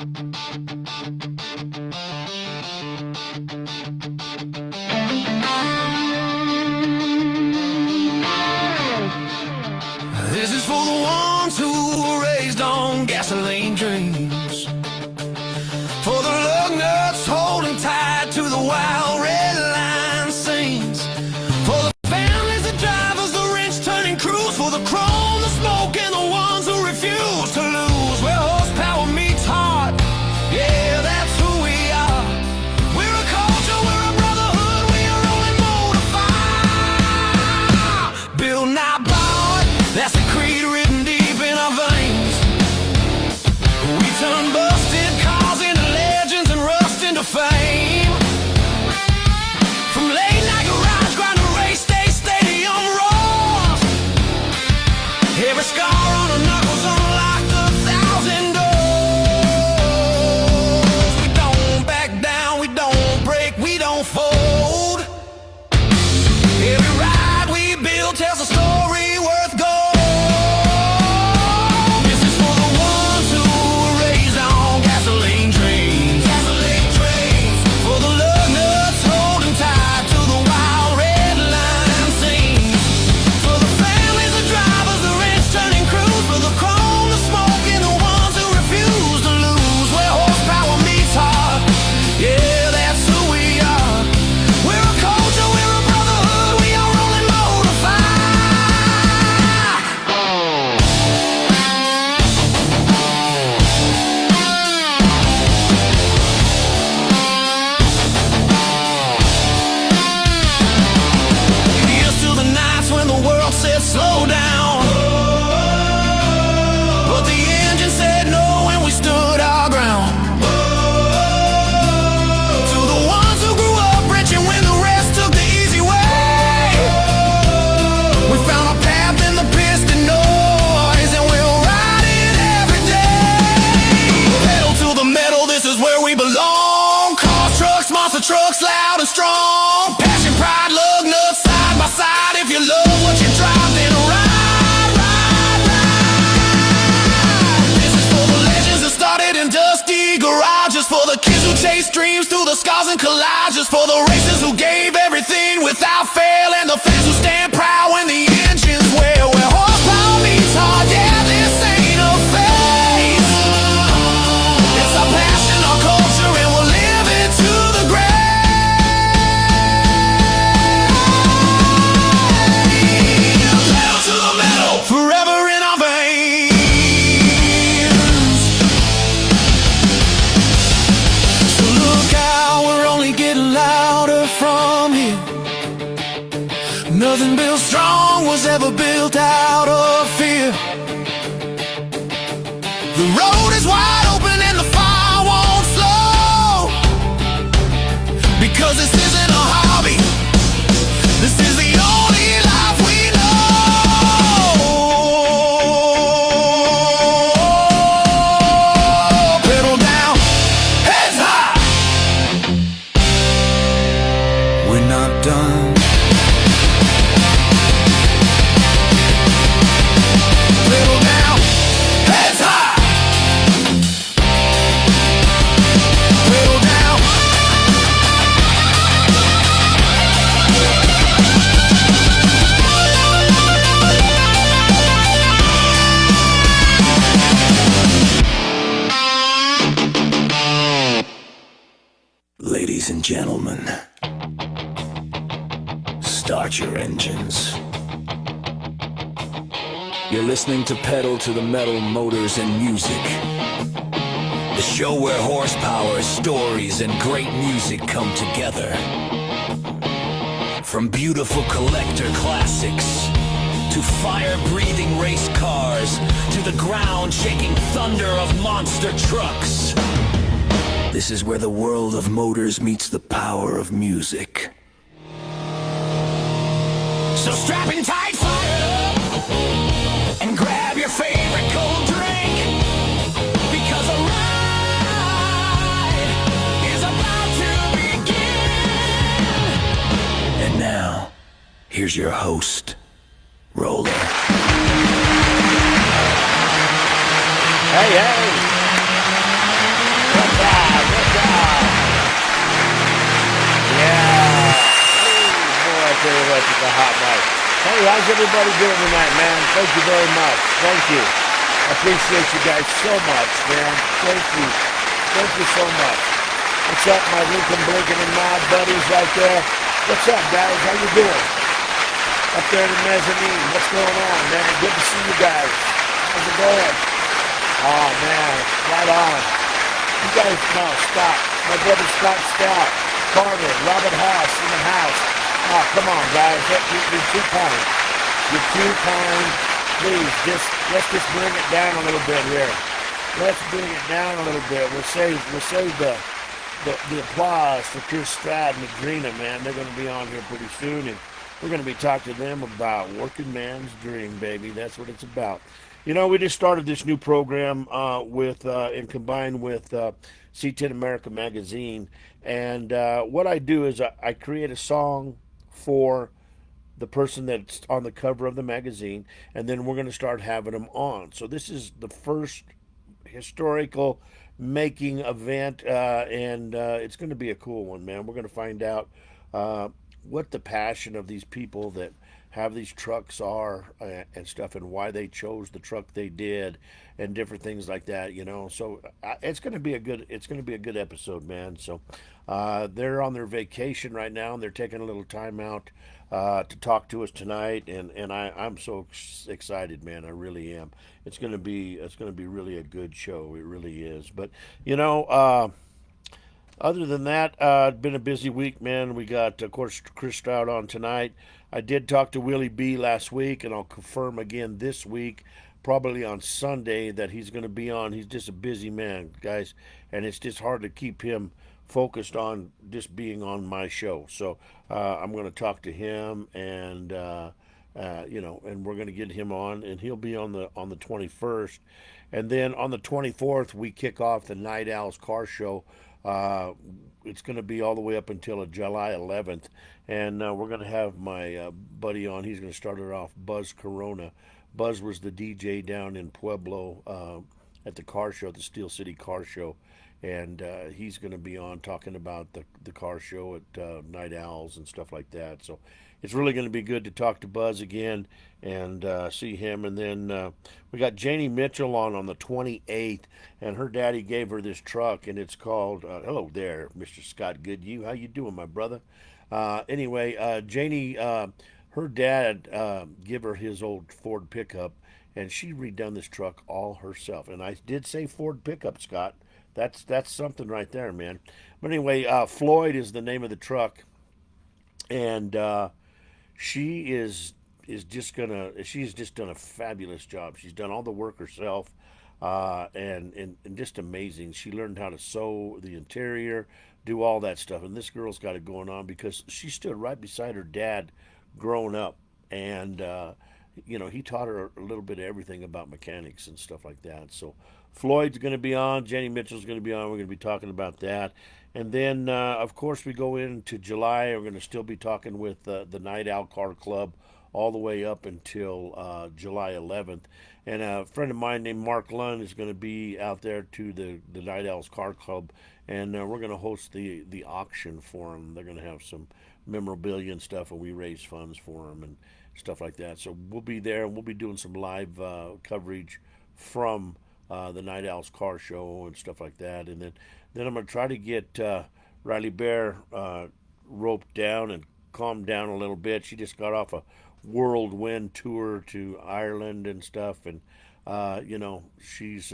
This is for the ones who were raised on gasoline dreams, for the lug nuts holding tight to the wild red line scenes, for the families, the drivers, the wrench turning crews, for the chrome, the smoke, and the ones who refuse to lose. Where horsepower meets heart, yeah, that's who we are. We're a culture, we're a brotherhood, we are rolling motor fire. Build not borrowed, that's the creed written deep in our veins. We turn busted cars into legends and rust into fame. From late night garage grind to race day stadium roars, every scar on our knuckles unlocked 1,000 doors. We don't back down, we don't break, we don't fold. Every ride we build tells a story worth gold. This is for the ones who were raised on gasoline trains, for the lug nuts holding tight to the wild red line scenes, for the families, the drivers, the wrench turning crews, for the chrome, the smoke, and the ones who refuse to lose. Where horsepower meets heart, yeah, that's who we are. We're a culture, we're a brotherhood, we are rolling motor fire. Here's to the nights when the world said slow down, but the engine said no and we stood our ground. To the ones who grew up rich and when the rest took the easy way, we found our path in the piston noise and we'll ride it every day. Pedal to the metal, this is where we belong. Cars, trucks, monster trucks, loud and strong. Passion, pride, lug nuts, side by side. If you love what you drive, then ride, ride, ride. This is for the legends that started in dusty garages, for the kids who chase dreams through the scars and collages, for the racers who gave everything without fail, and the fans who stand proud when the engines wail. Where horsepower meets heart, yeah, this ain't a phase. It's our passion, our culture, and we'll live it to the grave. Pedal to the metal, forever in our veins. So look out, we're only getting louder from here. Nothing built strong was ever built out of fear. The road is wide open and the fire won't slow, because this isn't a hobby, this is the only life we know. Pedal down, heads high. We're not done. Pedal down, heads high. Pedal down. Ladies and gentlemen, start your engines. You're listening to Pedal to the Metal, Motors and Music, the show where horsepower, stories, and great music come together. From beautiful collector classics to fire-breathing race cars to the ground-shaking thunder of monster trucks, this is where the world of motors meets the power of music. So strap in tight, fire up, and grab your favorite cold drink, because a ride is about to begin. And now, here's your host, Roller. Hey, hey! Stroud. Yeah. Oh, boy, I tell you what, it's a hot night. Hey, how's everybody doing tonight, man? Thank you very much. Thank you. I appreciate you guys so much, man. Thank you. Thank you so much. What's up, my Lincoln Blinken and Nod buddies right there? What's up, guys? How you doing? Up there in the mezzanine. What's going on, man? Good to see you guys. How's it going? Oh, man. Right on. You guys, no, stop. My brother Scott Stout, Carter, Robert Haas in the house. Oh, come on, guys. You're too kind. You're too kind. Please, let's just bring it down a little bit here. Let's bring it down a little bit. We'll save the applause for Chris Stroud and Adrenia, man. They're going to be on here pretty soon, and we're going to be talking to them about working man's dream, baby. That's what it's about. You know, we just started this new program with and combined with C10 America magazine, and what I do is I create a song for the person that's on the cover of the magazine, and then we're going to start having them on. So this is the first historical making event, and it's going to be a cool one, man. We're going to find out uh, what the passion of these people that have these trucks are and stuff, and why they chose the truck they did, and different things like that. You know, so it's going to be a good episode, man. So they're on their vacation right now, and they're taking a little time out to talk to us tonight, and I'm so excited, man. I really am. It's gonna be really a good show. It really is. But you know, other than that, it's been a busy week, man. We got, of course, Chris Stroud on tonight. I did talk to Willie B last week, and I'll confirm again this week, probably on Sunday, that he's going to be on. He's just a busy man, guys, and it's just hard to keep him focused on just being on my show. So I'm going to talk to him, and and we're going to get him on, and he'll be on the 21st, and then on the 24th we kick off the Night Owls Car Show. Uh, it's going to be all the way up until July 11th, and we're going to have my buddy on. He's going to start it off, Buzz Corona. Buzz was the DJ down in Pueblo at the car show, the Steel City Car Show, and he's going to be on talking about the car show at Night Owls and stuff like that. So it's really going to be good to talk to Buzz again and see him. And then we got Janie Mitchell on the 28th, and her daddy gave her this truck, and it's called hello there, Mr. Scott Goodyew. How you doing, my brother? Anyway, Janie, her dad gave her his old Ford pickup, and she redone this truck all herself. And I did say Ford pickup, Scott. That's something right there, man. But anyway, Floyd is the name of the truck, and she is just gonna she's just done a fabulous job. She's done all the work herself, and just amazing. She learned how to sew the interior, do all that stuff, and this girl's got it going on because she stood right beside her dad growing up, and he taught her a little bit of everything about mechanics and stuff like that. So Floyd's going to be on, Jenny Mitchell's going to be on. We're going to be talking about that, and then of course we go into July. We're going to still be talking with the Night Owl Car Club all the way up until July 11th. And a friend of mine named Mark Lund is going to be out there to the Night Owls Car Club, and we're going to host the auction for them. They're going to have some memorabilia and stuff, and we raise funds for them and stuff like that. So we'll be there, and we'll be doing some live coverage from the Night Owls Car Show and stuff like that. And then I'm going to try to get Riley Bear roped down and calmed down a little bit. She just got off a whirlwind tour to Ireland and stuff, and she's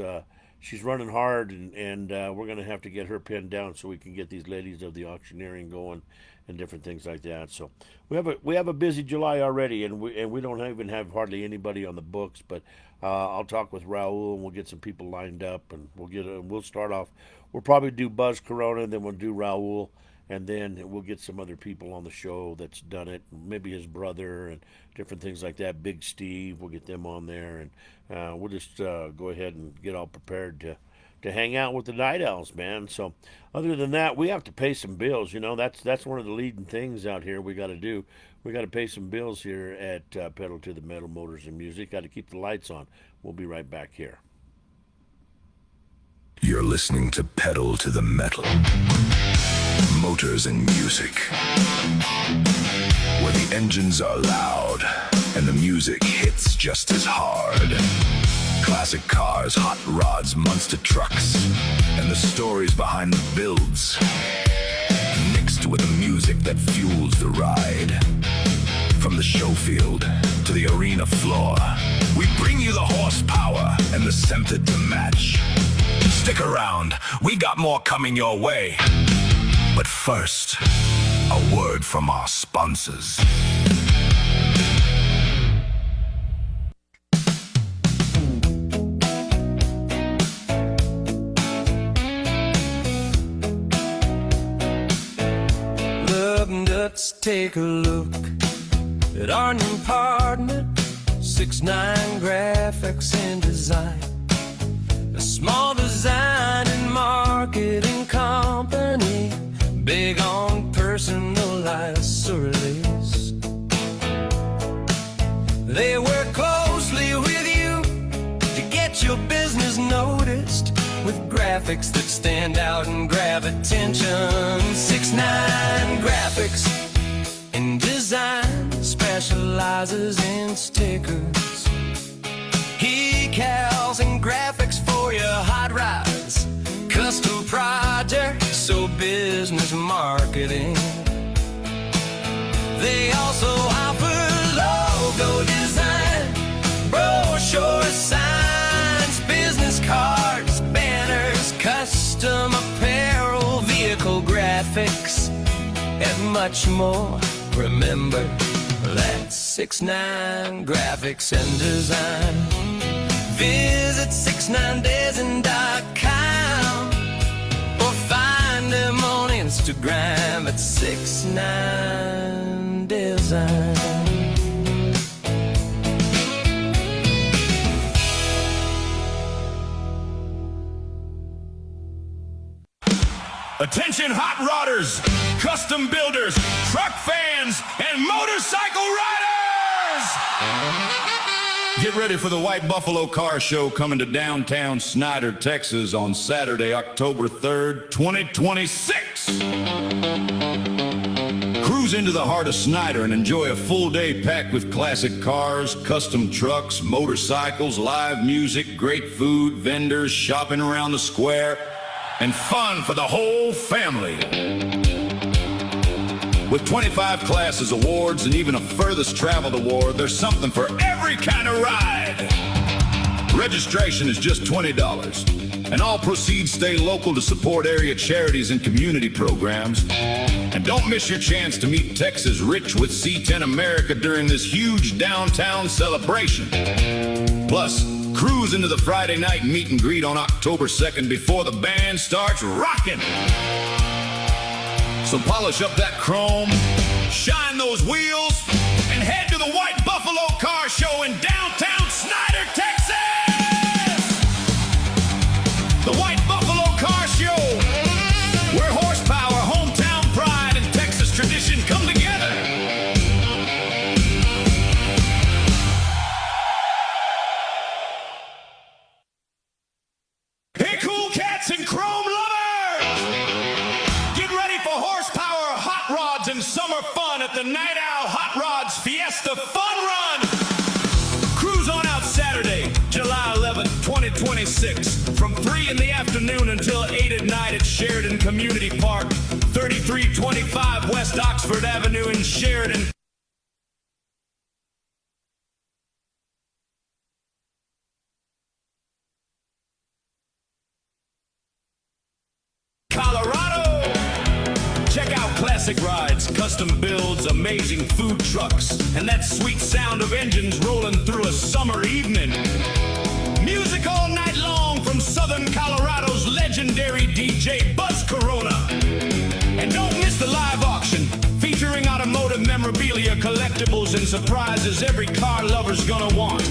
running hard, and we're going to have to get her pinned down so we can get these ladies of the auctioneering going and different things like that. So we have a busy July already, and we don't even have hardly anybody on the books. But I'll talk with Raul, and we'll get some people lined up, and we'll start off. We'll probably do Buzz Corona, and then we'll do Raul, and then we'll get some other people on the show that's done it, maybe his brother and different things like that. Big Steve, we'll get them on there, and we'll just go ahead and get all prepared to hang out with the Night Owls, man. So other than that, we have to pay some bills. That's one of the leading things out here we got to do. We got to pay some bills here at Pedal to the Metal Motors and Music. Got to keep the lights on. We'll be right back here. You're listening to Pedal to the Metal. Motors and music. Where the engines are loud and the music hits just as hard. Classic cars, hot rods, monster trucks, and the stories behind the builds. Mixed with the music that fuels the ride. From the show field to the arena floor, we bring you the horsepower and the center to match. Stick around, we got more coming your way. But first, a word from our sponsors. Let's take a look at our new partner, 6ix9ine Graphics and Design. A small design and marketing company, big on personalized release. They work closely with you to get your business noticed, with graphics that stand out and grab attention. 6ix9ine Graphics and Design specializes in stickers, decals, and graphics for your hot rods, custom projects, so business marketing. They also offer logo design, brochure signs, business cards, banners, custom apparel, vehicle graphics, and much more. Remember, that's 6ix9ine Graphics and Design. Visit 6ix9design.com or find them on Instagram at 6ix9design. Attention hot rodders, custom builders, truck fans, and motorcycle riders! Get ready for the White Buffalo Car Show coming to downtown Snyder, Texas on Saturday, October 3rd, 2026. Cruise into the heart of Snyder and enjoy a full day packed with classic cars, custom trucks, motorcycles, live music, great food, vendors, shopping around the square, and fun for the whole family. With 25 classes, awards, and even a furthest traveled award, there's something for every kind of ride. Registration is just $20, and all proceeds stay local to support area charities and community programs. And don't miss your chance to meet Texas rich with C10 America during this huge downtown celebration. Plus, cruise into the Friday night meet and greet on October 2nd before the band starts rocking. So polish up that chrome, shine those wheels, and head to the White Buffalo Car Show in downtown Snyder, Texas! The White Buffalo Car Show, where horsepower, hometown pride, and Texas tradition come together. Hey, cool cats and chrome lovers! Get ready for horsepower, hot rods, and summer fun at the Night Owl Hot Rods Fiesta Fun Run! Cruise on out Saturday, July 11th, 2026, from 3 in the afternoon until 8 at night at Sheridan Community Park, 3325 West Oxford Avenue in Sheridan. Colorado! Check out classic rides, custom builds, amazing food trucks, and that sweet sound of engines rolling through a summer evening. Music all night long from Southern Colorado's legendary DJ Buzz Corona. And don't miss the live auction, featuring automotive memorabilia, collectibles, and surprises every car lover's gonna want.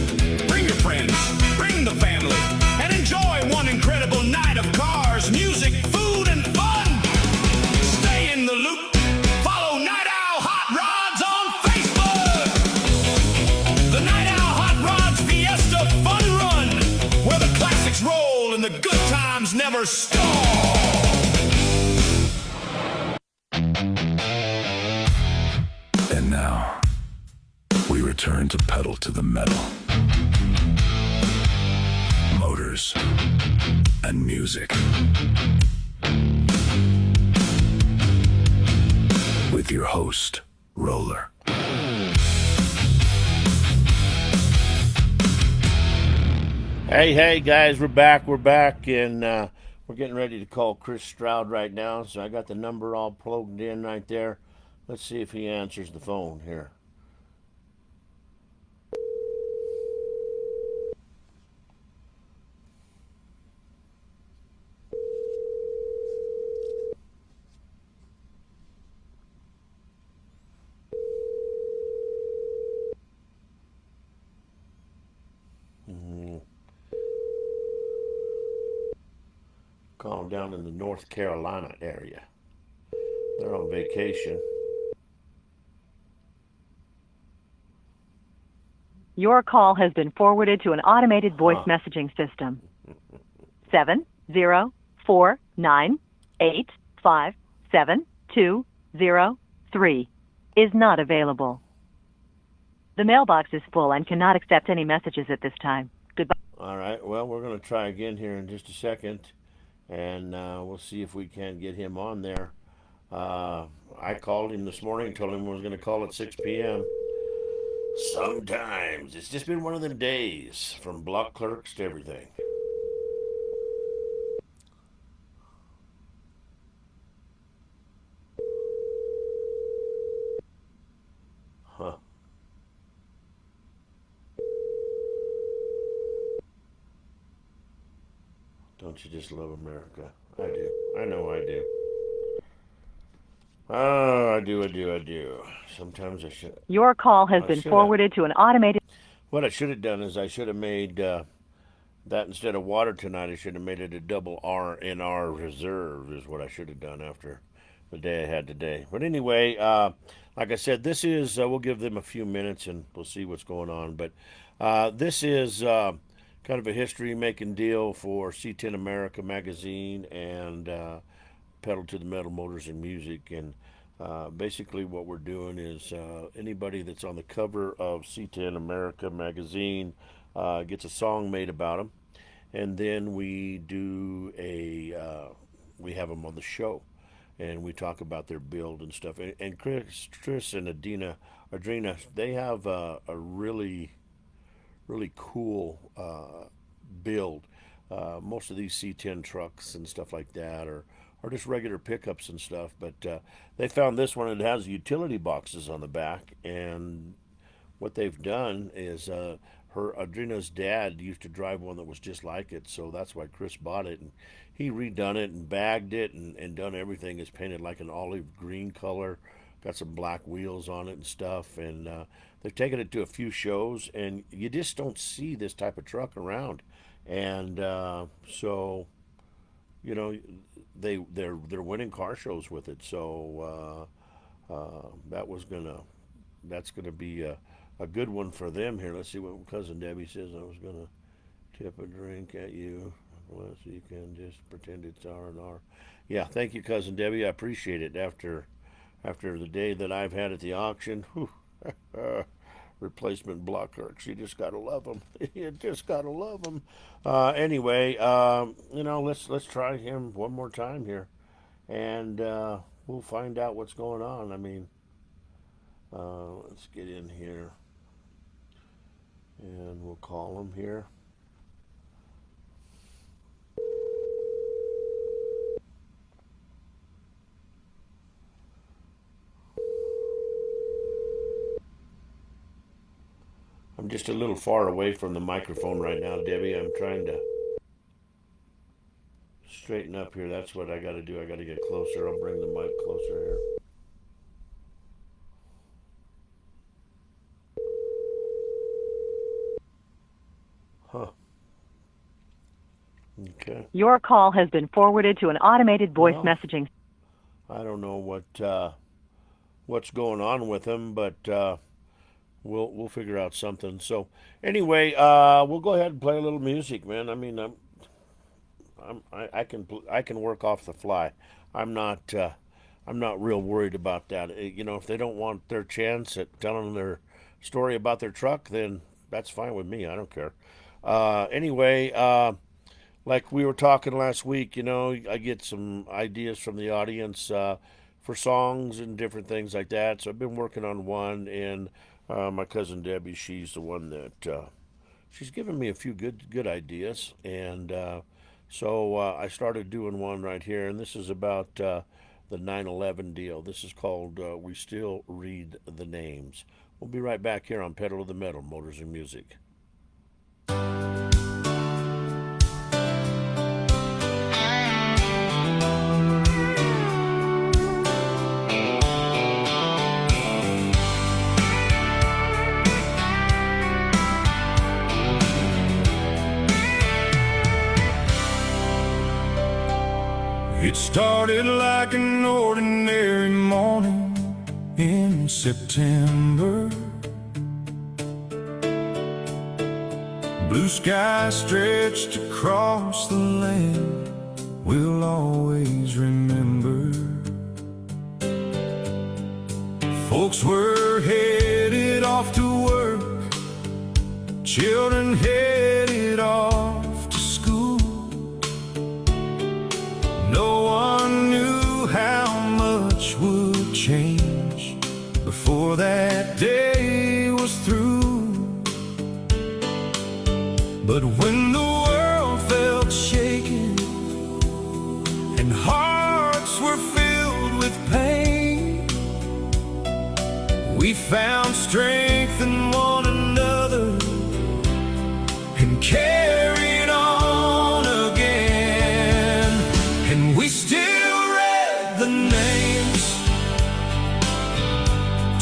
Bring your friends, bring the family, and enjoy one incredible night of cars, music, food, and fun. Stay in the loop. Follow Night Owl Hot Rods on Facebook. The Night Owl Hot Rods Fiesta Fun Run, where the classics roll and the the good times never stall. And now, we return to pedal to the metal. Motors and music. With your host, Roller. Hey, guys, we're back, and we're getting ready to call Chris Stroud right now, so I got the number all plugged in right there. Let's see if he answers the phone here. Call him down in the North Carolina area. They're on vacation. Your call has been forwarded to an automated voice messaging system. 70498572203 is not available. The mailbox is full and cannot accept any messages at this time. Goodbye. All right, well, we're going to try again here in just a second, and we'll see if we can get him on there. I called him this morning, told him I was going to call at 6 p.m. Sometimes it's just been one of them days, from block clerks to everything. Huh. Don't you just love America? I do. I know I do. Oh, I do. Sometimes I should. Your call has been forwarded to an automated... What I should have done is I should have made that instead of water tonight, I should have made it a double R&R reserve is what I should have done after the day I had today. But anyway, like I said, this is, we'll give them a few minutes and we'll see what's going on. But this is kind of a history-making deal for C10 America magazine and Pedal to the Metal Motors and Music. And basically what we're doing is anybody that's on the cover of C10 America magazine gets a song made about them, and then we do we have them on the show, and we talk about their build and stuff. And Chris and Adrenia, they have a really cool build. Most of these C10 trucks and stuff like that are just regular pickups and stuff, but they found this one. It has utility boxes on the back, and what they've done is Adrenia's dad used to drive one that was just like it, so that's why Chris bought it, and he redone it and bagged it and done everything. It's painted like an olive green color, got some black wheels on it and stuff, and they've taken it to a few shows, and you just don't see this type of truck around. And so, you know, they're winning car shows with it. So that's gonna be a good one for them here. Let's see what Cousin Debbie says. I was gonna tip a drink at you, unless you can just pretend it's R&R. Yeah, thank you, Cousin Debbie. I appreciate it. After the day that I've had at the auction, whew, replacement block clerks, you just gotta love them. You just gotta love them. Anyway, you know, let's try him one more time here, and we'll find out what's going on. I mean, let's get in here, and we'll call him here. I'm just a little far away from the microphone right now, Debbie. I'm trying to straighten up here. That's what I got to do. I got to get closer. I'll bring the mic closer here. Huh. Okay. Your call has been forwarded to an automated voice messaging. I don't know what's going on with him, but we'll figure out something. So anyway, we'll go ahead and play a little music, man. I mean, I can work off the fly. I'm not real worried about that. You know, if they don't want their chance at telling their story about their truck, then that's fine with me. I don't care. Anyway, like we were talking last week, you know, I get some ideas from the audience for songs and different things like that. So I've been working on one, and my cousin Debbie, she's the one that she's given me a few good ideas, and so I started doing one right here, and this is about the 9/11 deal. This is called "We Still Read the Names." We'll be right back here on Pedal to the Metal, Motors and Music. It started like an ordinary morning in September. Blue sky stretched across the land, we'll always remember. Folks were headed off to work, children headed off to school. No one knew how much would change before that day was through. But when the world felt shaken and hearts were filled with pain, we found strength in one another and carried on again. And we still read the names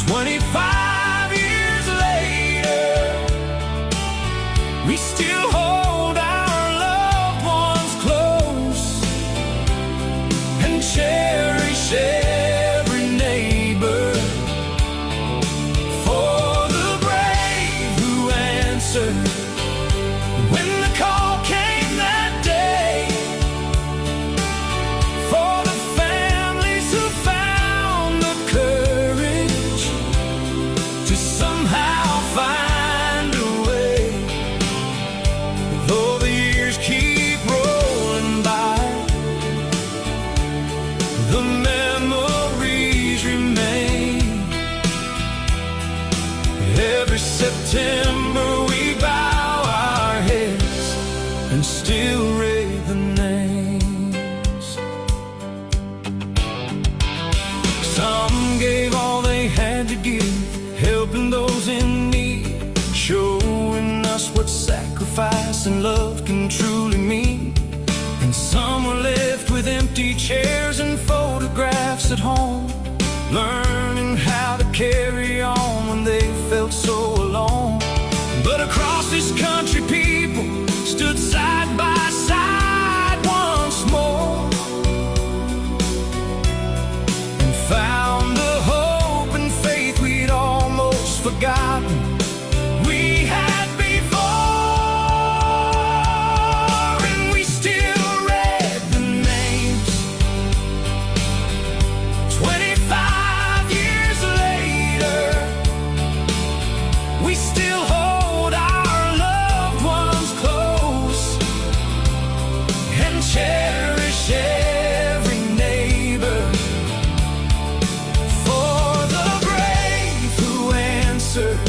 25 years later. We still hold our loved ones close and cherish every neighbor. For the brave who answered when the call came that day. For the families who found the courage to somehow find a way. Though the years keep rolling by, the memories remain. Every September we bow our heads and still read the names. Some gave all they had to give, helping those in need, showing us what sacrifice and love can truly mean. And some were left with empty chairs and photographs at home, learning how to carry on when they felt so alone. But across this country, people stood side by side once more and found the hope and faith we'd almost forgotten we had before. And we still read the names 25 years later. We still hold our loved ones close and cherish every neighbor. For the brave who answered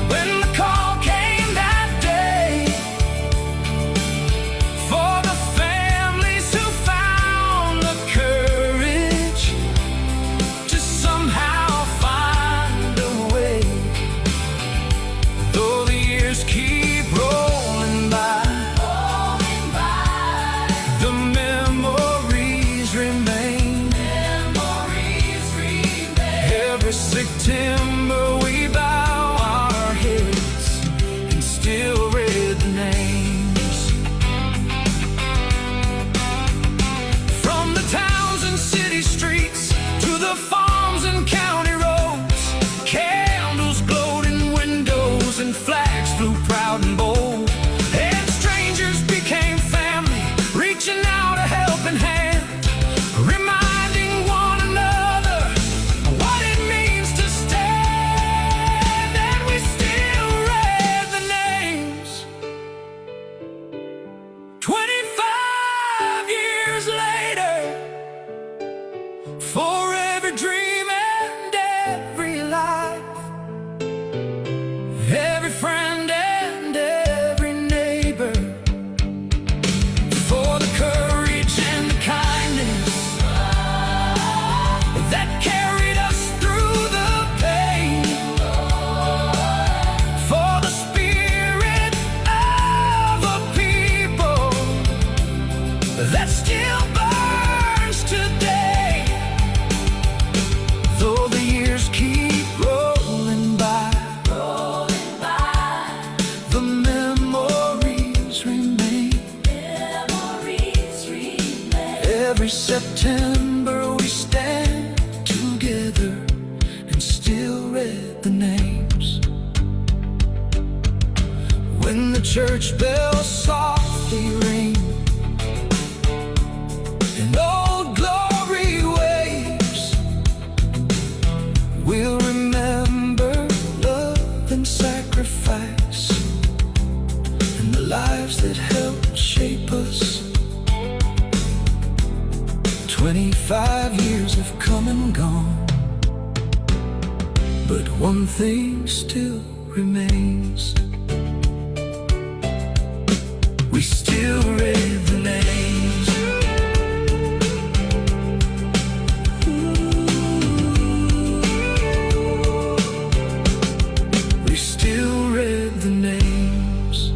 when the call came that day. For the families who found the courage to somehow find a way. church bells softly ring, and old glory waves. We'll remember love and sacrifice, and the lives that helped shape us. 25 years have come and gone, but one thing still remains. We still read the names. We still read the names.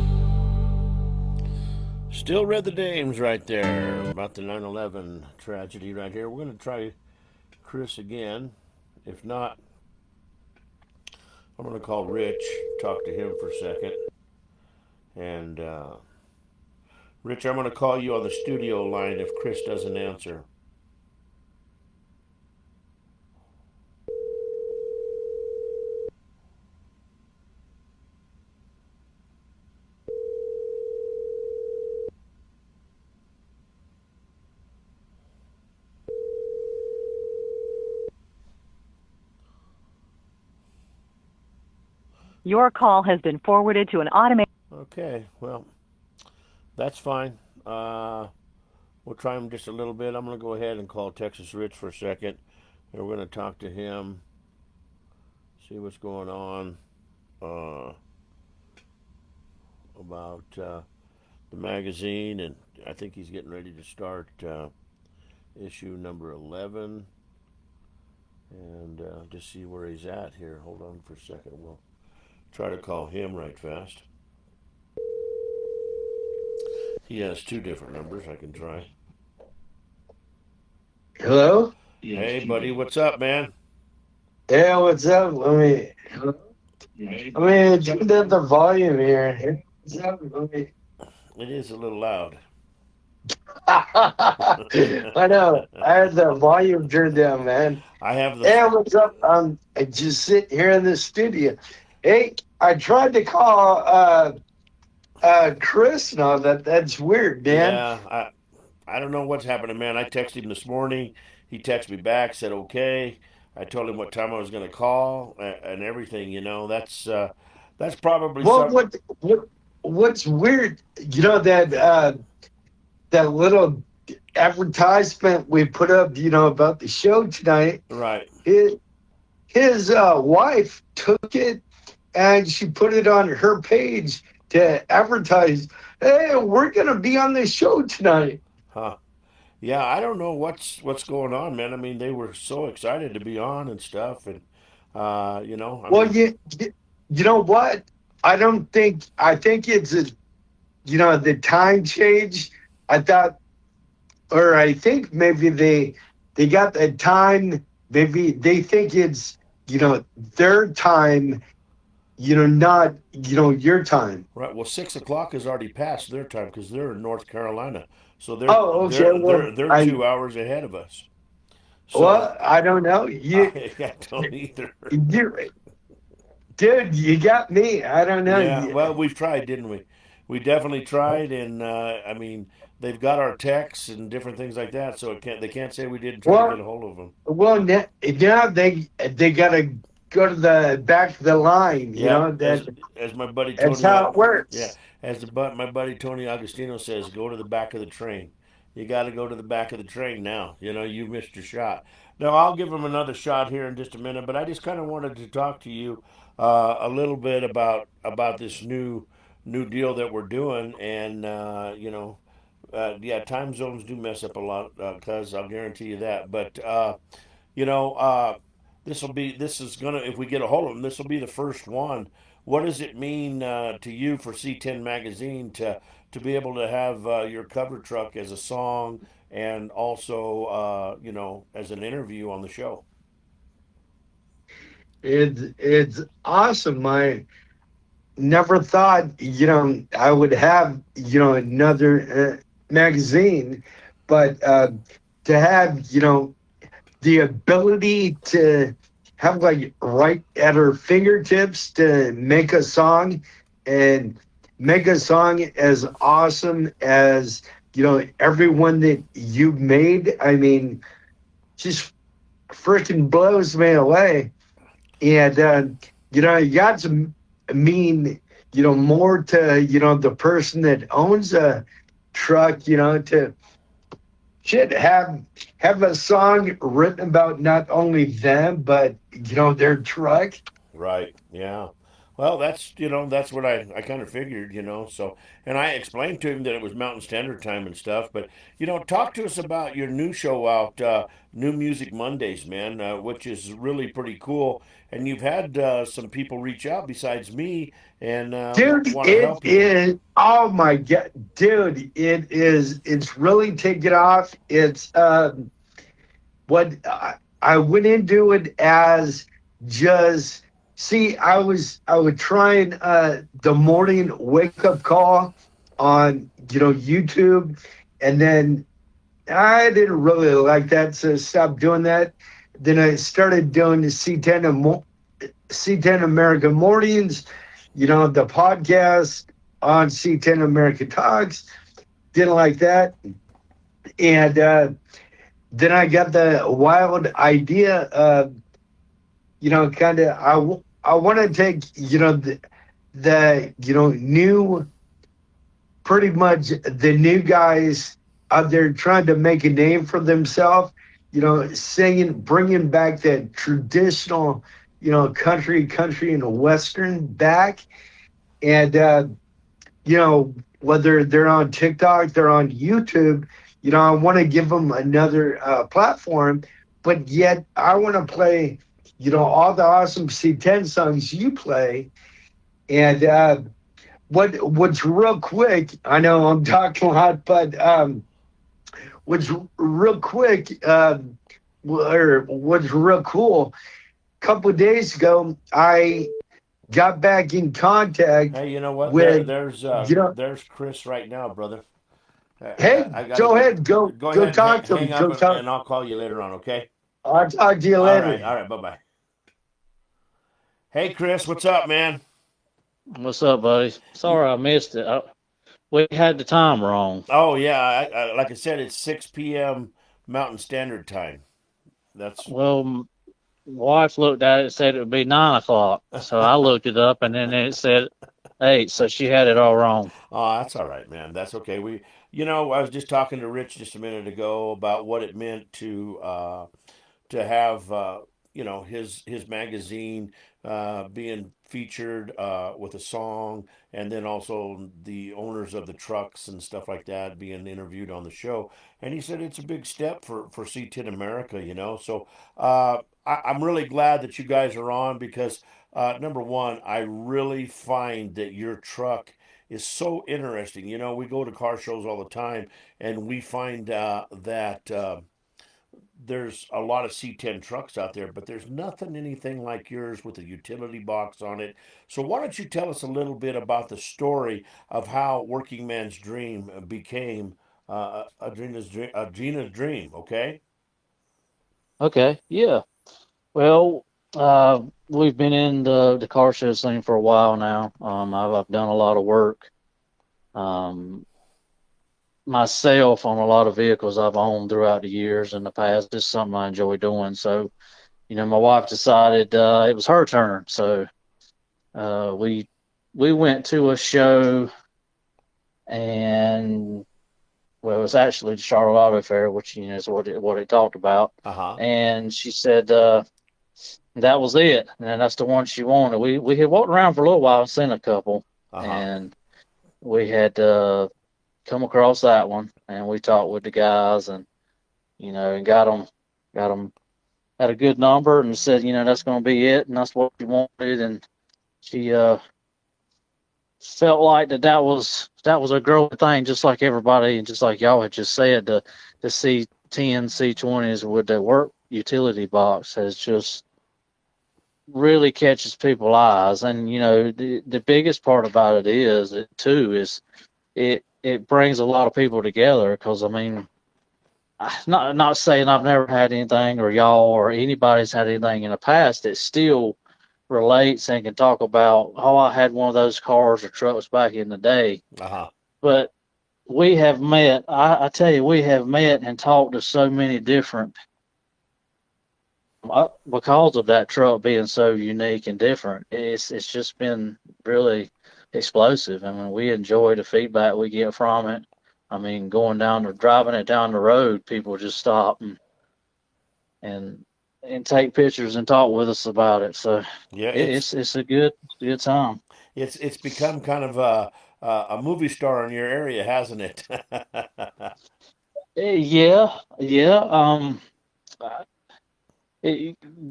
Still read the names right there about the 9/11 tragedy right here. We're going to try Chris again. If not, I'm going to call Rich, talk to him for a second. And Rich, I'm going to call you on the studio line if Chris doesn't answer. Your call has been forwarded to an automated. Okay, well, that's fine. We'll try him just a little bit. I'm going to go ahead and call Texas Rich for a second. And we're going to talk to him, see what's going on about the magazine. And I think he's getting ready to start issue number 11. And just see where he's at here. Hold on for a second. We'll try to call him right fast. He has two different numbers I can try. Hello? Hey, buddy, what's up, man? Yeah, what's up? Let me turn down the volume here. What's up? It is a little loud. I know. I had the volume turned down, man. I have the. Hey, what's up? I just sit here in the studio. Hey, I tried to call Chris and all that. That's weird, man. Yeah, I don't know what's happening, man. I texted him this morning. He texted me back, said okay. I told him what time I was going to call and everything. You know, that's probably Well, something. what's weird? You know that little advertisement we put up, about the show tonight. Right. His wife took it and she put it on her page to advertise. Hey, we're gonna be on the show tonight. Huh. Yeah, I don't know what's going on, man. I mean, they were so excited to be on and stuff, and you know. Well, you know what? I think it's the time change. I think maybe they got the time. Maybe they think it's their time. Not your time. Right. Well, 6 o'clock has already passed their time because they're in North Carolina, so they're they're 2 hours ahead of us. So, well, I don't know. I don't either. Dude, you got me. I don't know. Yeah. Well, we've tried, didn't we? We definitely tried, and I mean, they've got our texts and different things like that, so they can't say we didn't try to get a hold of them. Well, now they gotta go to the back of the line. As my buddy Tony. That's how it works. Yeah, my buddy Tony Agostino says, go to the back of the train. You got to go to the back of the train now. You missed your shot. Now I'll give him another shot here in just a minute, but I just kind of wanted to talk to you a little bit about this new deal that we're doing, and yeah, time zones do mess up a lot, cuz I'll guarantee you that. But you know, this is gonna, if we get a hold of them, this will be the first one. What does it mean to you for C10 Magazine to be able to have your cover truck as a song and also as an interview on the show? It's awesome. I never thought I would have another magazine, but to have the ability to have right at her fingertips to make a song and make a song as awesome as, everyone that you've made. I mean, just freaking blows me away. And, you got to mean, more to, the person that owns a truck, to shit, have a song written about not only them, but, their truck. Right. Yeah. Well, that's what I kind of figured, so, and I explained to him that it was Mountain Standard Time and stuff, but, talk to us about your new show out, New Music Mondays, man, which is really pretty cool. And you've had some people reach out besides me and Dude, want to it help you. is, oh my God, dude, it's really taken off. It's, what I went into it as just see I would try and the morning wake up call on YouTube, and then I didn't really like that, so I stopped doing that. Then I started doing the C10 American Mornings, the podcast on C10 American Talks. Didn't like that, and then I got the wild idea of, kind of, I want to take, new, pretty much the new guys out there trying to make a name for themselves, singing, bringing back that traditional, country and Western back. And, whether they're on TikTok, they're on YouTube, I want to give them another platform, but yet I want to play, all the awesome C10 songs you play. And what's real quick, I know I'm talking a lot, but what's real quick, or what's real cool, a couple of days ago, I got back in contact Hey, you know what? with, There's Chris right now, brother. hey, I gotta go go. ahead, Go go ahead and talk to him, hang up, go talk. and I'll call you later on. Okay. I'll talk to you All right. later. All right. Bye bye. Hey, Chris, what's up, man? What's up, buddy? Sorry I missed it. We had the time wrong. Oh yeah, like I said, it's 6 p.m. Mountain Standard Time. That's Well, wife looked at it and said it would be 9 o'clock. So I looked it up and then it said 8. So she had it all wrong. Oh, that's all right, man. That's okay. I was just talking to Rich just a minute ago about what it meant to have his magazine being featured with a song, and then also the owners of the trucks and stuff like that being interviewed on the show. And he said it's a big step for C10 America, So I'm really glad that you guys are on because number one, I really find that your truck is so interesting. We go to car shows all the time, and we find that. There's a lot of C10 trucks out there, but there's nothing anything like yours with a utility box on it. So why don't you tell us a little bit about the story of how Working Man's Dream became Adrena's dream, okay? Okay. Yeah. Well, we've been in the car show scene for a while now. I've done a lot of work. Myself on a lot of vehicles I've owned throughout the years in the past. This is something I enjoy doing. So, my wife decided it was her turn. So we went to a show, and well, it was actually the Charlotte Auto Fair, which is what it talked about. Uh-huh. And she said that was it, and that's the one she wanted. We had walked around for a little while and seen a couple, Uh-huh. and we had come across that one, and we talked with the guys, and and got them at a good number, and said that's going to be it, and that's what she wanted, and she felt like that was a growing thing, just like everybody, and just like y'all had just said, the C10 C20s with the work utility box has just really catches people's eyes, and the biggest part about it is it brings a lot of people together, because I mean, not saying I've never had anything, or y'all or anybody's had anything in the past, it's still relates and can talk about, oh, I had one of those cars or trucks back in the day. Uh-huh. But we have met, I tell you, we have met and talked to so many different, because of that truck being so unique and different. It's just been really explosive. I mean, we enjoy the feedback we get from it. I mean, driving it down the road, people just stop and and take pictures and talk with us about it. So Yeah, it's it's a good time. it's become kind of a movie star in your area, hasn't it? Yeah, yeah. Uh,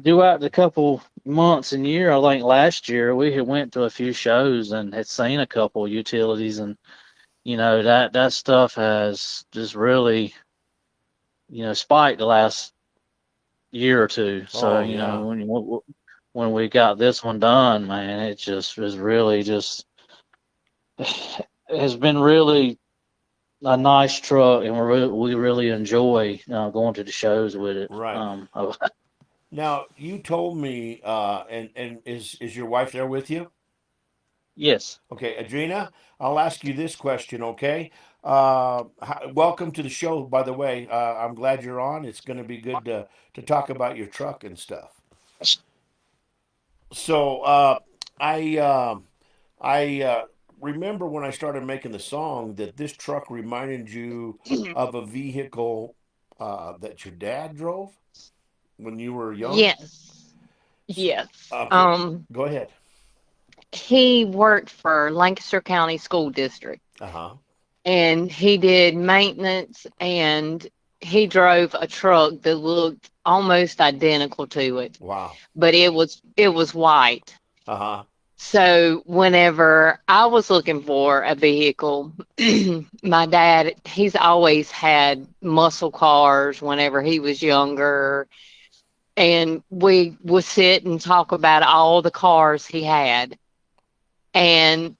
Throughout the couple months and year, I think last year we had went to a few shows and had seen a couple utilities, and that stuff has just really spiked the last year or two. So Oh yeah. when we got this one done, man, it just was really just has been really a nice truck, and we really enjoy going to the shows with it. Right. Now you told me, and is your wife there with you? Yes. Okay, Adrena, I'll ask you this question, okay? Welcome to the show, by the way. I'm glad you're on. It's going to be good to talk about your truck and stuff. So, I I remember when I started making the song that this truck reminded you of a vehicle that your dad drove when you were young. Yes, yes. Okay, go ahead. He worked for Lancaster County School District Uh huh. and he did maintenance and he drove a truck that looked almost identical to it, Wow. but it was white. Uh huh. So whenever I was looking for a vehicle, my dad, he's always had muscle cars whenever he was younger, and we would sit and talk about all the cars he had. And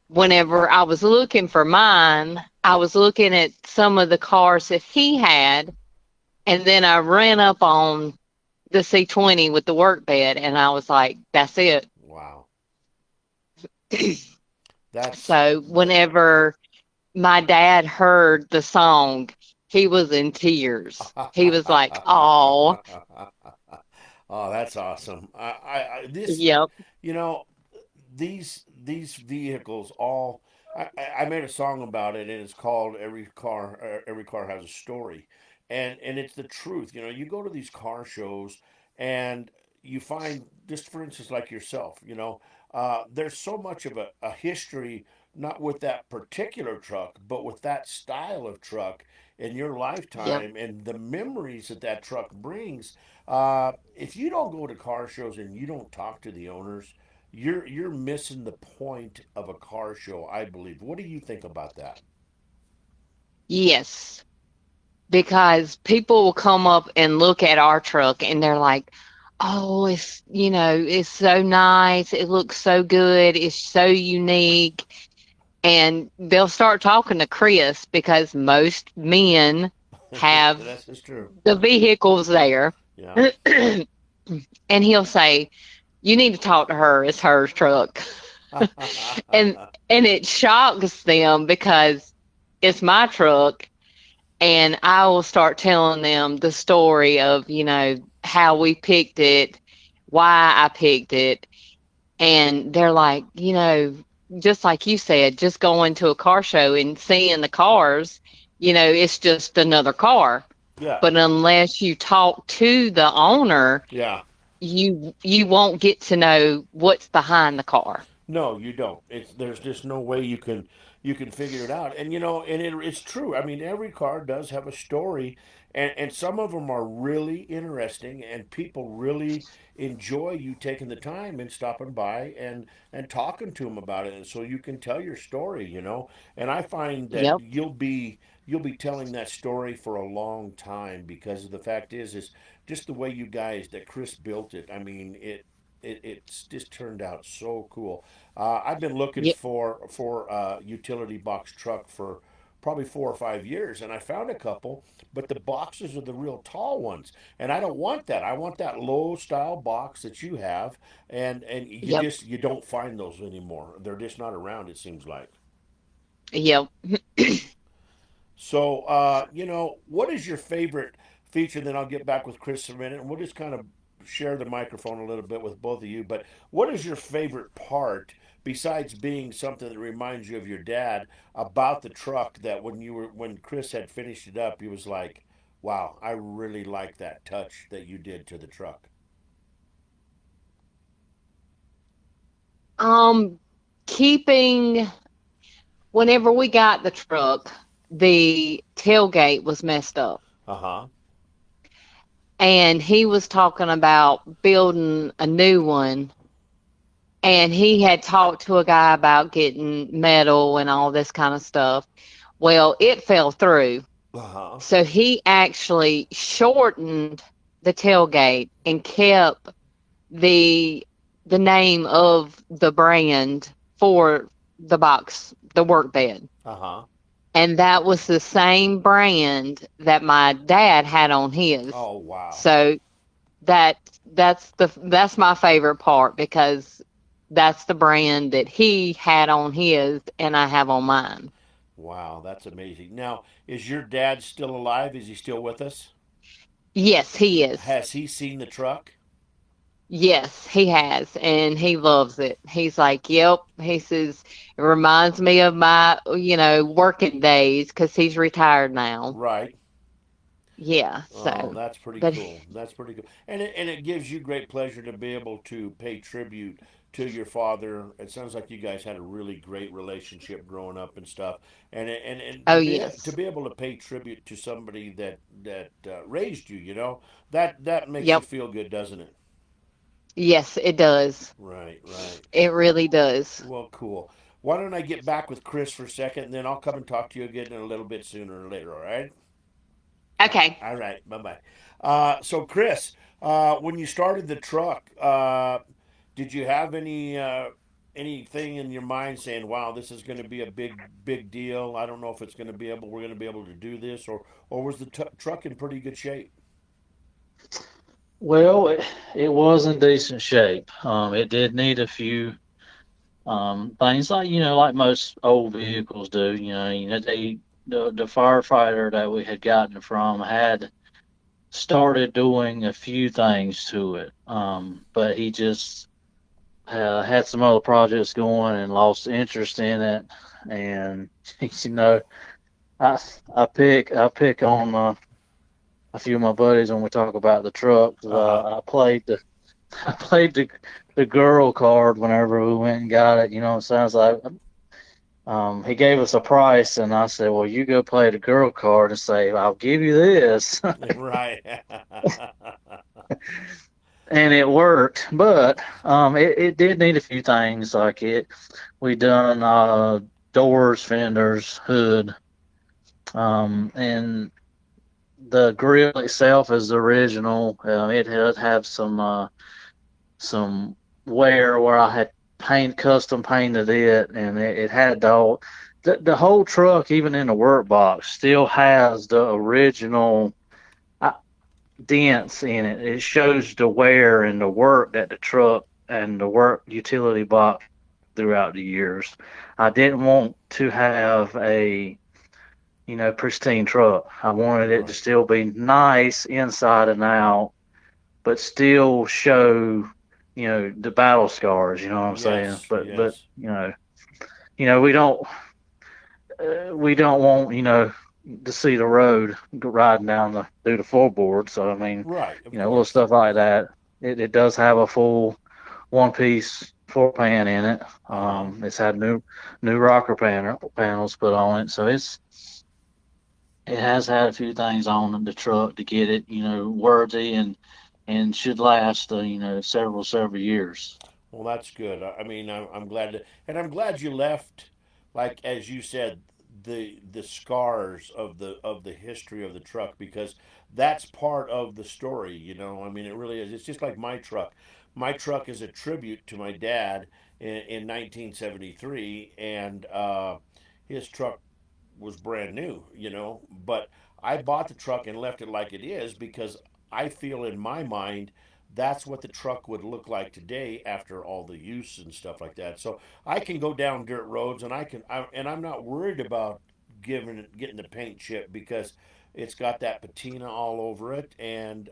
whenever I was looking for mine, I was looking at some of the cars that he had, and then I ran up on the C20 with the work bed, and I was like, "That's it." Wow. That's So whenever my dad heard the song, he was in tears. He was like, "Oh, oh, that's awesome. This, yep, you know, these vehicles all. I made a song about it, and it's called Every car has a story, and it's the truth. You know, you go to these car shows, and you find, just for instance, like yourself. There's so much of a history, not with that particular truck, but with that style of truck in your yep, lifetime and the memories that that truck brings. If you don't go to car shows and you don't talk to the owners, you're missing the point of a car show, I believe. What do you think about that? yes." Because people will come up and look at our truck and they're like, "Oh, it's so nice. It looks so good. It's so unique." And they'll start talking to Chris because most men have That's just true. the vehicles there. Yeah. And he'll say, "You need to talk to her. It's her truck." And and it shocks them because it's my truck, and I will start telling them the story of, how we picked it, why I picked it, and they're like, just like you said, just going to a car show and seeing the cars, it's just another car. yeah. But unless you talk to the owner, Yeah. you won't get to know what's behind the car. No, you don't. There's just no way you can figure it out. And it's true. I mean, every car does have a story, and some of them are really interesting, and people really enjoy you taking the time and stopping by and talking to them about it, and so you can tell your story. And I find that Yep. you'll be telling that story for a long time because the fact is just the way you guys that Chris built it. I mean, it's just turned out so cool. I've been looking Yep. for utility box truck for probably 4 or 5 years, and I found a couple, but the boxes are the real tall ones, and I don't want that. I want that low style box that you have, and Yep. you don't find those anymore. They're just not around. It seems like. Yep. So, what is your favorite feature? Then I'll get back with Chris in a minute, and we'll just kind of share the microphone a little bit with both of you. But what is your favorite part, besides being something that reminds you of your dad, about the truck that when Chris had finished it up, he was like, "Wow, I really like that touch that you did to the truck." Um, keeping whenever we got the truck, the tailgate was messed up. Uh huh. And he was talking about building a new one. And he had talked to a guy about getting metal and all this kind of stuff. Well, it fell through. Uh huh. So he actually shortened the tailgate and kept the the name of the brand for the box, the work bed. Uh huh. And that was the same brand that my dad had on his. Oh wow. So that that's my favorite part because that's the brand that he had on his and I have on mine. Wow, that's amazing. Now, is your dad still alive? Is he still with us? Yes, he is. Has he seen the truck? Yes, he has, and he loves it. He's like, "Yep." He says it reminds me of my, working days because he's retired now. Right. Yeah. Oh, So, that's pretty but cool. That's pretty cool. And it gives you great pleasure to be able to pay tribute to your father. It sounds like you guys had a really great relationship growing up and stuff. And oh to yes, be able to pay tribute to somebody that raised you, that makes you yep, feel good, doesn't it? yes, it does. Right, right. It really does. Well, cool. Why don't I get back with Chris for a second, and then I'll come and talk to you again in a little bit sooner or later. All right. Okay. All right. Bye bye. So, Chris, when you started the truck, did you have anything in your mind saying, "Wow, this is going to be a big deal"? I don't know if we're going to be able to do this, or was the truck in pretty good shape? Well, it was in decent shape. It did need a few things like like most old vehicles do. The firefighter that we had gotten it from had started doing a few things to it, but he just had some other projects going and lost interest in it. And you know, I I pick on a few of my buddies when we talk about the truck. 'Cause, Uh huh. I played the I played the girl card whenever we went and got it. It sounds like he gave us a price, and I said, "Well, you go play the girl card and say I'll give you this," Right. and it worked. But it did need a few things like it. We done doors, fenders, hood, and the grill itself is the original. It does have some wear where I had custom painted it, and it had the whole truck, even in the work box, still has the original uh, dents in it. It shows the wear and the work that the truck and the work utility box throughout the years. I didn't want to have a pristine truck. I wanted it to Right. still be nice inside and out, but still show the battle scars. You know what I'm saying? Yes. But Yes. we don't want to see the road riding down through the floorboard. So I mean, Right. Of little course. stuff like that. It does have a full one piece floor pan in it. Uh huh. It's had new rocker panels put on it, so it has had a few things on the truck to get it worthy and should last several years. Well, that's good. I mean, I'm glad to, and I'm glad you left, like as you said, the scars of the history of the truck, because that's part of the story. I mean, it really is. It's just like my truck. My truck is a tribute to my dad in 1973, and his truck was brand new, you know. But I bought the truck and left it like it is because I feel in my mind that's what the truck would look like today after all the use and stuff like that. So I can go down dirt roads and and I'm not worried about getting the paint chip because it's got that patina all over it, and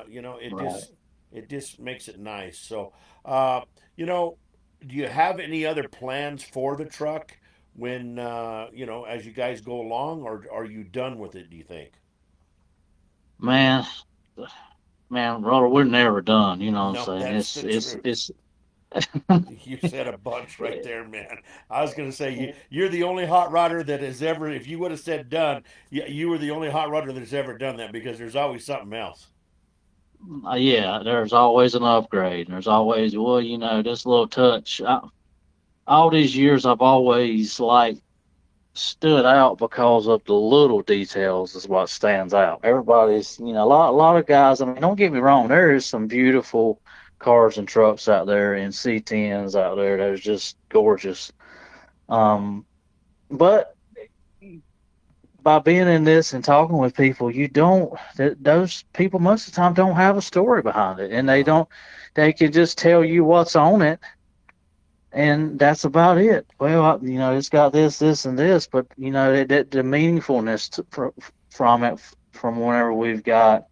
you know, Right. it just makes it nice. So, uh, you know, do you have any other plans for the truck when you know, as you guys go along, or are you done with it? Do you think? Man, man, brother, we're never done. You know what I'm No, saying? that's the truth. It's. You said a bunch right there, man. I was going to say you're the only hot rodder that has ever. If you would have said done, you were the only hot rodder that's ever done that because there's always something else. Yeah, there's always an upgrade. There's always, well, this little touch. All these years, I've always like stood out because of the little details is what stands out. Everybody's, a lot of guys. I mean, don't get me wrong. There is some beautiful cars and trucks out there and C10s out there that are just gorgeous. Um, but by being in this and talking with people, you don't. Those people most of the time don't have a story behind it, and they No. don't. They can just tell you what's on it, and that's about it. Well, it's got this, this, and this, but the meaningfulness from it, from whenever we've got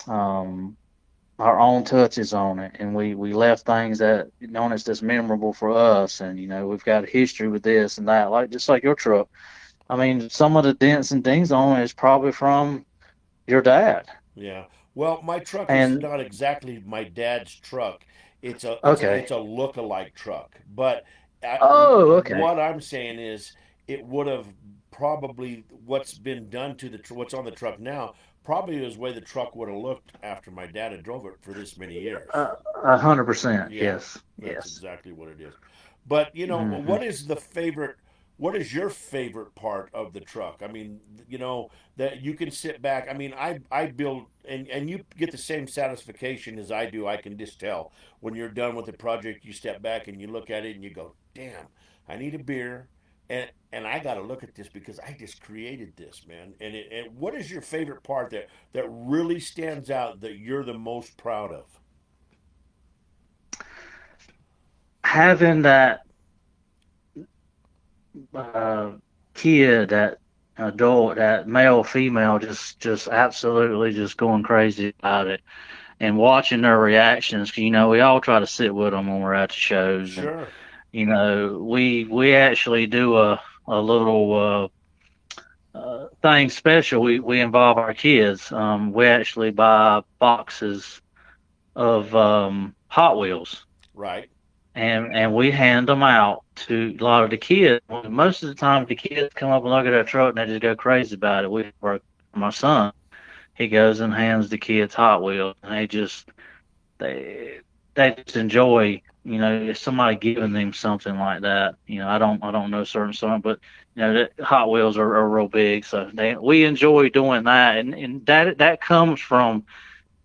um, our own touches on it, and we left things that known as that's memorable for us, and we've got a history with this and that, like just like your truck. I mean, some of the dents and dings on it is probably from your dad. Yeah. Well, my truck is And not exactly my dad's truck. okay. It's a look-alike truck. But Oh, okay. what I'm saying is, it would have probably what's been done to what's on the truck now probably was the way the truck would have looked after my dad had drove it for this many years. 100%. Yeah, Yes. that's Yes. exactly what it is. But you know, Hmm. what is your favorite part of the truck? I mean, you know, that you can sit back. I mean, I build and you get the same satisfaction as I do. I can just tell when you're done with the project, you step back and you look at it and you go, "Damn, I need a beer." And I got to look at this because I just created this, man. And what is your favorite part that really stands out that you're the most proud of? Having that uh, kid, that adult, that male, female, just absolutely just going crazy about it, and watching their reactions. 'Cause, we all try to sit with them when we're at the shows, and Sure. we actually do a little thing special. We involve our kids. We actually buy boxes of Hot Wheels, Right. and we hand them out to a lot of the kids. Most of the time, the kids come up and look at our truck and they just go crazy about it. My son, he goes and hands the kids Hot Wheels, and they they just enjoy. If somebody giving them something like that. I don't know certain something, but the Hot Wheels are real big, so we enjoy doing that, and that comes from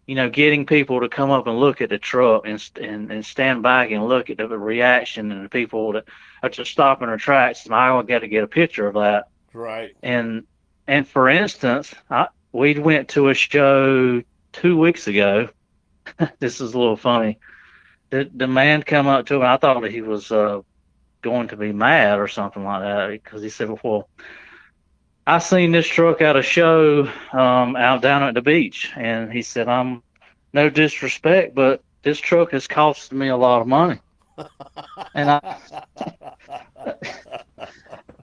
getting people to come up and look at the truck, and stand back and look at the reaction, and the people that are just stopping their tracks. And I got to get a picture of that. Right. And for instance, we went to a show 2 weeks ago. This is a little funny. The man come up to him. I thought that he was going to be mad or something like that, because he said, "Well, I seen this truck at a show out down at the beach," and he said, "I'm no disrespect, but this truck has cost me a lot of money." And I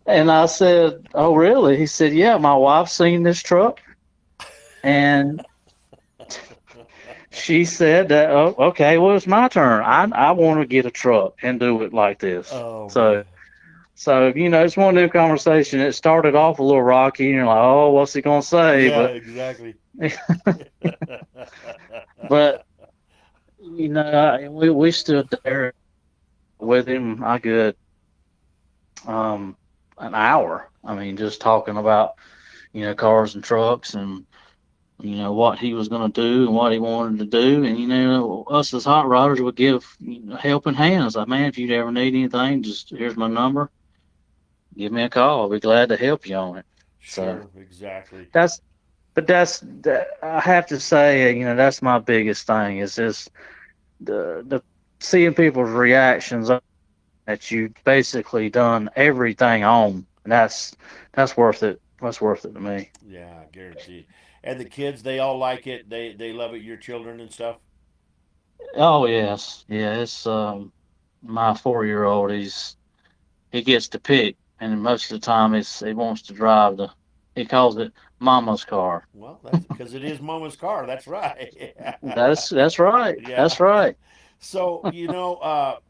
and I said, "Oh, really?" He said, "Yeah, my wife's seen this truck, and she said that, oh, okay, well, it's my turn. I want to get a truck and do it like this." Oh So man. it's one of them conversations. It started off a little rocky, and you're like, "Oh, what's he gonna say?" Yeah, exactly. But we stood there with him a good an hour. I mean, just talking about cars and trucks, and what he was going to do and what he wanted to do. And us as hot rodders would give helping hands. Like, man, if you ever need anything, just here's my number. give me a call. I'll be glad to help you on it. So Sure, exactly. that's, but I have to say, that's my biggest thing is just the seeing people's reactions that you basically done everything on, and that's worth it. That's worth it to me. Yeah, guaranteed. And the kids, they all like it. They love it. Your children and stuff. Oh yes, yeah. It's my 4 year old. He gets to pick, and most of the time he wants to drive the. He calls it Mama's car. Well, that's because it is Mama's car. That's right. That's right. Yeah. That's right. So,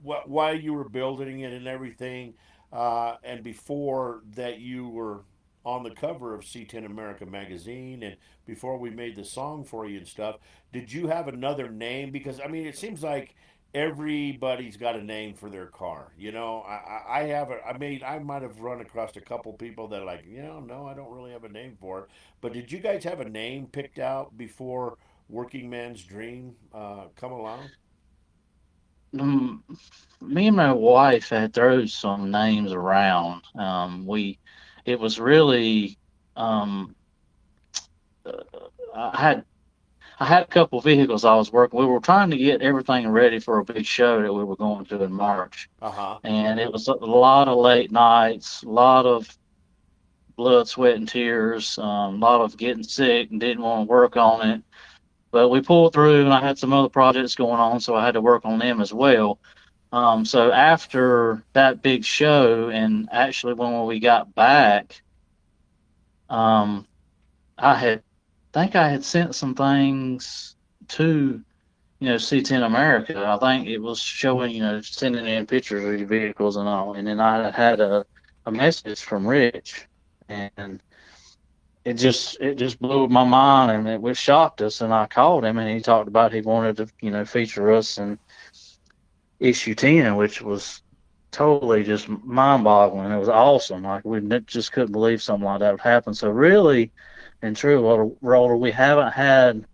while you were building it and everything, and before that, you were on the cover of C10 America magazine, and before we made the song for you and stuff, did you have another name? Because, I mean, it seems like everybody's got a name for their car. I have a, I mean, I might have run across a couple people that are like, no, I don't really have a name for it. But did you guys have a name picked out before Working Man's Dream come along? Mm, Me and my wife had thrown some names around. It was really, um, uh, I had I had a couple vehicles I was working. We were trying to get everything ready for a big show that we were going to in March, Uh huh. and it was a lot of late nights, a lot of blood, sweat, and tears, a lot of getting sick and didn't want to work on it. But we pulled through, and I had some other projects going on, so I had to work on them as well. So after that big show, and actually when we got back, um, I had think I had sent some things to C10 America. I think it was showing, sending in pictures of your vehicles and all. And then I had a message from Rich, and it just blew my mind, and it was shocked us. And I called him, and he talked about he wanted to, feature us in issue 10, which was totally just mind boggling. It was awesome. Like just couldn't believe something like that would happen. So really and truly, Roller, we haven't had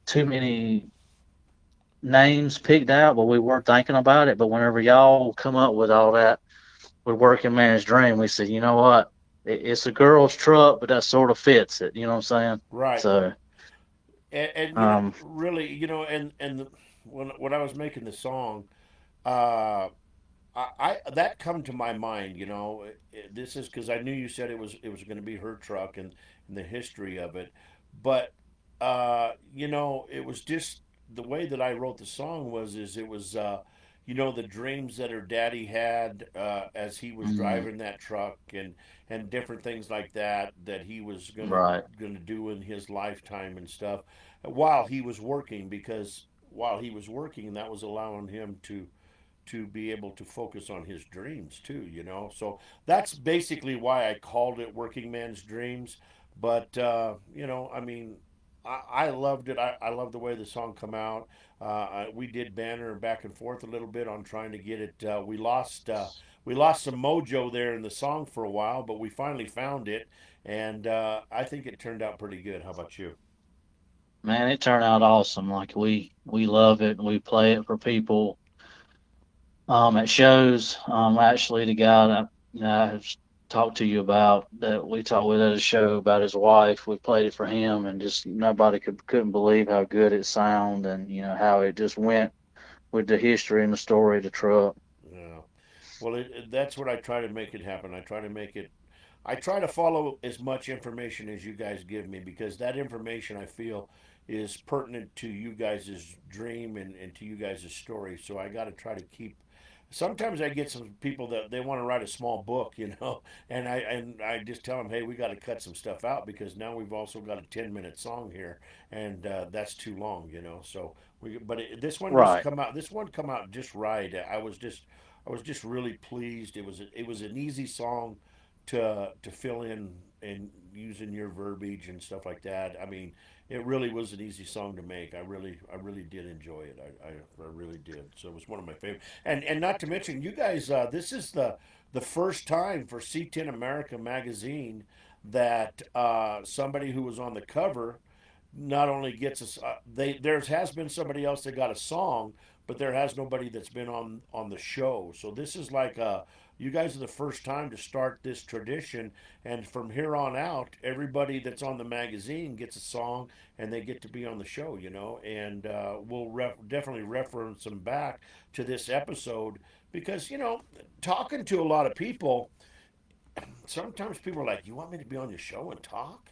too many names picked out, but we were thinking about it. But whenever y'all come up with all that with Working Man's Dream, we said, you know what? It's a girl's truck, but that sort of fits it. You know what I'm saying? Right. So, And um, really, when I was making the song, uh, I that come to my mind. This is because I knew you said it was going to be her truck and the history of it, but it was just the way that I wrote the song it was the dreams that her daddy had as he was mm, driving that truck and different things like that he was gonna right, gonna do in his lifetime and stuff while he was working because while he was working that was allowing him to be able to focus on his dreams too. So that's basically why I called it Working Man's Dreams. But I mean, I loved it. I love the way the song come out. We did banter back and forth a little bit on trying to get it. We lost some mojo there in the song for a while, but we finally found it, and I think it turned out pretty good. How about you? man, it turned out awesome. Like we love it. We play it for people at shows. Actually, the guy that I have talked to you about that we talked with at a show about his wife, we played it for him, and just nobody couldn't believe how good it sounded, and how it just went with the history and the story of the truck. Yeah. Well, that's what I try to make it happen. I try to follow as much information as you guys give me because that information I feel is pertinent to you guys' dream and to you guys' story. So I got to try to keep. Sometimes I get some people that they want to write a small book, and I just tell them, hey, we got to cut some stuff out because now we've also got a 10-minute song here, and that's too long. So this one just Right. come out. This one come out just right. I was just really pleased. It was an easy song to fill in and using your verbiage and stuff like that. I mean, it really was an easy song to make. I really did enjoy it. I really did. So it was one of my favorite. And not to mention, you guys, this is the first time for C10 America magazine that somebody who was on the cover not only gets us, there has been somebody else that got a song, but there has nobody that's been on the show. So this is like you guys are the first time to start this tradition, and from here on out, everybody that's on the magazine gets a song, and they get to be on the show. And we'll definitely reference them back to this episode because talking to a lot of people, sometimes people are like, "You want me to be on your show and talk?"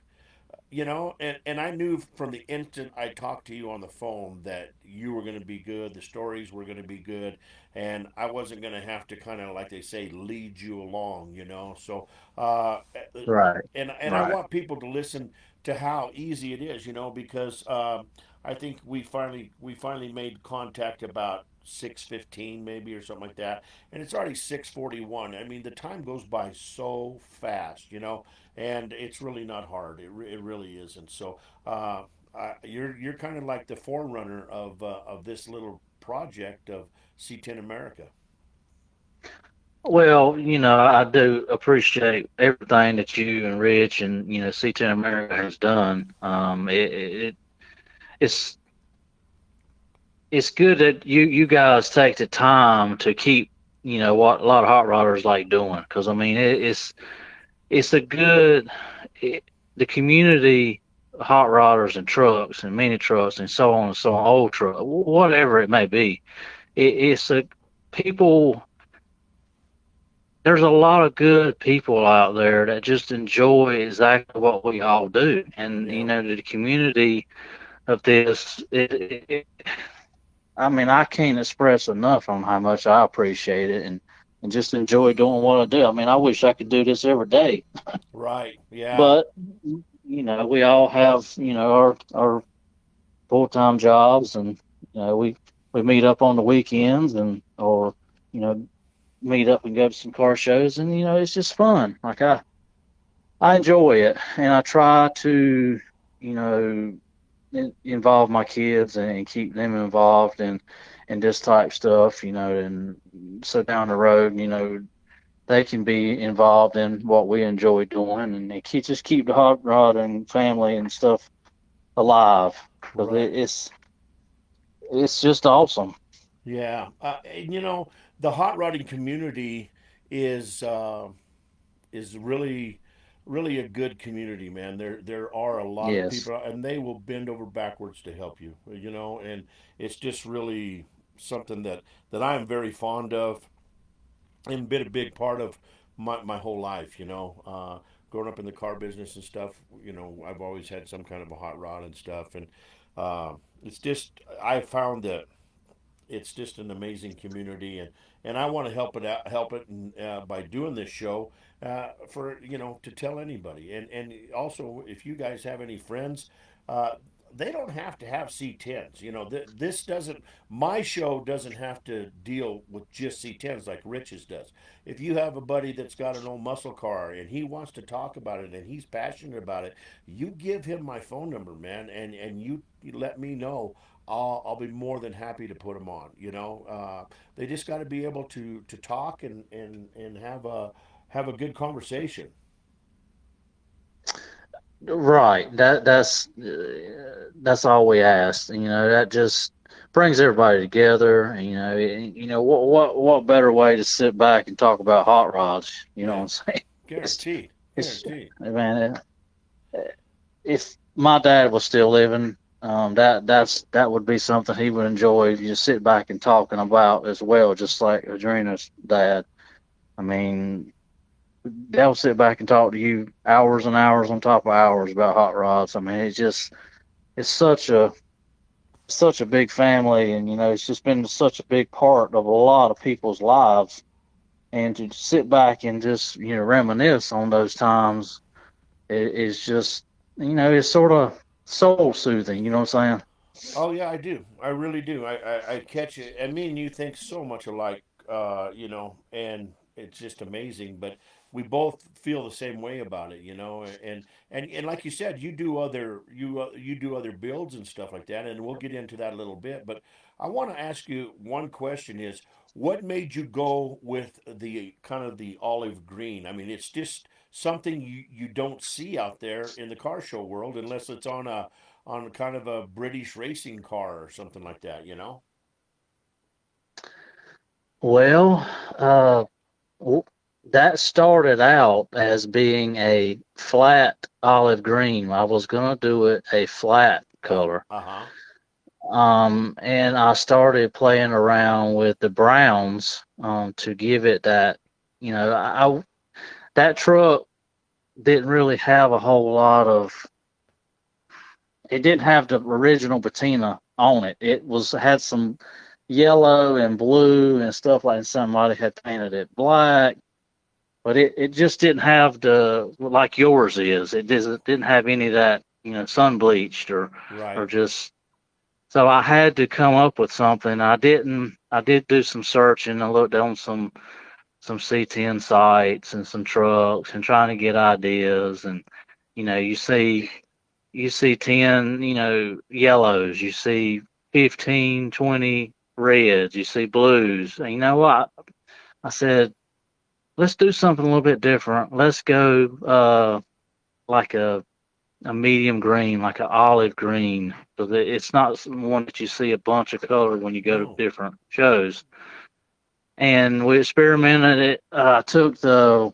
And I knew from the instant I talked to you on the phone that you were going to be good, the stories were going to be good, and I wasn't going to have to kind of, like they say, lead you along. So uh, Right. and I Right. want people to listen to how easy it is, because I think we finally made contact about 6:15 maybe or something like that, and it's already 6:41. I mean, the time goes by so fast. And it's really not hard. It really isn't. So you're kind of like the forerunner of this little project of C10 America. Well, I do appreciate everything that you and Rich and C10 America has done. It's it's good that you guys take the time to keep what a lot of hot rodders like doing, because I mean it's a good it, the community, hot rodders and trucks and mini trucks and so on and so on, old truck, whatever it may be. It's a people. There's a lot of good people out there that just enjoy exactly what we all do, and Yeah. the community of this. I mean, I can't express enough on how much I appreciate it and just enjoy doing what I do. I mean, I wish I could do this every day, Right. Yeah. but we all have our full time jobs, and we meet up on the weekends and or you know meet up and go to some car shows, and it's just fun. Like I enjoy it, and I try to you know involve my kids and keep them involved in this type stuff, and so down the road, they can be involved in what we enjoy doing, and they just keep the hot rod and family and stuff alive, because Right. it's just awesome. Yeah. And, the hot rodding community is is really a good community, man. There are a lot of Yes. people, and they will bend over backwards to help you. And it's just really something that I am very fond of and been a big part of my whole life. Growing up in the car business and stuff, I've always had some kind of a hot rod and stuff, and it's just I found that it's just an amazing community, and I want to help it, and by doing this show, for to tell anybody, and also if you guys have any friends, uh, they don't have to have C10s. This doesn't my show doesn't have to deal with just C10s like Rich's does. If you have a buddy that's got an old muscle car and he wants to talk about it and he's passionate about it, you give him my phone number, man, and you let me know. I'll be more than happy to put them on. They just got to be able to talk and have a good conversation. Right. That's all we ask. That just brings everybody together. And, what better way to sit back and talk about hot rods? You know what Yeah, I'm saying? It's guaranteed, it's guaranteed. man. If my dad was still living, that would be something he would enjoy. You just sit back and talking about as well, just like Adrena's dad. I mean, they'll sit back and talk to you hours and hours on top of hours about hot rods. I mean, it's such a big family, and it's just been such a big part of a lot of people's lives. And to sit back and just reminisce on those times is just it's sort of soul soothing. You know what I'm saying? Oh yeah, I do. I really do. I catch it. And me and you think so much alike, and it's just amazing. But we both feel the same way about it, and like you said, you do other builds and stuff like that, and we'll get into that a little bit. But I want to ask you one question: is what made you go with the kind of the olive green? I mean, it's just something you don't see out there in the car show world unless it's on kind of a British racing car or something like that. Well, w- that started out as being a flat olive green. I was gonna do it a flat color. Uh-huh. And I started playing around with the browns, to give it that, that truck didn't really have a whole lot of, it didn't have the original patina on it. It had some yellow and blue and stuff like somebody had painted it black, but it just didn't have the, like yours is. It didn't have any of that, sun bleached or Right. just. So I had to come up with something. I did do some searching. I looked on some C10 sites and some trucks and trying to get ideas. And you see 10, yellows. You see 15, 20 reds. You see blues. And you know what? I said, let's do something a little bit different. Let's go like a medium green, like an olive green, so that it's not one that you see a bunch of color when you go to No. different shows. And we experimented it. I took the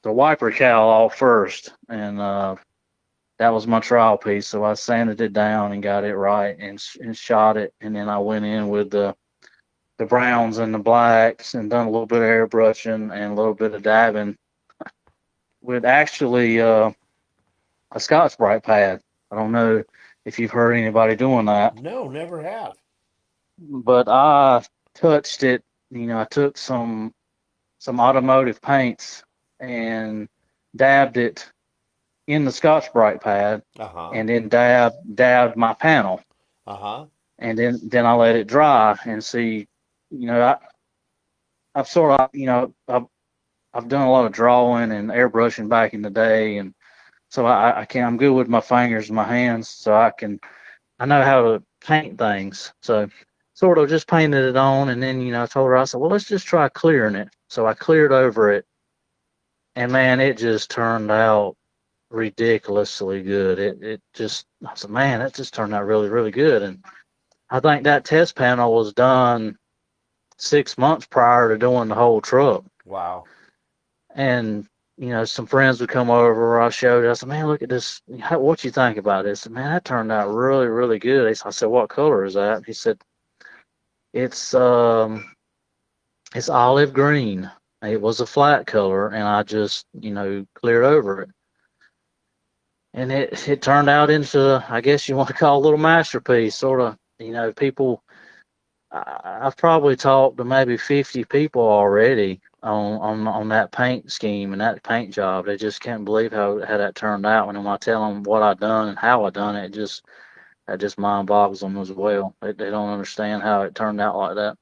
wiper cowl off first, and that was my trial piece. So I sanded it down and got it right, and shot it, and then I went in with the browns and the blacks, and done a little bit of airbrushing and a little bit of dabbing with actually a Scotch Brite pad. I don't know if you've heard anybody doing that, No, never have. but I touched it. I took some automotive paints and dabbed it in the Scotch Brite pad, Uh-huh. and then dabbed my panel, Uh-huh. and then I let it dry and see. I've sort of I've done a lot of drawing and airbrushing back in the day, and so I'm good with my fingers and my hands, so I know how to paint things. So sort of just painted it on, and then, I told her, I said, well, let's just try clearing it. So I cleared over it, and man, it just turned out ridiculously good. I said, man, that just turned out really, really good. And I think that test panel was done 6 months prior to doing the whole truck. Wow. And some friends would come over. I showed it. I said, man, look at this. What you think about it? I said, man, that turned out really, really good. I said, what color is that? He said, it's olive green. It was a flat color, and I just, cleared over it. And it turned out into, I guess you want to call it a little masterpiece, sort of. People, I've probably talked to maybe 50 people already on that paint scheme and that paint job. They just can't believe how that turned out. And when I tell them what I done and how I done it, that just mind boggles them as well. They don't understand how it turned out like that.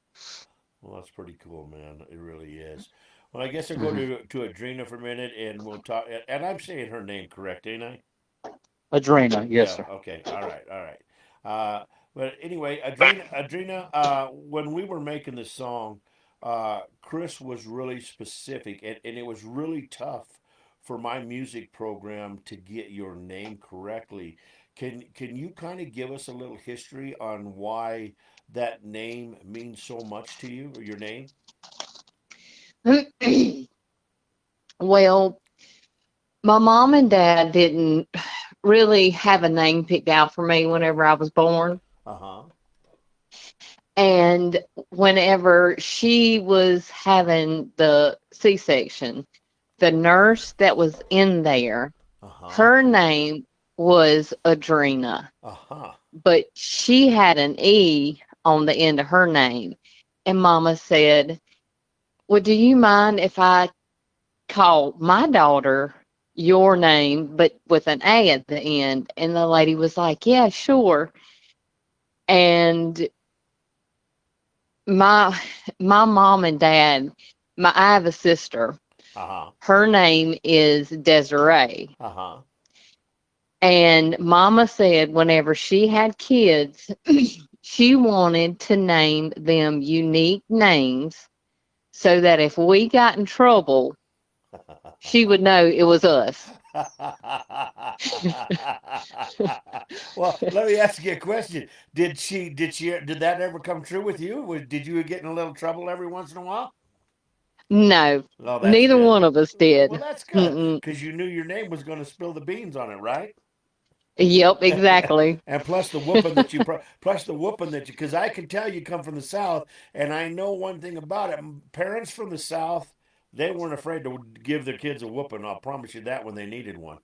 Well, that's pretty cool, man. It really is. Well, I guess I'll go Hmm. to Adrena for a minute, and we'll talk. And I'm saying her name correct, ain't I? Adrena, yes, Yeah. sir. Okay. All right. All right. But anyway, Adrena, when we were making the song, Chris was really specific, and it was really tough for my music program to get your name correctly. Can you kind of give us a little history on why that name means so much to you, or your name? Well, my mom and dad didn't really have a name picked out for me whenever I was born. Uh huh. And whenever she was having the C-section, the nurse that was in there, Uh huh. her name was Adrena, Uh huh. but she had an E on the end of her name. And Mama said, well, do you mind if I call my daughter your name, but with an A at the end? And the lady was like, yeah, sure. And my mom and dad, I have a sister. Uh huh. Her name is Desiree. Uh huh. And Mama said whenever she had kids, she wanted to name them unique names so that if we got in trouble, she would know it was us. Well, let me ask you a question. Did that ever come true with you? Did you get in a little trouble every once in a while? No, No, that's neither good. one of us Well, did. that's good Mm-mm. because you knew your name was going to spill the beans on it, right? Yep, exactly. And plus the whooping that plus the whooping that you, because I can tell you come from the South, and I know one thing about it. Parents from the South, they weren't afraid to give their kids a whooping. I'll promise you that when they needed one.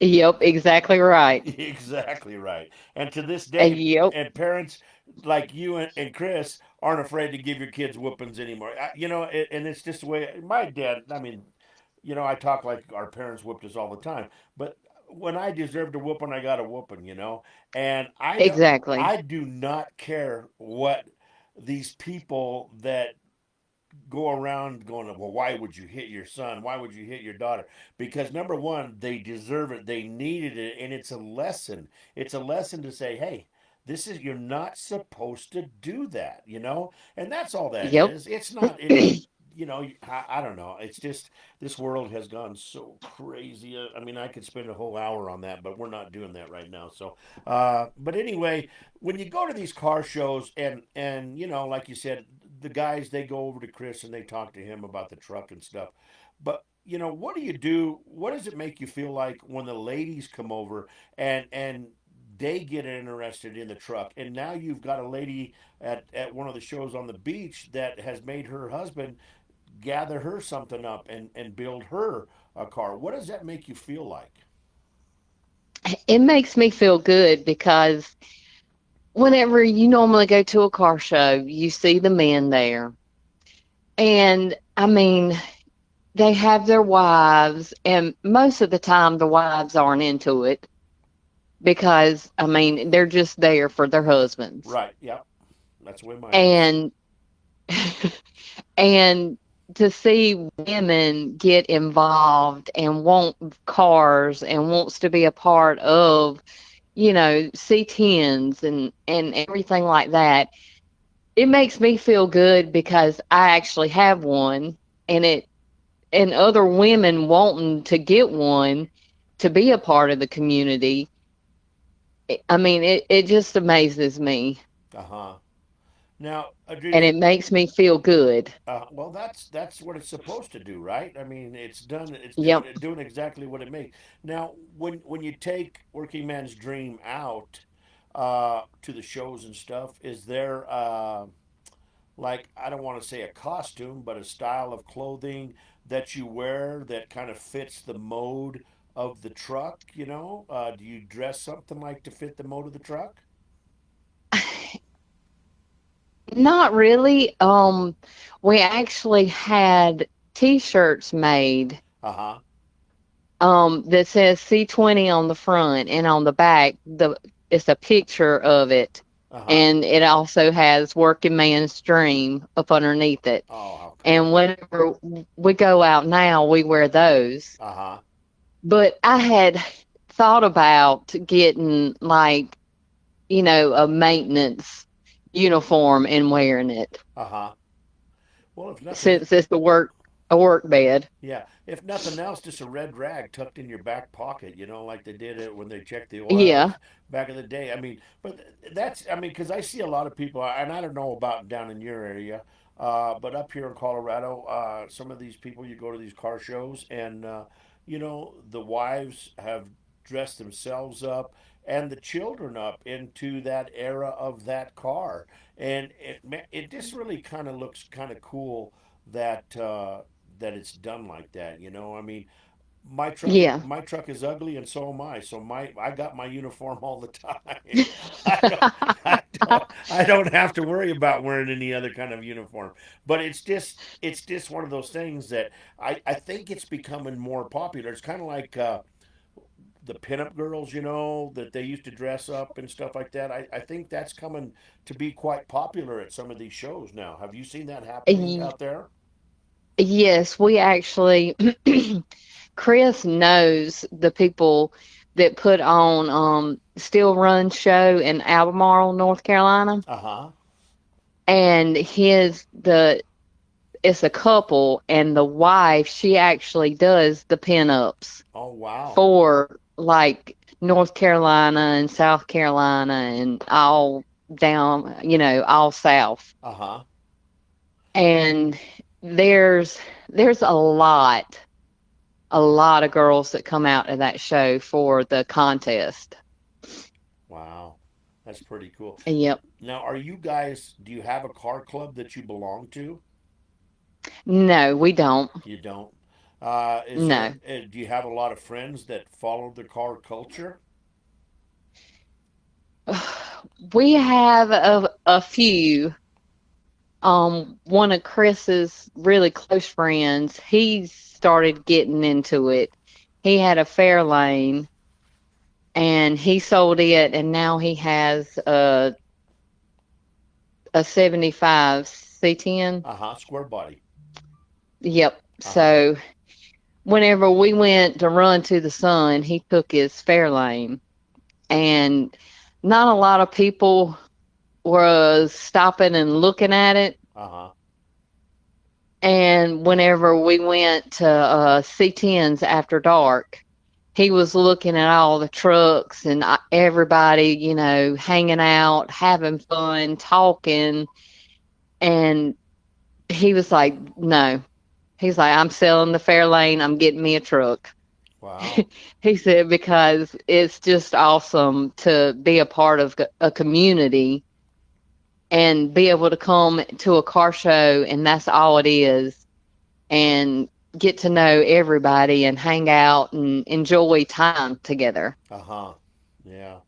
Yep, exactly right. Exactly right. And to this day, Yep, and parents like you and Chris aren't afraid to give your kids whoopings anymore. And it's just the way my dad. I mean, I talk like our parents whooped us all the time, but when I deserved a whooping, I got a whooping. And exactly. I do not care what these people that go around going, well, why would you hit your son? Why would you hit your daughter? Because number one, they deserve it. They needed it. And it's a lesson. It's a lesson to say, hey, you're not supposed to do that. And that's all that Yep. is. It's not any, I don't know. It's just this world has gone so crazy. I mean, I could spend a whole hour on that, but we're not doing that right now. So, but anyway, when you go to these car shows and like you said, the guys, they go over to Chris and they talk to him about the truck and stuff. But what do you do? What does it make you feel like when the ladies come over and they get interested in the truck, and now you've got a lady at one of the shows on the beach that has made her husband gather her something up and build her a car? What does that make you feel like? It makes me feel good because whenever you normally go to a car show, you see the men there. And I mean, they have their wives, and most of the time the wives aren't into it because, I mean, they're just there for their husbands. Right. Yep. That's the way mine is. And and to see women get involved and want cars and wants to be a part of, C10s and everything like that, it makes me feel good because I actually have one, and other women wanting to get one to be a part of the community. I mean, it just amazes me, Uh huh. Now, and Adrenia, it makes me feel good. well, that's what it's supposed to do, right? I mean, it's done. It's doing Yep. doing exactly what it makes. Now, when you take Working Man's Dream out to the shows and stuff, is there like, I don't want to say a costume, but a style of clothing that you wear that kind of fits the mode of the truck? Do you dress something like to fit the mode of the truck? Not really. We actually had T-shirts made Uh that says C20 on the front, and on the back it's a picture of it, huh. Uh huh. and it also has Working Man's Dream up underneath it. Oh, how And cool. whenever we go out now, we wear those. Uh huh. But I had thought about getting, like, a maintenance uniform and wearing it, Uh huh. Well, if nothing, since it's a work bed. yeah, if nothing else, just a red rag tucked in your back pocket, like they did it when they checked the Yeah. oils back in the day. I mean, but I mean, because I see a lot of people, and I don't know about down in your area, but up here in Colorado, some of these people, you go to these car shows, and the wives have dressed themselves up and the children up into that era of that car, and it just really kind of looks kind of cool that that it's done like that. I mean, Yeah. my truck is ugly, and so am I. So I got my uniform all the time. I don't I don't have to worry about wearing any other kind of uniform. But it's just one of those things that I think it's becoming more popular. It's kind of like the pinup girls, that they used to dress up and stuff like that. I think that's coming to be quite popular at some of these shows now. Have you seen that happening Y- out there? Yes, we actually, Chris knows the people that put on Steel Run Show in Albemarle, North Carolina, Uh huh. and it's a couple, and the wife, she actually does the pinups Oh, wow. for like North Carolina and South Carolina and all down, all south. Uh-huh. And there's there's a lot of girls that come out to that show for the contest. Wow. That's pretty cool. Yep. Now, do you have a car club that you belong to? No, we don't. You don't. No. Do you have a lot of friends that follow the car culture? We have a few. One of Chris's really close friends, he started getting into it. He had a Fairlane and he sold it, and now he has a 75 C10. Uh-huh. Square body. Yep. Uh-huh. So whenever we went to run to the sun, he took his Fairlane, and not a lot of people was stopping and looking at it. Uh-huh. And whenever we went to C10s after dark, he was looking at all the trucks and everybody, hanging out, having fun, talking. And he was like, no. He's like, I'm selling the Fairlane. I'm getting me a truck. Wow. He said, because it's just awesome to be a part of a community and be able to come to a car show, and that's all it is, and get to know everybody and hang out and enjoy time together. Uh-huh. Yeah.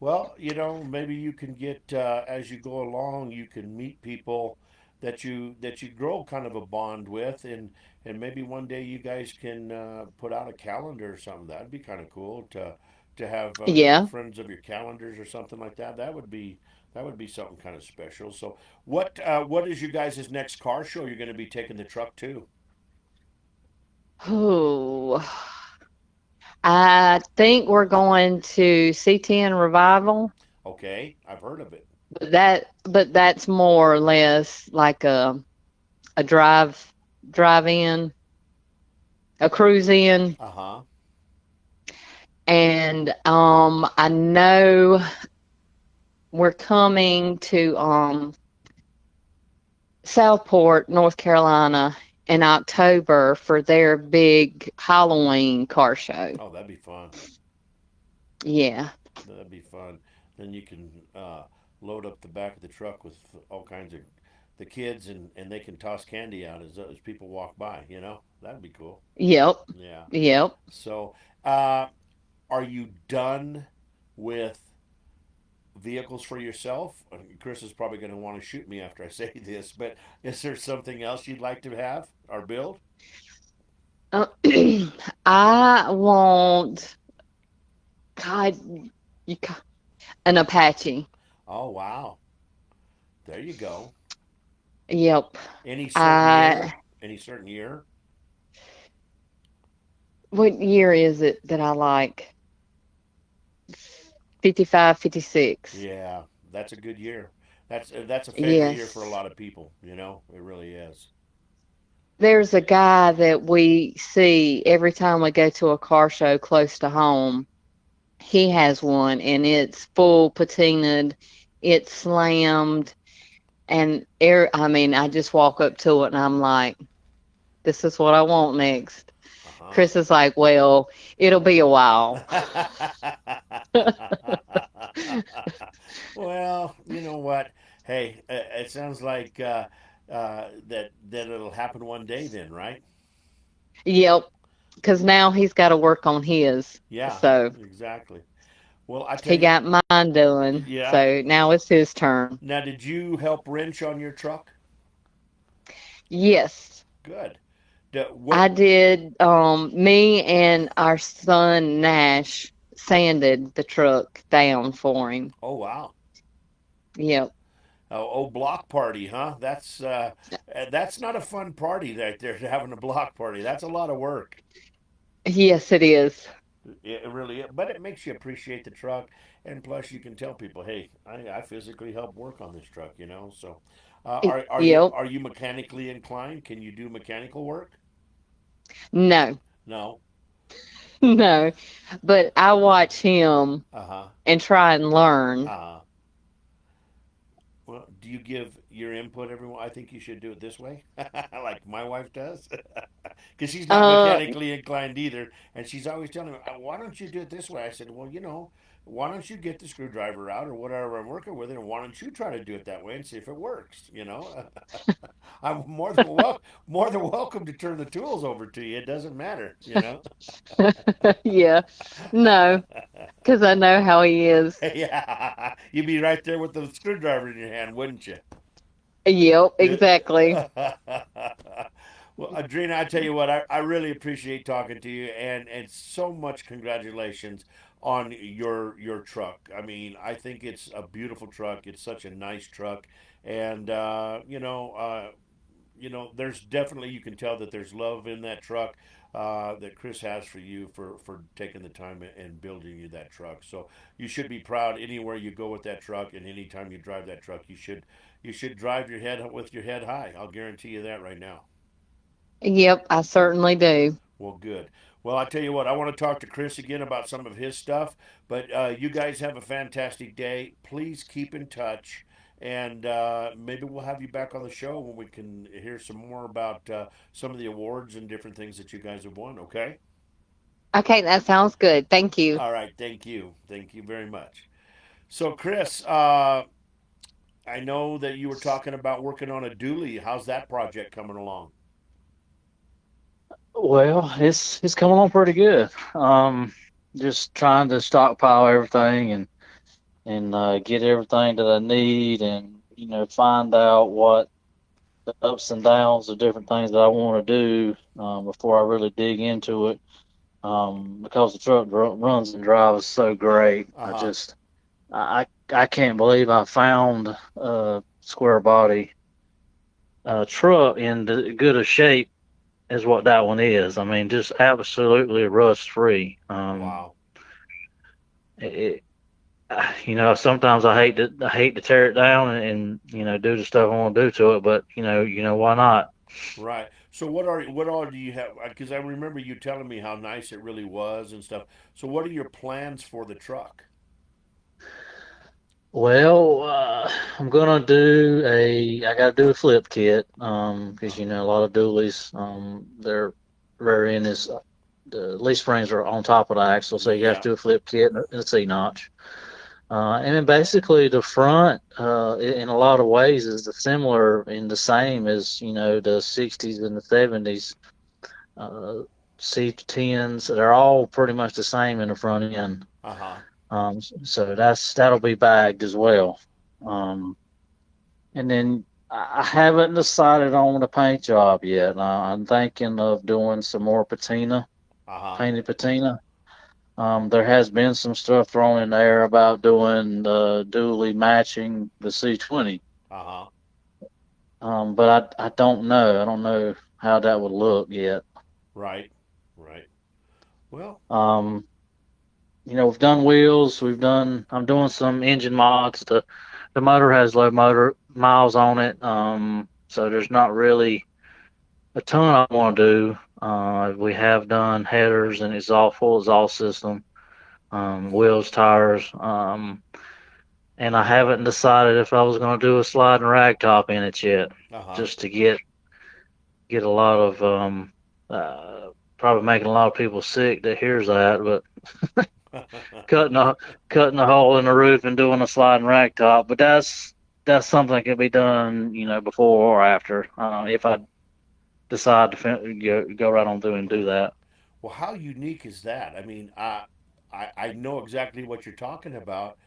Well, maybe you can get as you go along, you can meet people that you grow kind of a bond with, and maybe one day you guys can put out a calendar or something. That'd be kind of cool to have Yeah. friends of your calendars or something like that. That would be something kind of special. So, what is you guys' next car show you're going to be taking the truck to? Oh, I think we're going to C10 Revival, Okay, I've heard of it. but that's more or less like a drive in, a cruise in. Uh-huh. And I know we're coming to Southport, North Carolina in October for their big Halloween car show. Oh, that'd be fun. Yeah. That'd be fun. Then you can load up the back of the truck with all kinds of the kids, and they can toss candy out as people walk by. That'd be cool. Yep. Yeah. Yep. So, uh, are you done with vehicles for yourself? Chris is probably going to want to shoot me after I say this, but is there something else you'd like to have or build? Uh, I want, God, you, an Apache. Oh, wow. There you go. Yep. Any certain I, year? Any certain year? what year is it that I like? 55, 56. Yeah, that's a good year. That's a favorite year for a Yes. lot of people. It really is. There's a guy that we see every time we go to a car show close to home. He has one, and it's full patinaed, it's slammed, and I mean, I just walk up to it and I'm like, this is what I want next. Uh-huh. Chris is like, well, it'll be a while. Well, you know what? Hey, it sounds like that it'll happen one day then, right? Yep, because now he's got to work on his. Yeah, So exactly. Well, I tell he you, got mine done. yeah. So now it's his turn. Now, did you help wrench on your truck? Yes, Good. I What? did. Me and our son Nash sanded the truck down for him. Oh, wow. Yep. Oh, block party, huh? That's not a fun party right there. Having a block party. That's a lot of work. Yes, it is. It really is. But it makes you appreciate the truck, and plus you can tell people, hey, I physically helped work on this truck. So Yep. Are you mechanically inclined? Can you do mechanical work? No, No. no. But I watch him Uh huh. and try and learn. Uh huh. Well, do you give your input, everyone? I think you should do it this way, like my wife does, because she's not Uh, mechanically inclined either, and she's always telling me, "Why don't you do it this way?" I said, "Well, why don't you get the screwdriver out or whatever I'm working with, and why don't you try to do it that way and see if it works?" I'm more than welcome to turn the tools over to you. It doesn't matter. yeah. No, because I know how he is. Yeah, you'd be right there with the screwdriver in your hand, wouldn't you? Yep, Yeah. exactly. Well, Adrena, I tell you what, I really appreciate talking to you, and so much congratulations on your truck. I mean, I think it's a beautiful truck. It's such a nice truck, and there's definitely, you can tell that there's love in that truck that Chris has for you for taking the time and building you that truck. So you should be proud anywhere you go with that truck, and anytime you drive that truck, you should drive your head with your head high. I'll guarantee you that right now. Yep, I certainly do. Well, good. Well, I tell you what, I want to talk to Chris again about some of his stuff, but you guys have a fantastic day. Please keep in touch, and maybe we'll have you back on the show when we can hear some more about some of the awards and different things that you guys have won, okay? Okay, that sounds good. Thank you. All right, thank you. Thank you very much. So, Chris, I know that you were talking about working on a dually. How's that project coming along? Well, it's coming on pretty good. Just trying to stockpile everything and get everything that I need, and find out what the ups and downs of different things that I want to do before I really dig into it. Because the truck runs and drives so great, Uh huh. I can't believe I found a square body truck in the good of shape as what that one is. I mean, just absolutely rust free. Wow. It, sometimes I hate to tear it down and do the stuff I want to do to it, but why not? Right. So what all do you have? Because I remember you telling me how nice it really was and stuff. So what are your plans for the truck? Well, I'm gonna do I gotta do a flip kit, because a lot of dualies, their rear end is the leaf springs are on top of the axle, so you have to Yeah. do a flip kit and a C notch. And then basically the front, in a lot of ways, is the similar and the same as the '60s and the '70s. Uh, C10s, they're all pretty much the same in the front end. Uh huh. So that'll be bagged as well. Um, and then I haven't decided on the paint job yet. I'm thinking of doing some more patina, Uh huh. painted patina. There has been some stuff thrown in there about doing dually matching the C20. Uh huh. But I don't know. I don't know how that would look yet. Right. Right. Well. Um, we've done wheels. I'm doing some engine mods. The motor has low motor miles on it. So there's not really a ton I want to do. We have done headers and full exhaust system, wheels, tires. And I haven't decided if I was going to do a sliding rag top in it yet, Uh huh. just to get a lot of probably making a lot of people sick that hears that, but cutting a cutting a hole in the roof and doing a sliding rag top. But that's something that can be done, before or after. If I decide to go right on through and do that. Well, how unique is that? I mean, I know exactly what you're talking about,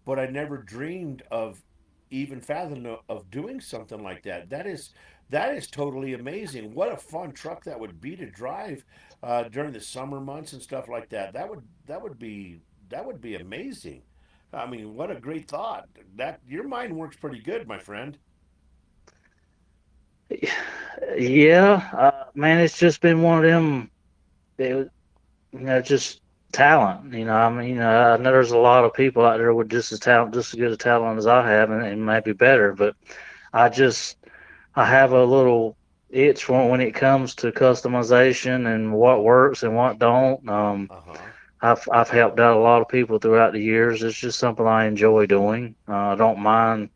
but I never dreamed of even fathom of doing something like that. That is totally amazing. What a fun truck that would be to drive during the summer months and stuff like that. That would be amazing. I mean, what a great thought. That your mind works pretty good, my friend. Yeah, man, it's just been one of them. It, just talent. I mean, I know there's a lot of people out there with just as good a talent as I have, and maybe better. But I just I have a little itch when it comes to customization and what works and what don't. Uh-huh. I've helped out a lot of people throughout the years. It's just something I enjoy doing. I don't mind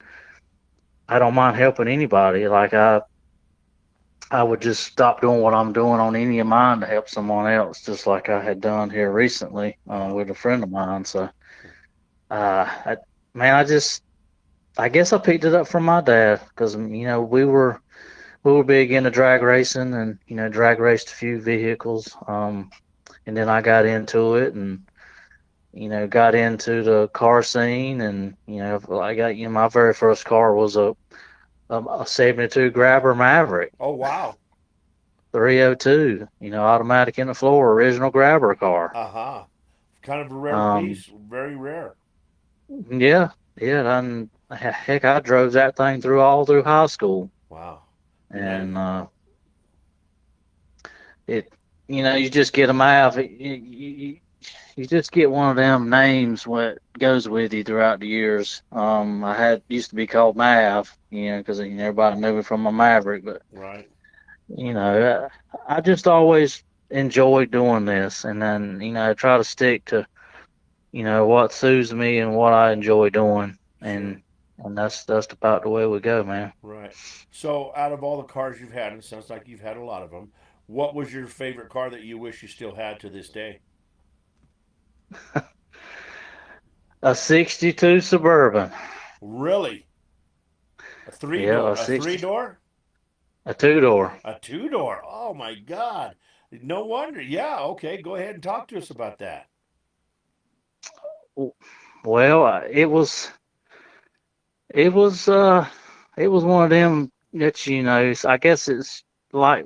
helping anybody. Like I would just stop doing what I'm doing on any of mine to help someone else, just like I had done here recently Uh-huh. with a friend of mine. So, I, man, I guess I picked it up from my dad because we were big into drag racing and drag raced a few vehicles. And then I got into it and got into the car scene and I got my very first car was a 72 Grabber Maverick. Oh, wow. 302, automatic in the floor, original grabber car. Uh-huh. Kind of a rare Um, piece. Very rare. yeah, yeah, and heck, I drove that thing all through high school, Wow. and it, you just get them out. You just get one of them names what goes with you throughout the years. I had used to be called Mav, because everybody knew me from my Maverick, but Right. I just always enjoyed doing this, and then I try to stick to what soothes me and what I enjoy doing, Sure. and that's about the way we go, man. Right. So, out of all the cars you've had, and it sounds like you've had a lot of them, what was your favorite car that you wish you still had to this day? A '62 Suburban, Really? A three yeah, door? A three door? a two door. A two door? Oh my God! No wonder. Yeah. Okay. Go ahead and talk to us about that. Well, it was it was one of them that I guess it's like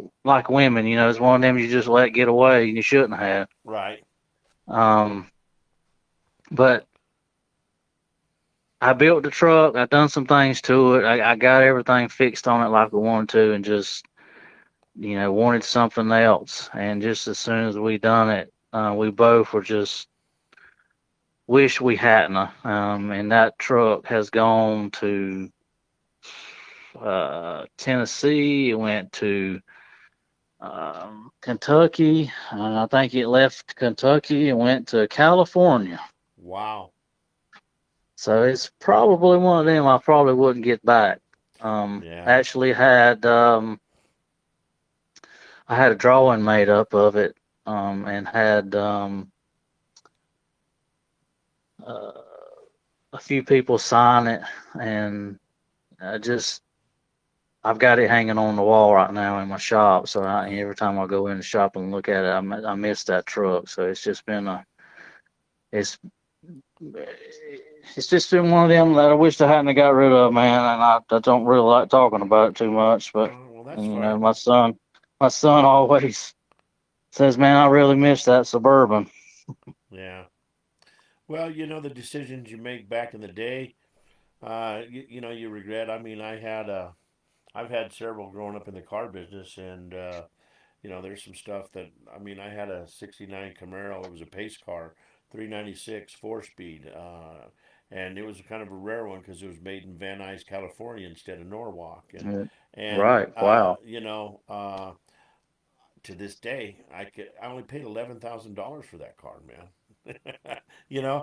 women, it's one of them you just let get away and you shouldn't have. Right. Um, but I built the truck. I done some things to it. I got everything fixed on it like we wanted to, and just wanted something else. And just as soon as we done it, we both were just wish we hadn't. And that truck has gone to Tennessee. It went to Kentucky. And I think it left Kentucky and went to California. Wow. So it's probably one of them I probably wouldn't get back. Yeah. Actually I had a drawing made up of it, and had uh, a few people sign it, and I just I've got it hanging on the wall right now in my shop. So every time I go in the shop and look at it, I miss that truck. So it's just been it's it's just been one of them that I wish I hadn't got rid of, man. And I don't really like talking about it too much, but Well, that's fine. my son always says, "Man, I really miss that Suburban." Yeah. Well, the decisions you make back in the day, you regret. I mean, I've had several growing up in the car business, and there's some stuff that I mean, I had a '69 Camaro. It was a pace car, 396 4 speed, and it was kind of a rare one because it was made in Van Nuys, California, instead of Norwalk, and Yeah. and Right. Wow. to this day, I only paid $11,000 for that car, man.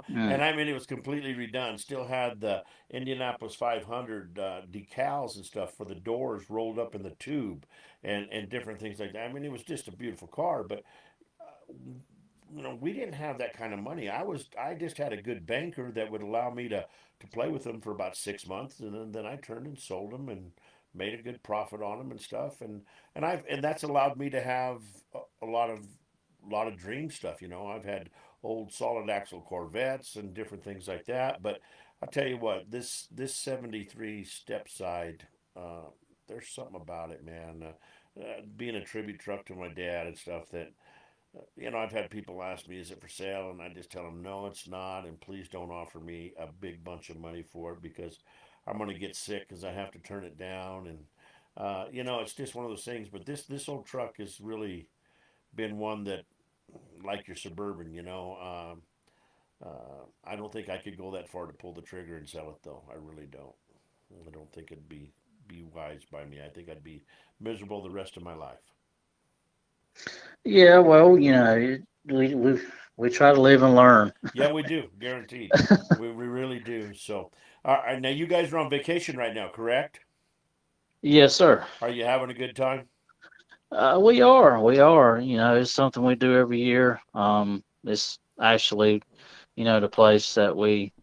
Mm. And I mean it was completely redone. Still had the Indianapolis 500 decals and stuff for the doors rolled up in the tube, and different things like that. I mean it was just a beautiful car, but we didn't have that kind of money. I just had a good banker that would allow me to play with them for about 6 months, and then I turned and sold them and made a good profit on them and stuff, and that's allowed me to have a lot of dream stuff. I've had old solid axle Corvettes and different things like that. But I'll tell you what, this '73 step side, there's something about it, man. Being a tribute truck to my dad and stuff that I've had people ask me, is it for sale? And I just tell them, no, it's not. And please don't offer me a big bunch of money for it because I'm going to get sick because I have to turn it down. And, it's just one of those things. But this old truck has really been one that, like your Suburban, I don't think I could go that far to pull the trigger and sell it, though. I really don't. I don't think it'd be be wise by me. I think I'd be miserable the rest of my life. Yeah, well, we try to live and learn. Yeah, we do, guaranteed. We really do. So, all right, now you guys are on vacation right now, correct? Yes, sir. Are you having a good time? We are. We are. It's something we do every year. It's actually, the place that we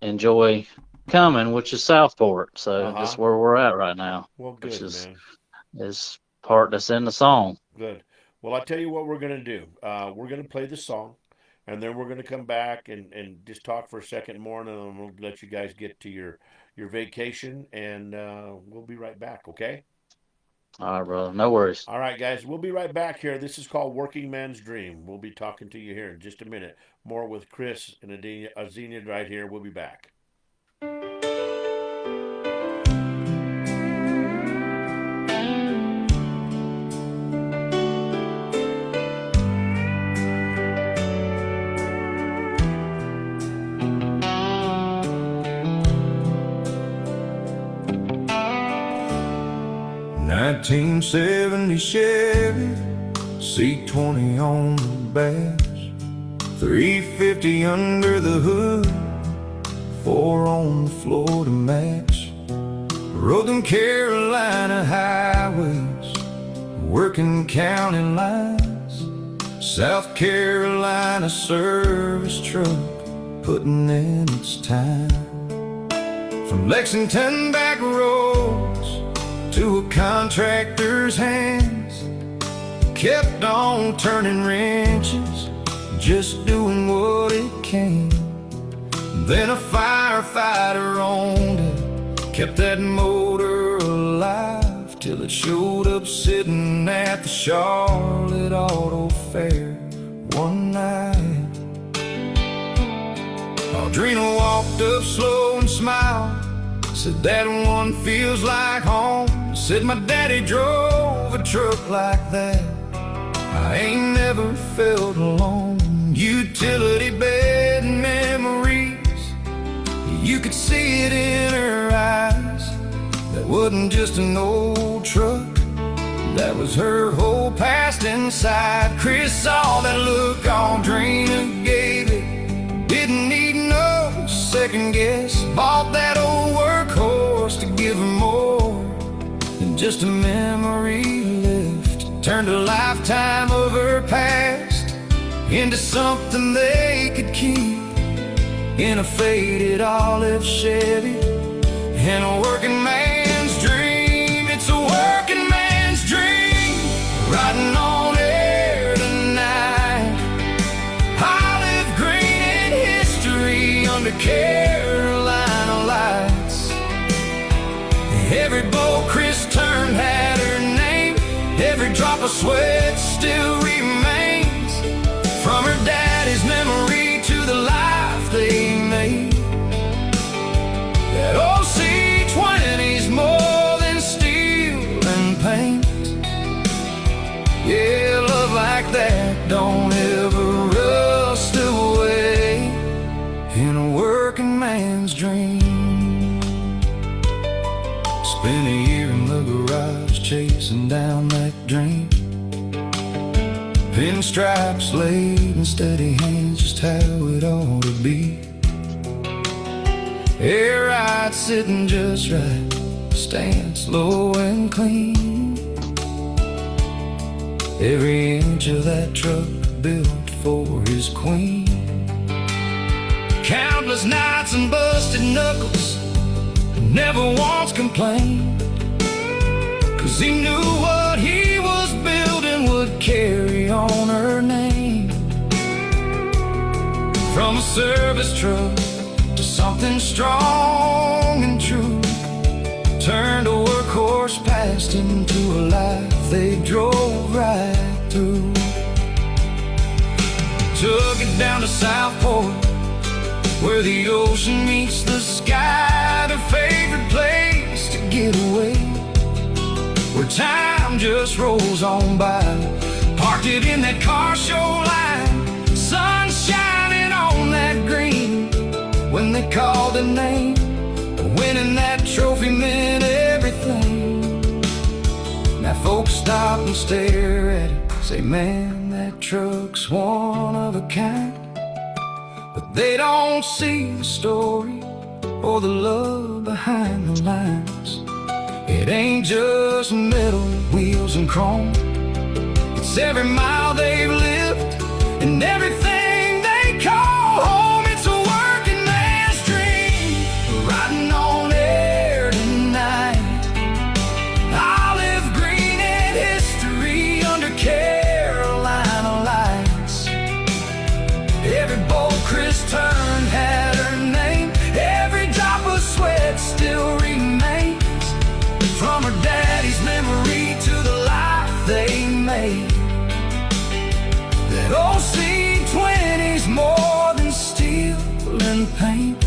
enjoy coming, which is Southport. So that's where we're at right now. Well, which good, is man. is part that's in the song. Good. Well, I'll tell you what we're going to do. We're going to play the song, and then we're going to come back and just talk for a second more, and then we'll let you guys get to your vacation, and we'll be right back, okay? All right, brother. No worries. All right, guys. We'll be right back here. This is called Working Man's Dream. We'll be talking to you here in just a minute. More with Chris and Adrenia right here. We'll be back. 1970 Chevy, C20 on the bash, 350 under the hood, 4 on the floor to match. Rode them Carolina highways, working county lines, South Carolina service truck, putting in its time. From Lexington back roads to a contractor's hands, kept on turning wrenches, just doing what it can. Then a firefighter owned it, kept that motor alive, till it showed up sitting at the Charlotte Auto Fair one night. Adrenia walked up slow and smiled, said that one feels like home. Said my daddy drove a truck like that, I ain't never felt alone. Utility bed memories, you could see it in her eyes. That wasn't just an old truck, that was her whole past inside. Chris saw that look on Adrenia gave it, didn't need no second guess. Bought that old workhorse to give her more than just a memory left. Turned a lifetime of her past into something they could keep, in a faded olive Chevy, and a working man's dream. It's a working man's dream, riding on air tonight. Olive green in history under Carolina lights. Every bow Chris turned had her name, every drop of sweat still remains, from her daddy's memory to the life they made. That old C20's more than steel and paint. Yeah, love like that don't ever rust away, in a working man's dream. Spent a year in the garage chasing down that dream. Pinstripes laid in steady hands, just how it ought to be. Air right sitting just right, stance low and clean. Every inch of that truck built for his queen. Countless nights and busted knuckles, never once complained, 'cause he knew what he was building would carry on her name. From a service truck to something strong and true, turned a workhorse past into a life they drove right through. Took it down to Southport, where the ocean meets the sky, their favorite place to get away, where time just rolls on by. Parked it in that car show line, sun shining on that green. When they called the name, winning that trophy meant everything. everything. Now folks stop and stare at it, say, man, that truck's one of a kind. But they don't see the story or the love behind the lines. It ain't just metal, wheels and chrome. It's every mile they've lived and everything they call home. It's a working man's dream, riding on air tonight. Olive green and history under Carolina lights. Every bolt Chris turned had her name. Every drop of sweat still remains from her daddy's memory to the life they made. That old C20's more than steel and paint.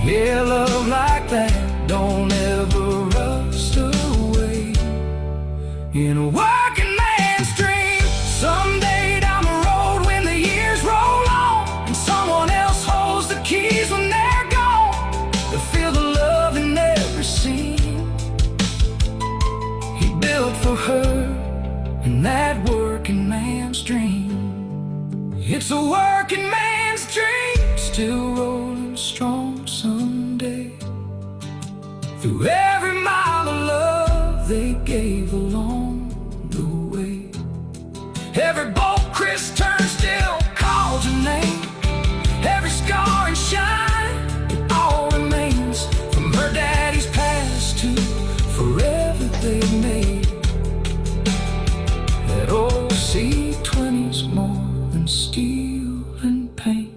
Yeah, love like that don't ever rust away. In a working man's dream, someday down the road when the years roll on and someone else holds the keys when they're gone, to feel the love in every scene he built for her in that working man's dream. It's a working man's dream, still rolling strong someday, through every mile of love they gave along the way. Every bolt Chris turned still calls her name. Every scar and shine, it all remains from her daddy's past to forever they made. That old C20's more than steel and paint.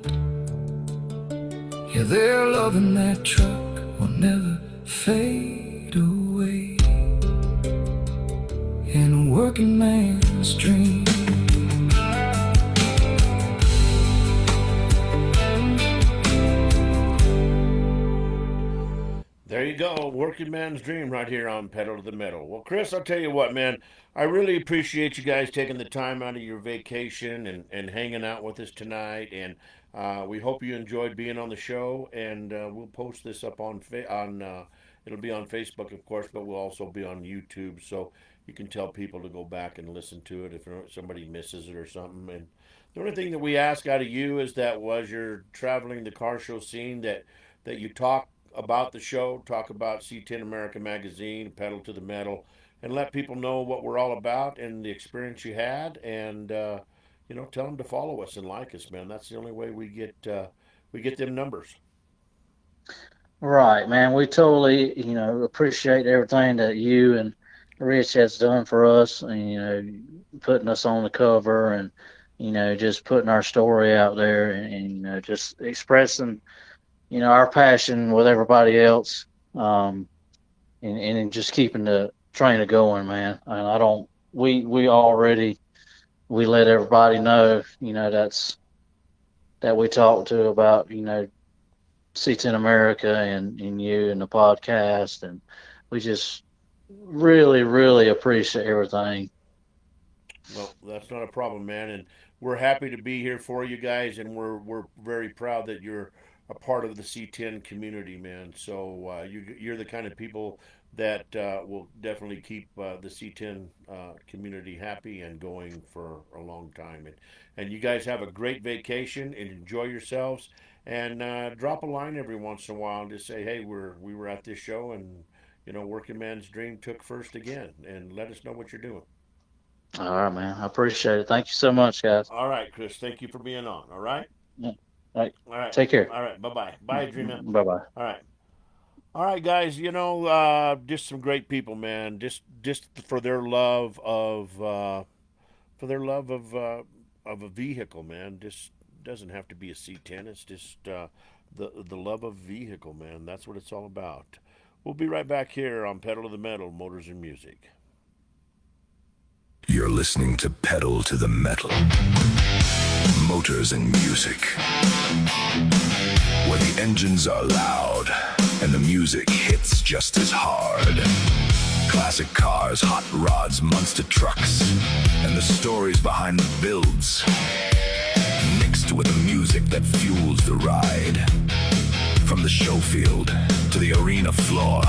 Yeah, their love in that truck will never fade away. In a working man's dream. There you go, working man's dream right here on Pedal to the Metal. Well, Chris, I'll tell you what, man, I really appreciate you guys taking the time out of your vacation and hanging out with us tonight. And we hope you enjoyed being on the show. And we'll post this up on it'll be on Facebook, of course, but we'll also be on YouTube, so you can tell people to go back and listen to it if somebody misses it or something. And the only thing that we ask out of you is that was you're traveling the car show scene, that you talk about the show, talk about C10 America Magazine, Pedal to the Metal, and let people know what we're all about and the experience you had, and tell them to follow us and like us, man. That's the only way we get them numbers. Right, man. We totally, appreciate everything that you and Rich has done for us, and, putting us on the cover and, just putting our story out there and just expressing, our passion with everybody else, and just keeping the train going, man. And we let everybody know, that we talked to about, C10 America and you and the podcast, and we just really, really appreciate everything. Well, that's not a problem, man, and we're happy to be here for you guys, and we're very proud that you're a part of the C10 community, man. So you're the kind of people that will definitely keep the C10 community happy and going for a long time. And you guys have a great vacation and enjoy yourselves. And drop a line every once in a while and just say, hey, we were at this show, and Working Man's Dream took first again, and let us know what you're doing. All right, man. I appreciate it. Thank you so much, guys. All right, Chris. Thank you for being on. All right. Yeah. All right. All right. Take care. All right. Bye-bye. Bye, Adrenia. Bye-bye. All right, guys. Just some great people, man. Just for their love of a vehicle, man. Just doesn't have to be a C10. It's just the love of vehicle, man. That's what it's all about. We'll be right back here on Pedal to the Metal, Motors and Music. You're listening to Pedal to the Metal, Motors and Music, where the engines are loud and the music hits just as hard. Classic cars, hot rods, monster trucks, and the stories behind the builds, mixed with the music that fuels the ride. From the show field to the arena floor,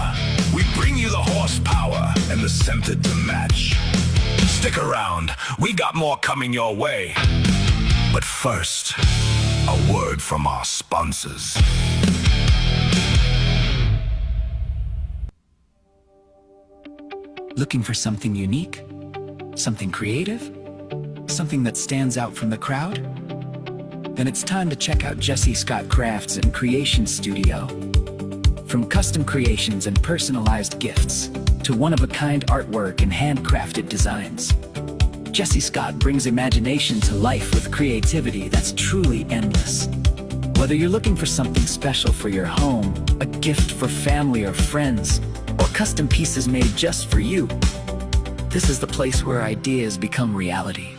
we bring you the horsepower and the center to match. Stick around, we got more coming your way. But first, a word from our sponsors. Looking for something unique? Something creative? Something that stands out from the crowd? Then it's time to check out Jesse Scott Crafts and Creation Studio. From custom creations and personalized gifts to one-of-a-kind artwork and handcrafted designs, Jesse Scott brings imagination to life with creativity that's truly endless. Whether you're looking for something special for your home, a gift for family or friends, or custom pieces made just for you, this is the place where ideas become reality.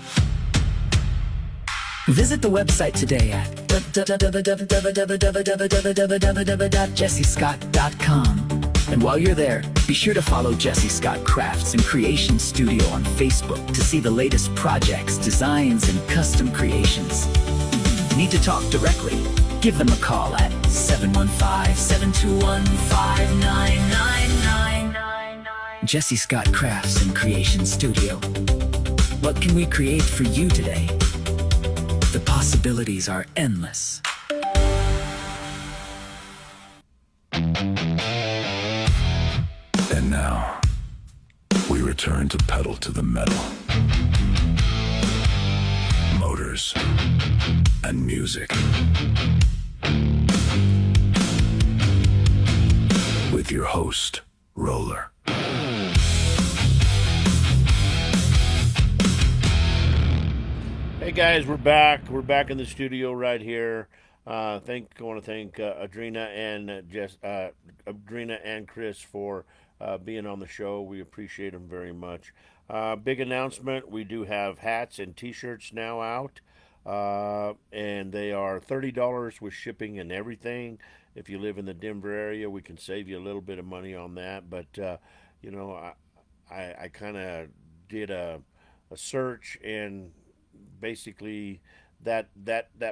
Visit the website today at www.jessescott.com. And while you're there, be sure to follow Jesse Scott Crafts and Creation Studio on Facebook to see the latest projects, designs, and custom creations. Need to talk directly? Give them a call at 715-721-5999. Jesse Scott Crafts and Creation Studio. What can we create for you today? The possibilities are endless. And now, we return to pedal to the metal. Motors and music. With your host, Roller. Hey guys, we're back. We're back in the studio right here. I want to thank Adrena and Chris for being on the show. We appreciate them very much. Big announcement: we do have hats and T-shirts now out, and they are $30 with shipping and everything. If you live in the Denver area, we can save you a little bit of money on that. But I kind of did a search, and basically that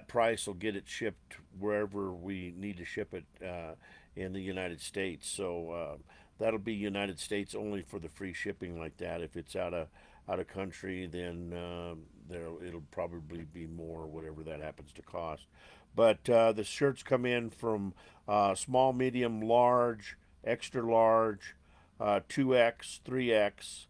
price will get it shipped wherever we need to ship it in the United States. So that'll be United States only for the free shipping like that. If it's out of country, then it'll probably be more, whatever that happens to cost. But the shirts come in from small, medium, large, extra large, 2X, 3X,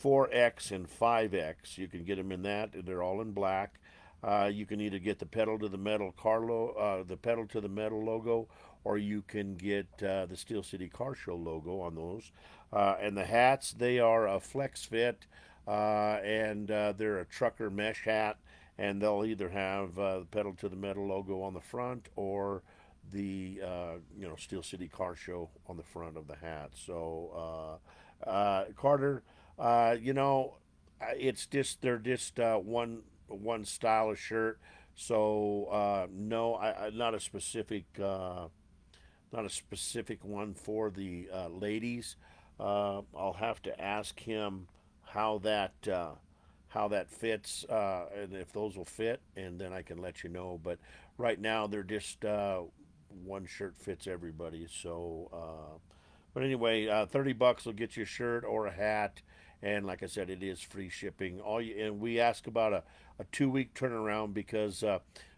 4X, and 5X. You can get them in that. They're all in black. You can either get the pedal to the metal the pedal to the metal logo, or you can get the Steel City Car Show logo on those. And the hats, they are a flex fit, and they're a trucker mesh hat, and they'll either have the pedal to the metal logo on the front or the Steel City Car Show on the front of the hat. So Carter, it's just they're just one style of shirt. So no, not a specific one for the ladies. I'll have to ask him how that fits, and if those will fit, and then I can let you know. But right now they're just one shirt fits everybody. So, but anyway, $30 will get you a shirt or a hat, and like I said, it is free shipping. And we ask about a 2-week turnaround because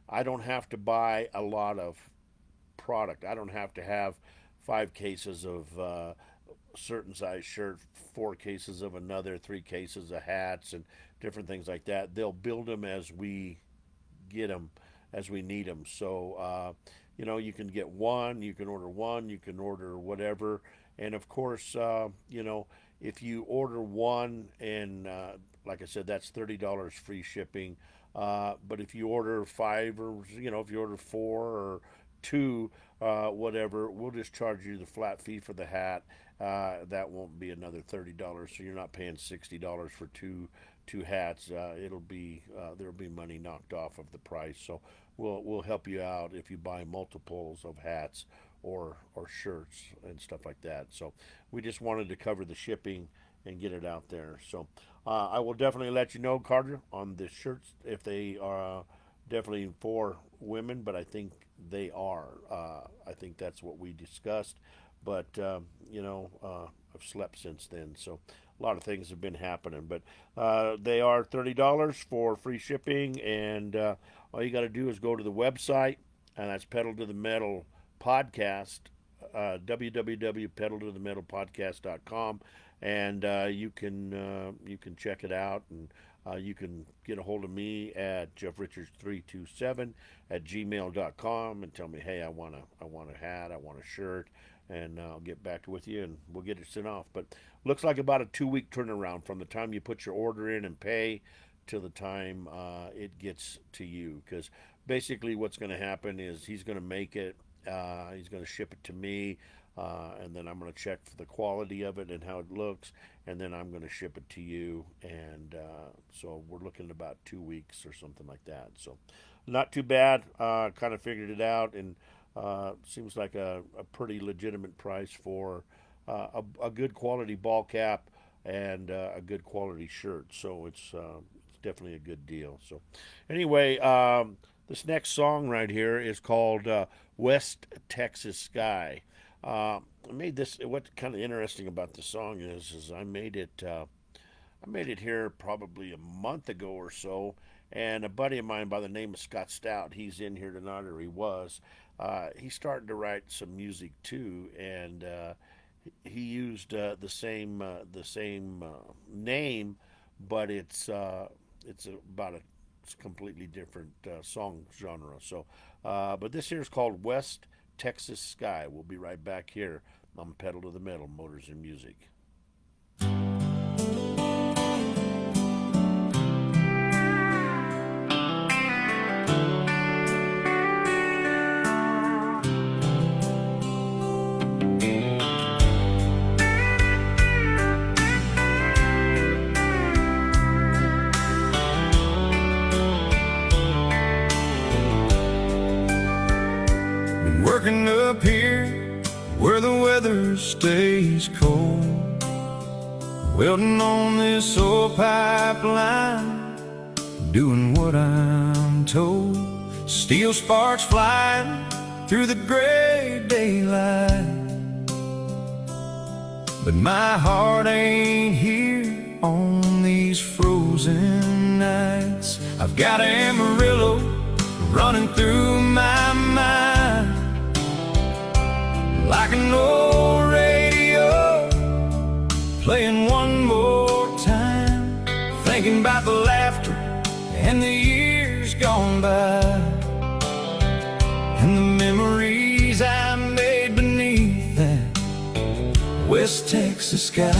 I don't have to buy a lot of product. I don't have to have 5 cases of certain size shirt, 4 cases of another, 3 cases of hats, and different things like that. They'll build them as we get them, as we need them. So you can get one, you can order whatever. And of course, if you order one, and like I said, that's $30 free shipping. But if you order 5, or if you order 4 or 2, whatever, we'll just charge you the flat fee for the hat. That won't be another $30, so you're not paying $60 for two hats. It'll be there'll be money knocked off of the price. So we'll help you out if you buy multiples of hats or shirts and stuff like that. So we just wanted to cover the shipping and get it out there. So I will definitely let you know, Carter, on the shirts if they definitely for women, but I think they are. I think that's what we discussed. But I've slept since then, so a lot of things have been happening. But they are $30 for free shipping, and all you got to do is go to the website, and that's Pedal to the Metal Podcast, www.pedaltothemetalpodcast.com, and you can check it out, and you can get a hold of me at jeffrichards327 at gmail.com and tell me, hey, I want a hat, I want a shirt, and I'll get back with you, and we'll get it sent off. But looks like about a 2-week turnaround from the time you put your order in and pay till the time it gets to you, because basically what's going to happen is he's going to make it, he's going to ship it to me, and then I'm going to check for the quality of it and how it looks, and then I'm going to ship it to you, and so we're looking at about 2 weeks or something like that. So not too bad. Kind of figured it out, and seems like a pretty legitimate price for a good quality ball cap and a good quality shirt. So it's definitely a good deal. So anyway, this next song right here is called West Texas Sky. I made this. What's kind of interesting about the song is I made it here probably a month ago or so, and a buddy of mine by the name of Scott Stout, he's in here tonight, or he was. He's starting to write some music too, and he used the same name, but it's about a completely different song genre. So, but this here is called West Texas Sky. We'll be right back here on Pedal to the Metal, Motors and Music. Working up here where the weather stays cold, welding on this old pipeline, doing what I'm told. Steel sparks flying through the gray daylight, but my heart ain't here on these frozen nights. I've got Amarillo running through my mind like an old radio, playing one more time, thinking about the laughter and the years gone by, and the memories I made beneath that West Texas sky.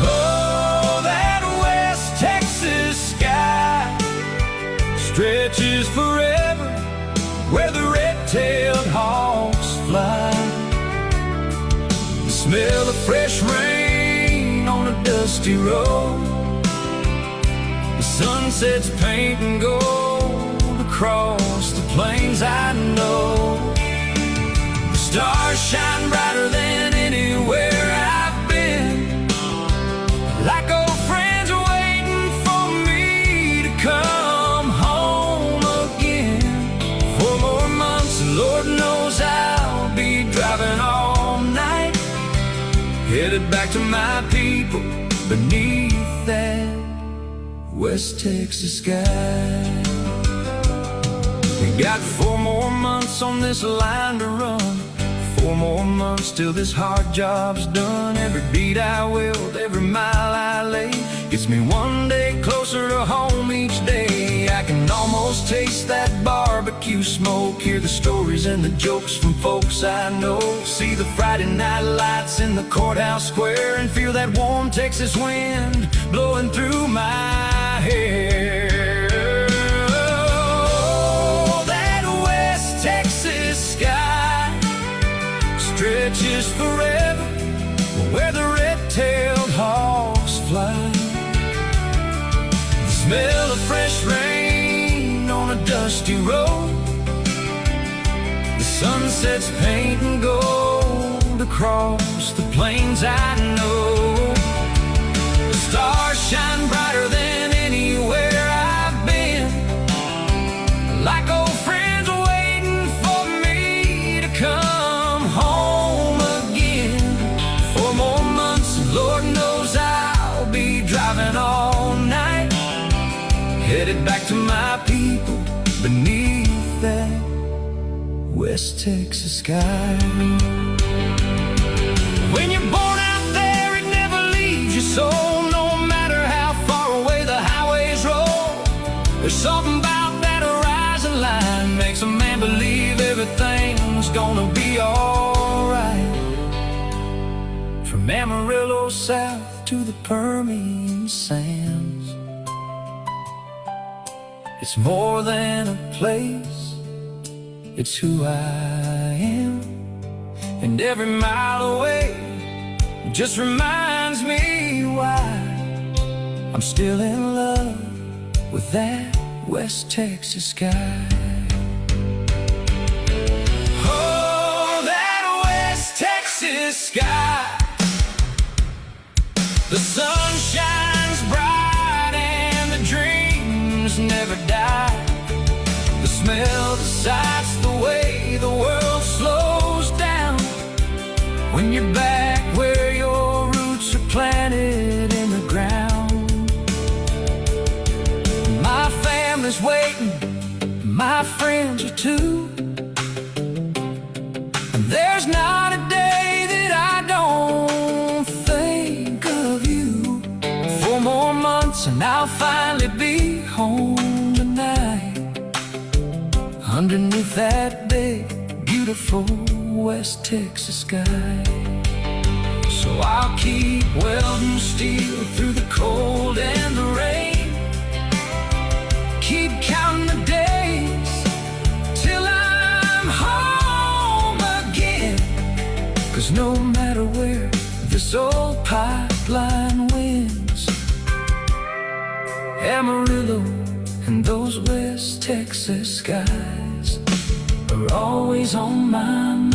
Oh, that West Texas sky stretches forever, where the red-tailed hawks fly. The smell of fresh rain on a dusty road, the sunset's painting gold across the plains I know. The stars shine brighter than anywhere I've been, like old friends are waiting for me to come home again. 4 more months and Lord knows I'll be driving all night, headed back to my people beneath that West Texas sky. We got 4 more months on this line to run, 4 more months till this hard job's done. Every beat I wield, every mile I lay, gets me one day closer to home each day. I can almost taste that barbecue smoke, hear the stories and the jokes from folks I know, see the Friday night lights in the courthouse square, and feel that warm Texas wind blowing through my hair. Oh, that West Texas sky stretches forever, where the red-tailed hawks fly. The smell of fresh rain on a dusty road, the sunset's painting gold across the plains I know. The stars shine brighter than anywhere I've driving all night, headed back to my people beneath that West Texas sky. When you're born out there, it never leaves your soul, no matter how far away the highways roll. There's something about that horizon line, makes a man believe everything's gonna be alright. From Amarillo south to the Permian sands, it's more than a place, it's who I am. And every mile away just reminds me why I'm still in love with that West Texas sky. Oh, that West Texas sky. The sun shines bright and the dreams never die. The smell, the sights, the way the world slows down when you're back where your roots are planted in the ground. My family's waiting, my friends are too. There's not a day that I don't think of you. 4 more months and I'll finally be home tonight, underneath that big, beautiful West Texas sky. So I'll keep welding steel through the cold and the rain, keep counting the days till I'm home again. 'Cause no matter where this old pipeline wins, Amarillo and those West Texas skies are always on my mind.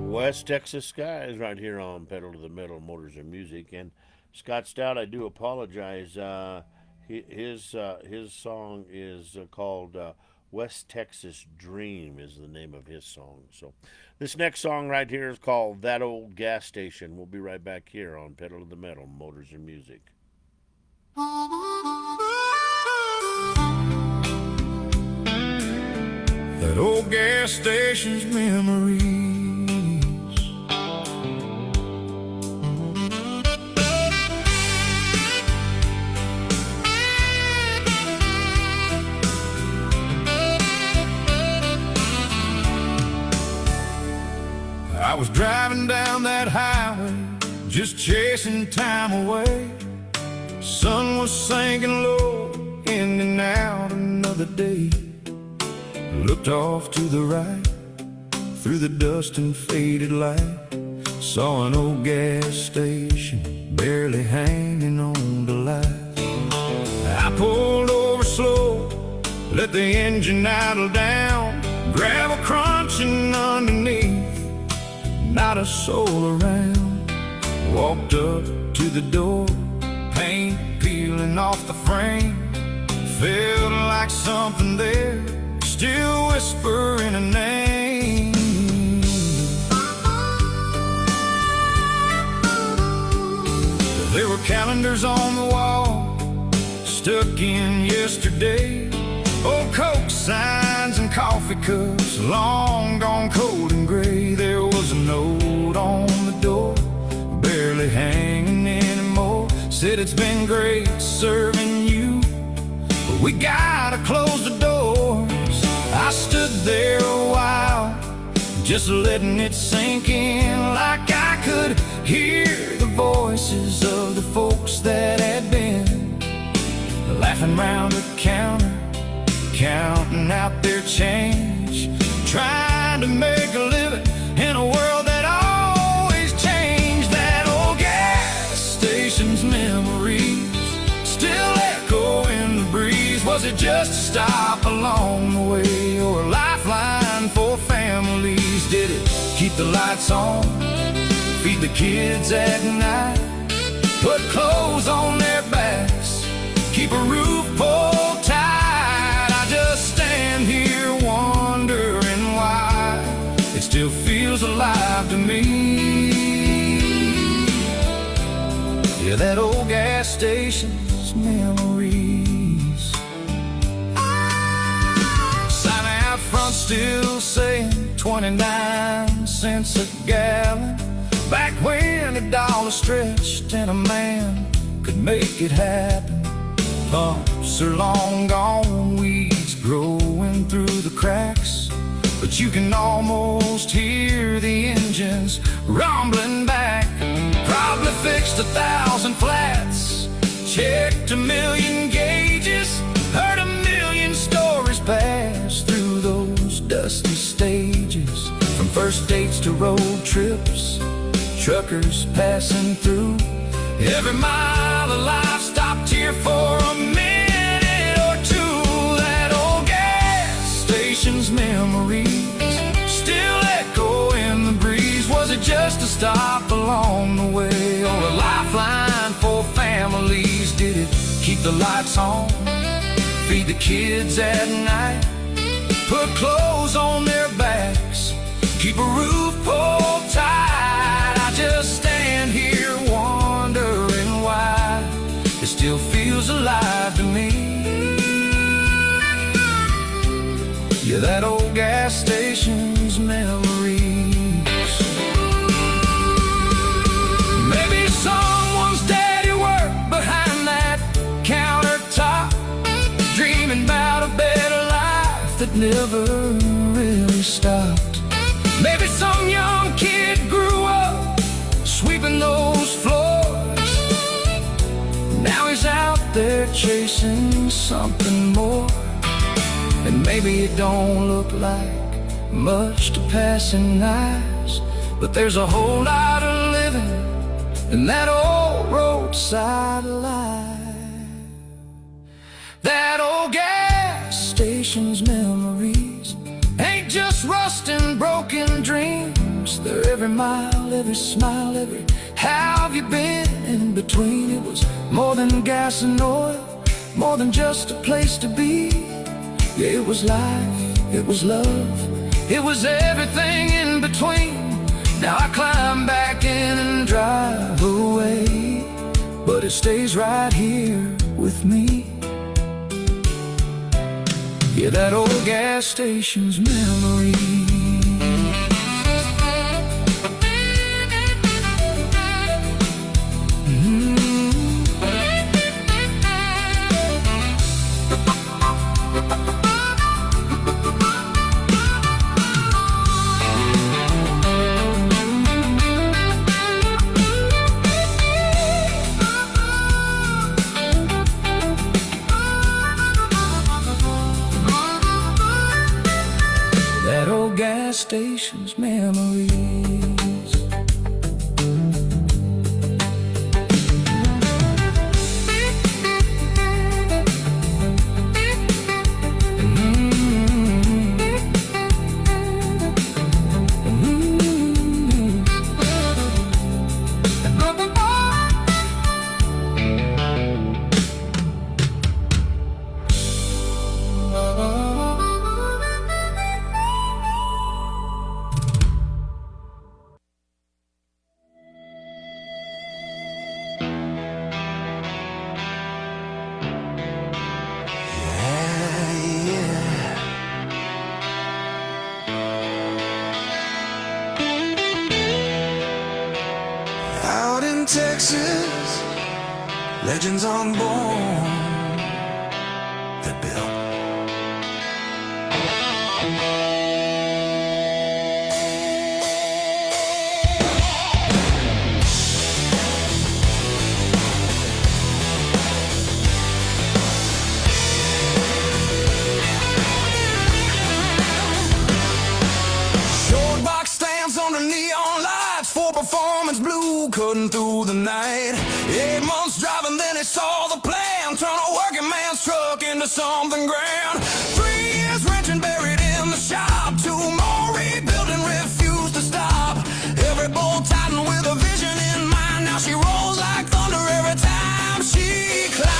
West Texas Skies right here on Pedal to the Metal, Motors and Music. And Scott Stout, I do apologize. His song is called West Texas Dream is the name of his song. So this next song right here is called That Old Gas Station. We'll be right back here on Pedal to the Metal, Motors and Music. That old gas station's memories, I was driving down that highway, just chasing time away. Sun was sinking low, ending out another day. Looked off to the right, through the dust and faded light. Saw an old gas station, barely hanging on to life. I pulled over slow, let the engine idle down. Gravel crunching underneath, not a soul around. Walked up to the door, paint peeling off the frame. Felt like something there, still whispering a name. There were calendars on the wall, stuck in yesterday. Old Coke signs and coffee cups, long gone cold and gray. There was a note on the door, barely hanging anymore. Said it's been great serving you, but we gotta close the doors. I stood there a while, just letting it sink in, like I could hear the voices of the folks that had been laughing round the counter, counting out their change, trying to make a living in a world that always changed. That old gas station's memories still echo in the breeze. Was it just a stop along the way, or a lifeline for families? Did it keep the lights on, feed the kids at night, put clothes on their back, station's memories. Sign out front still saying 29 cents a gallon. Back when a dollar stretched and a man could make it happen. Pumps are long gone, weeds growing through the cracks, but you can almost hear the engines rumbling back. Probably fixed 1,000 flats, checked 1,000,000 gauges, heard 1,000,000 stories pass through those dusty stages. From first dates to road trips, truckers passing through. Every mile of life stopped here for a minute or two. That old gas station's memories still echo in the breeze. Was it just a stop along the way, or a lifeline for families? Did it keep the lights on, feed the kids at night, put clothes on their backs, keep a roof pulled tight? I just stand here wondering why it still feels alive to me. Yeah, that old gas station's memories. Maybe someone's daddy worked behind that countertop, dreaming about a better life that never really stopped. Maybe some young kid grew up sweeping those floors. Now he's out there chasing something more. And maybe it don't look like much to passing eyes, but there's a whole lot of living in that old roadside life. That old gas station's memories ain't just rust and broken dreams. They're every mile, every smile, every how have you been in between. It was more than gas and oil, more than just a place to be. Yeah, it was life, it was love, it was everything in between. Now I climb back in and drive away, but it stays right here with me. Yeah, that old gas station's memory. Gas station's memories. Out in Texas, legends unborn that built. Short box stands under neon lights for performance blue, cutting through the night. 8 months driving, then he saw the plan, turn a working man's truck into something grand. 3 years wrenching, buried in the shop, 2 more rebuilding, refused to stop. Every bolt tightened with a vision in mind. Now she rolls like thunder every time she climbs.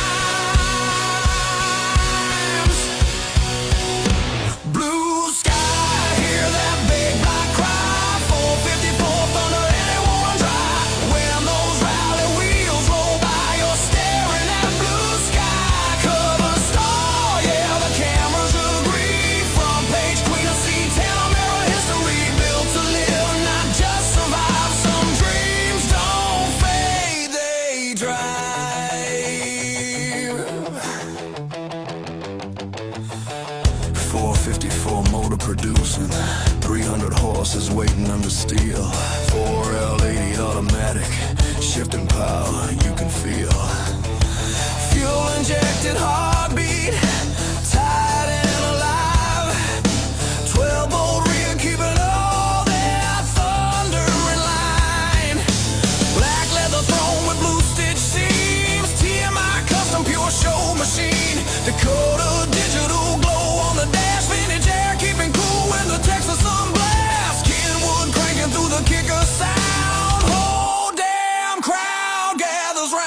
Blue sky, hear that big black cry, 454 thunder, anyone dry. When those rally wheels roll by, you're staring 54 motor producing, 300 horses waiting under steel, 4L80 automatic, shifting power you can feel. Fuel injected heartbeat, tight and alive. 12-volt rear keeping all that thunder in line. Black leather throne with blue stitch seams, TMI custom pure show machine. Dakota digital glow on the dash, vintage air keeping cool when the Texas sun blasts. Kenwood cranking through the kicker sound. Whole damn crowd gathers round.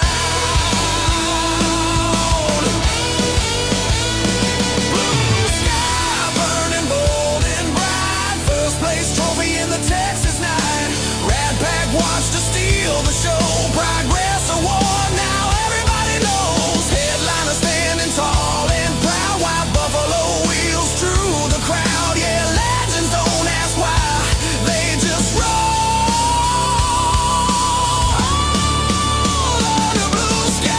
Blue sky burning bold and bright, first place trophy in the Texas night. Rat Pack watched to steal the show, Progress Award now everybody knows. Headliner standing tall and proud, white buffalo wheels through the crowd. Yeah, legends don't ask why, they just roll under blue sky.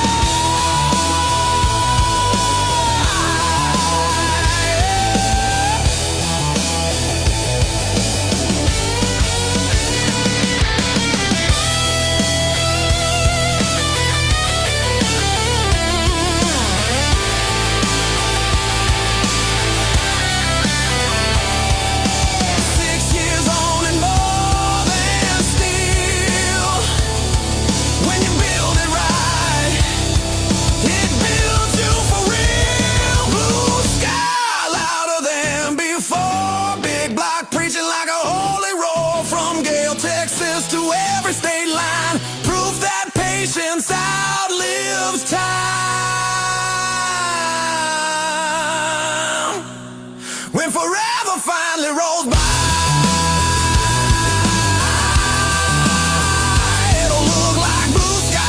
Outlives time. When forever finally rolls by, it'll look like blue sky.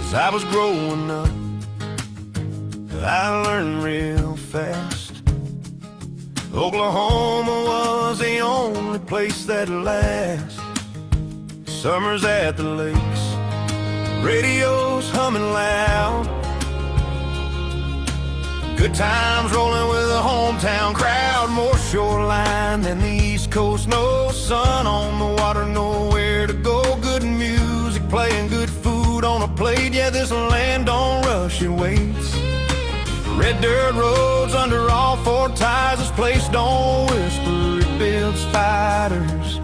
As I was growing up, I learned real fast. Oklahoma was the only place that lasts. Summers at the lakes, radio's humming loud. Good times rolling with a hometown crowd. More shoreline than the East Coast, no sun on the water, nowhere to go. Good music playing, good food on a plate. Yeah, this land don't rush, it waits. Red dirt roads under all four ties. This place don't whisper, it builds fighters.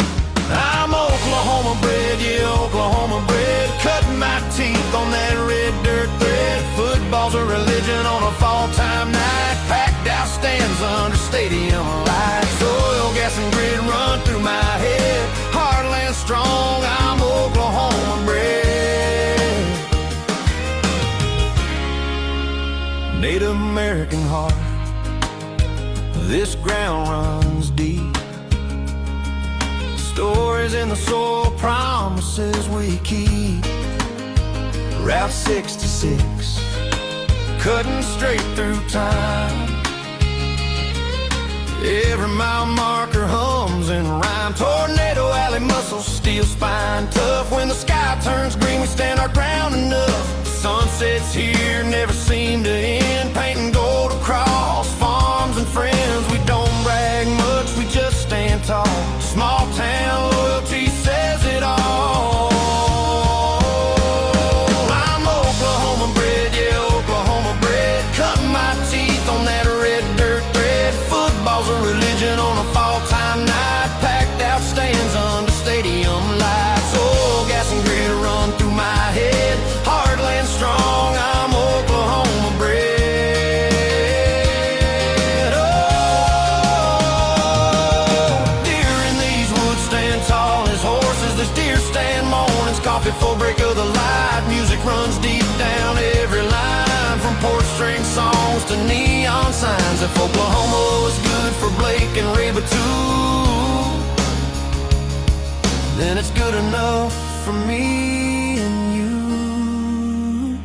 I'm Oklahoma bred, yeah, Oklahoma bred. Cutting my teeth on that red dirt thread. Football's a religion on a fall-time night. Packed out stands under stadium lights. Oil, gas, and grid run through my head. Heartland strong, I'm Oklahoma bred. Native American heart, this ground runs deep. Stories in the soil, promises we keep. Route 66, cutting straight through time. Every mile marker hums and rhyme. Tornado alley muscles, steel spine tough. When the sky turns green, we stand our ground enough. Sunsets here never seem to end. Painting gold across farms and friends. We don't brag much, we just stand tall. Small town loyalty says it all. I'm Oklahoma bred, yeah, Oklahoma bred. Cutting my teeth on that red dirt thread. Football's a religion on a fall-time night. Packed out stands under stadium lights. Oil, gas, and grid run through my head. Heartland strong, I'm Oklahoma bred. Oh, deer in these woods stand tall as horses. There's deer stand mornings, coffee full break of the light. Music runs deep down every line, from porch string songs to neon signs. If Oklahoma was good for Blake and Reba too, then it's good enough for me and you.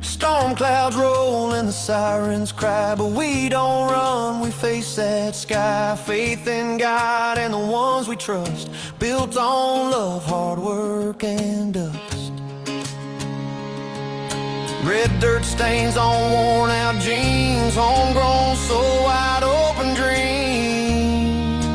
Storm clouds roll and the sirens cry, but we don't run, we face that sky. Faith in God and the ones we trust, built on love, hard work, and dust. Red dirt stains on worn out jeans, homegrown, so wide open dreams.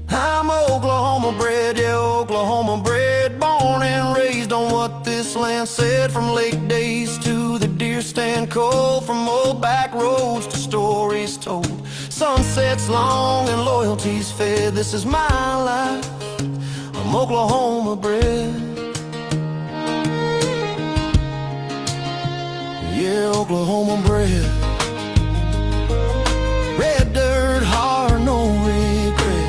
I'm Oklahoma bred, yeah, Oklahoma bred, born and raised on what this land said. From lake days to the deer stand cold, from old back roads to stories told, sunsets long and loyalties fed. This is my life, I'm Oklahoma bred. Yeah, Oklahoma bred. Red dirt, hard, no regrets.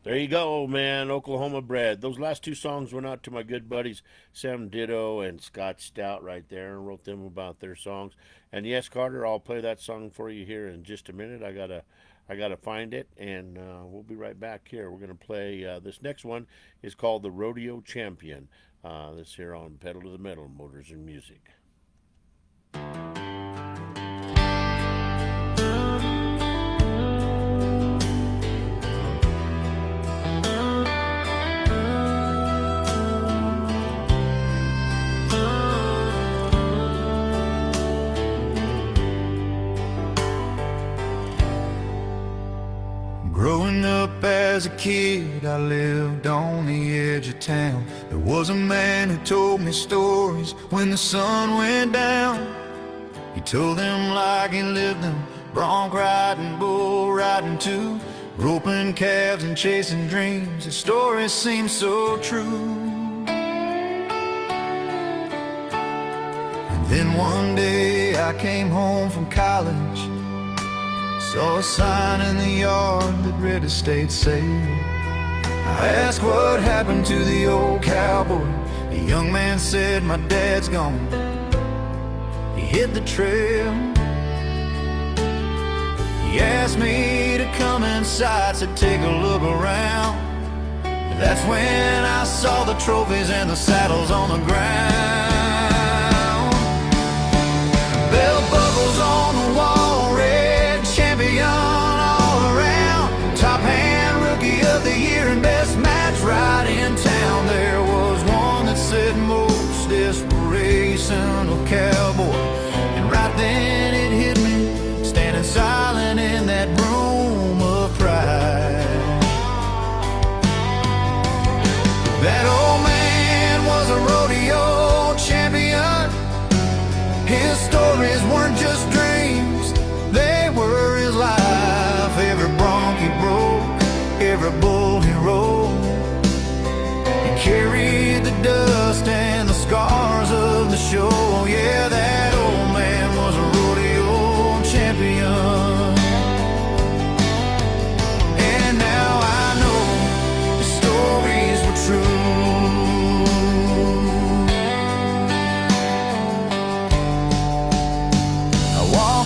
There you go, man. Oklahoma bred. Those last two songs went out to my good buddies Sam Ditto and Scott Stout right there, and wrote them about their songs. And yes, Carter, I'll play that song for you here in just a minute. I gotta find it, and we'll be right back here. We're gonna play this next one is called the Rodeo Champion. This here on Pedal to the Metal, Motors and Music. Growing up as a kid, I lived on the edge of town. There was a man who told me stories when the sun went down. He told them like he lived them, bronc riding, bull riding too, roping calves and chasing dreams. His stories seemed so true. And then one day I came home from college, saw a sign in the yard that read estate sale. I asked what happened to the old cowboy. The young man said, my dad's gone, he hit the trail. He asked me to come inside, said take a look around. That's when I saw the trophies and the saddles on the ground. Belt buckles on the wall, red champion all around. Top hand rookie of the year and best match right in town. There was one that said most inspirational cowboy, and right then it hit me, standing silent in that room of pride. That old man was a rodeo champion. His stories weren't just dreams, they were his life. Every bronc he broke, every bull he rode, he carried the dust and the scars of the show. Yeah, that old man was a rodeo champion. And now I know the stories were true.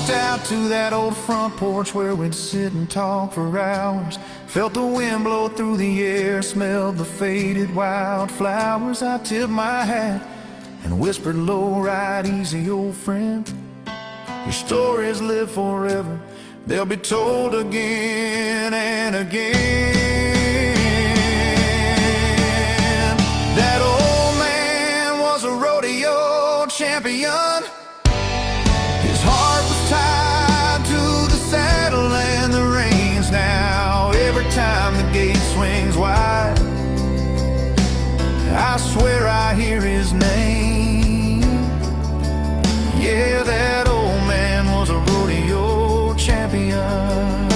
Out to that old front porch where we'd sit and talk for hours. Felt the wind blow through the air, smelled the faded wildflowers. I tipped my hat and whispered low, right easy, old friend. Your stories live forever, they'll be told again and again. That old man was a rodeo champion. His heart was tied to the saddle and the reins. Now every time the gate swings wide, I swear I hear his name. Yeah, that old man was a rodeo champion.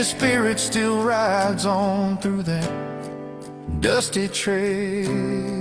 his spirit still rides on through that dusty trail.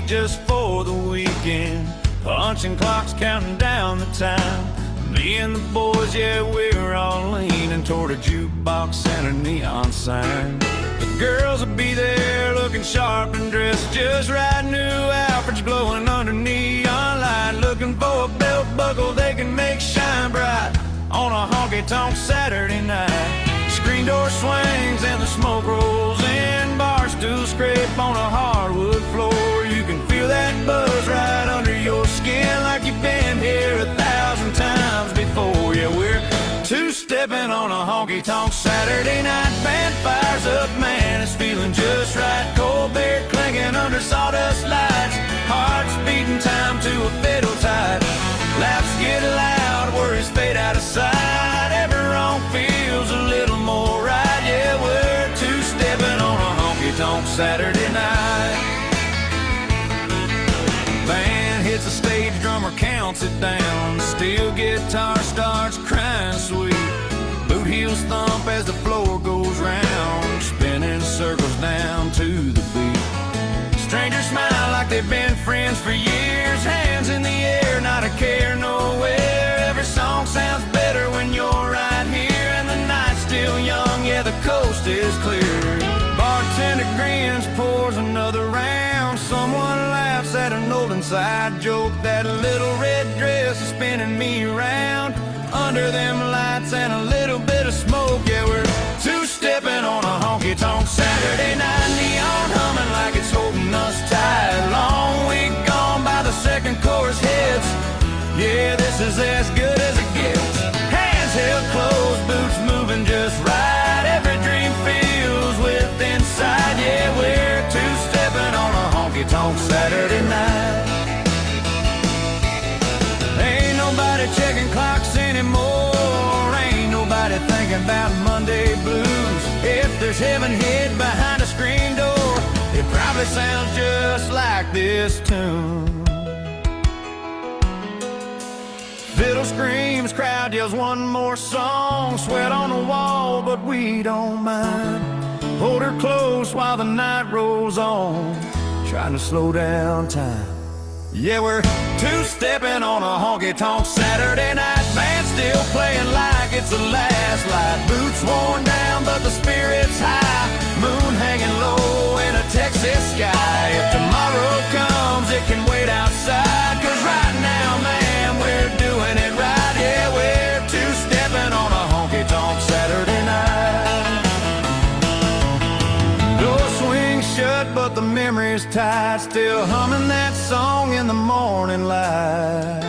Just for the weekend, punching clocks, counting down the time. Me and the boys, yeah, we're all leaning toward a jukebox and a neon sign. The girls will be there looking sharp and dressed just right. New outfits glowing under neon light, looking for a belt buckle they can make shine bright on a honky-tonk Saturday night. Screen door swings and the smoke rolls in, bar stools scrape on a hardwood floor. You can feel that buzz right under your skin like you've been here 1,000 times before. Yeah, we're two-stepping on a honky-tonk Saturday night. Band fires up, man, it's feeling just right. Cold beer clinking under sawdust lights, hearts beating time to a fiddle tight. Laughs get loud, worries fade out of sight. Every wrong feels a little more right. Yeah, we're two-stepping on a honky-tonk Saturday night. Band hits the stage, drummer counts it down. Steel guitar starts crying sweet. Boot heels thump as the floor goes round, spinning circles down to the beat. Strangers smile like they've been friends for years. Hands in the air, not a care nowhere. Every song sounds better when you're right here. And the night's still young, yeah, the coast is clear. Bartender grins, pours another round. Someone laughs at an old inside joke. That little red dress is spinning me around under them lights and a little bit of smoke. Yeah, we're two-stepping on a honky-tonk Saturday night. Neon humming like it's holding us tight. Long week gone by, the second chorus hits. Yeah, this is as good as it gets. Hands held close, boots moving just right. Every dream feels with inside. Yeah, we're two-stepping on a honky-tonk Saturday night. Ain't nobody checking clocks anymore. Ain't nobody thinking about Monday blues. If there's heaven hid behind a screen door, it probably sounds just like this tune. Fiddle screams, crowd yells one more song. Sweat on the wall, but we don't mind. Hold her close while the night rolls on, trying to slow down time. Yeah, we're two-stepping on a honky-tonk Saturday night. Band still playing like it's the last light. Boots worn down, but the spirit's high. Moon hanging low in a Texas sky. If tomorrow comes, it can wait outside. 'Cause right now, man, we're doing it right. Yeah, we're two-stepping on a honky-tonk Saturday night. Door swings shut, but the memory's tight. Still humming that song in the morning light.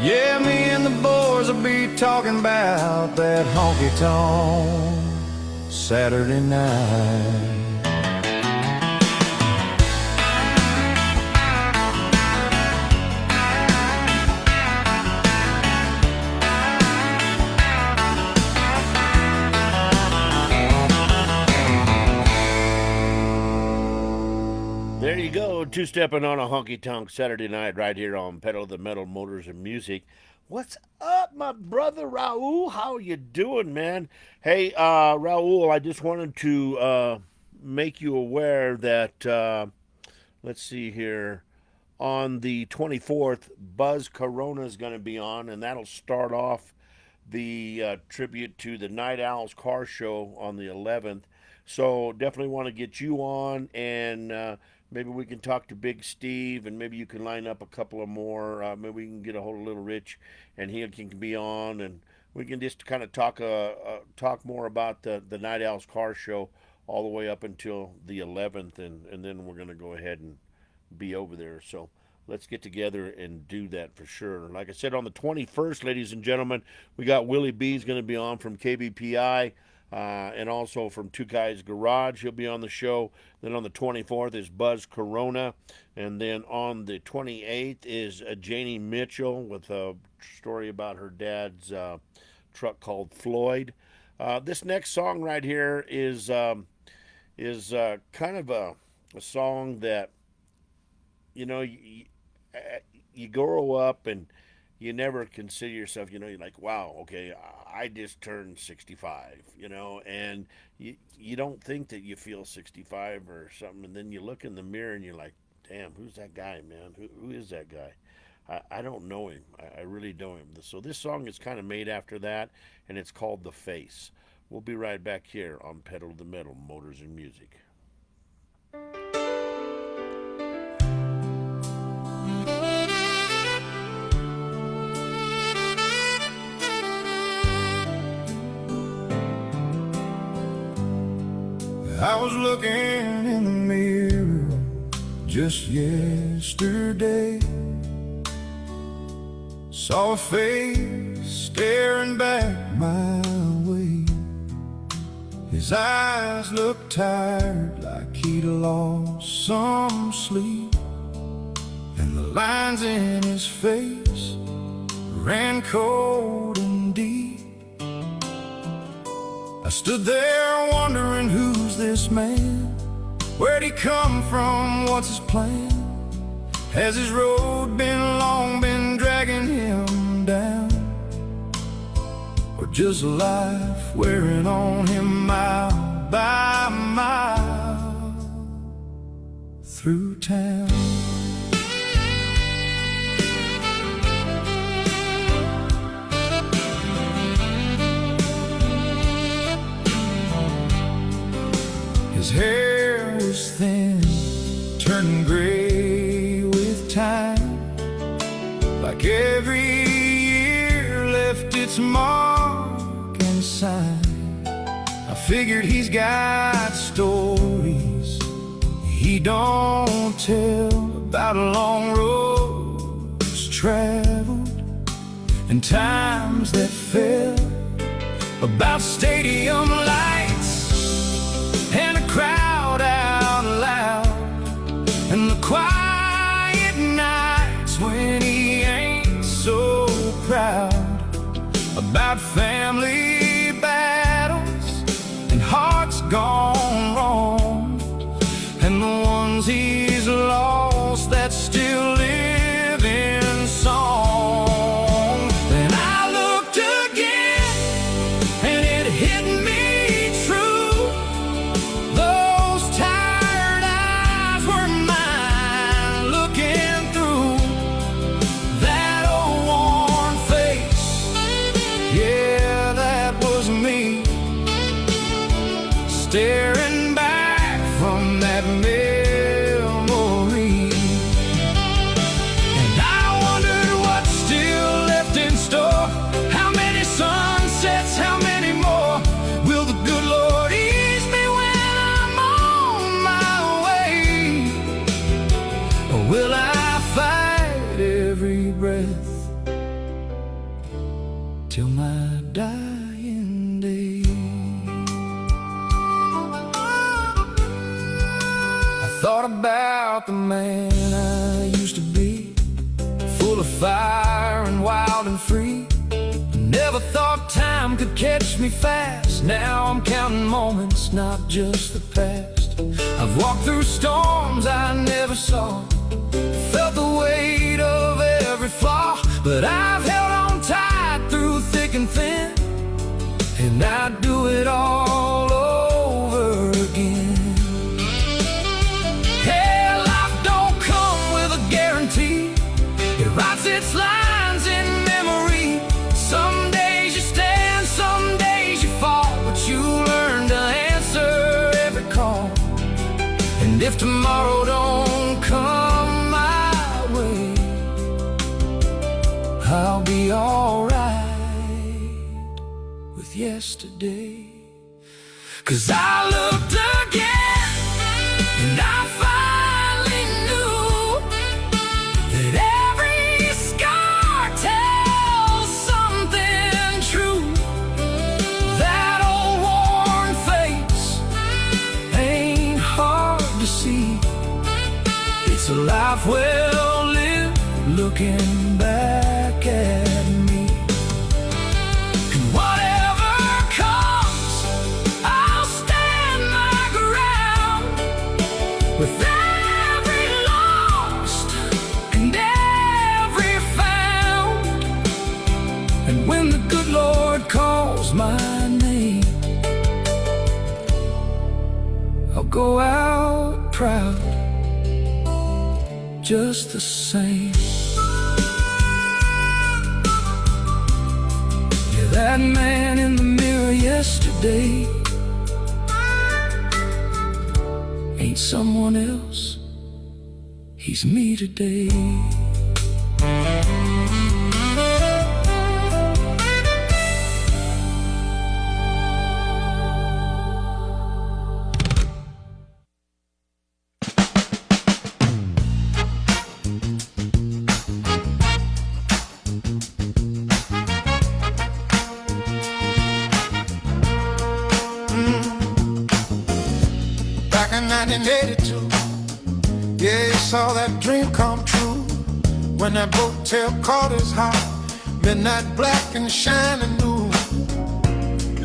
Yeah, me and the boys will be talking about that honky-tonk Saturday night. There you go, two-stepping on a honky-tonk Saturday night right here on Pedal the Metal Motors and Music. What's up, my brother Raul? How you doing, man? Hey, Raul, I just wanted to make you aware that, let's see here, on the 24th, Buzz Corona is going to be on, and that'll start off the tribute to the Night Owls car show on the 11th. So definitely want to get you on, and maybe we can talk to Big Steve, and maybe you can line up a couple of more. Maybe we can get a hold of Little Rich, and he can be on, and we can just kind of talk more about the Night Owls car show all the way up until the 11th, and then we're going to go ahead and be over there. So let's get together and do that for sure. Like I said, on the 21st, ladies and gentlemen, we got Willie B's going to be on from KBPI. And also from Two Guys Garage, he'll be on the show. Then on the 24th is Buzz Corona. And then on the 28th is Janie Mitchell with a story about her dad's truck called Floyd. This next song right here is kind of a song that, you know, you grow up and you never consider yourself, you know, you're like, wow, okay, I just turned 65, you know, and you don't think that you feel 65 or something, and then you look in the mirror and you're like, damn, who's that guy, man? Who is that guy? I don't know him. I really don't him. So this song is kind of made after that, and it's called The Face. We'll be right back here on Pedal to the Metal, Motors and Music. I was looking in the mirror just yesterday. Saw a face staring back my way. His eyes looked tired, like he'd lost some sleep, and the lines in his face ran cold and deep. I stood there wondering, who's this man? Where'd he come from? What's his plan? Has his road been dragging him down? Or just life wearing on him mile by mile through town? His hair was thin, turning gray with time, like every year left its mark and sign. I figured he's got stories he don't tell, about long roads traveled and times that fell, about stadium lights and a crowd out loud, and the quiet nights when he ain't so proud, about family battles and hearts gone wrong, and the ones he's lost that still live in song. Then I looked again and it hit me true. Those tired eyes were mine, looking through that old worn face. Yeah, that was me, staring back from that memory. And I wondered what's still left in store. How many sunsets, how many more? Will the good Lord ease me when I'm on my way? Or will I fight every breath till my dying day? I thought about the man I used to be, full of fire and wild and free. Never thought time could catch me fast. Now I'm counting moments, not just the past. I've walked through storms I never saw, felt the weight of every flaw, but I've held on tight through thick and thin, and I'd do it all over again. Hey, life don't come with a guarantee. It writes its lines in memory. Some days you stand, some days you fall, but you learn to answer every call. And if tomorrow don't come my way, I'll be alright with yesterday. 'Cause I looked up life well lived, looking back at me. And whatever comes, I'll stand my ground with every lost and every found. And when the good Lord calls my name, I'll go out proud, just the same. Yeah, that man in the mirror yesterday ain't someone else, he's me today. Back in 1982, yeah, you saw that dream come true. When that boat tail caught his heart, midnight black and shining new.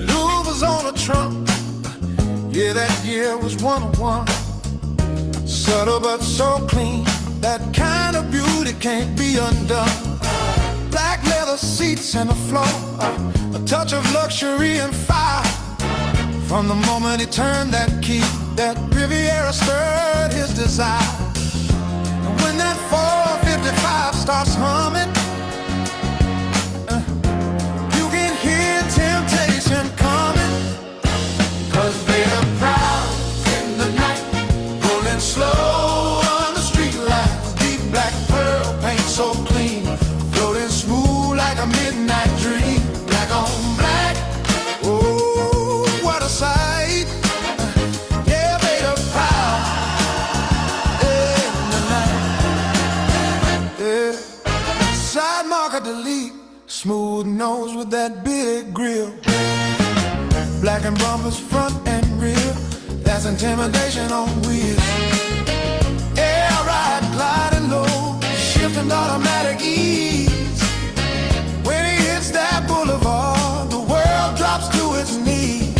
Lou was on a trunk, yeah, that year was 101. Subtle but so clean, that kind of beauty can't be undone. Black leather seats and a floor, a touch of luxury and fire. From the moment he turned that key, that Riviera stirred his desire. And when that 455 starts humming, you can hear temptation coming. 'Cause they're proud in the night, rolling slow on the street lights. Deep black pearl paint so clean, floating smooth like a midnight dream. Black on black, oh, what a sight. Yeah, made of proud in the night. Yeah. Side marker delete, smooth nose with that big grill. Black and bumpers front and rear, that's intimidation on wheels. Air ride gliding low, shifting automatic ease. When he hits that boulevard, the world drops to its knees.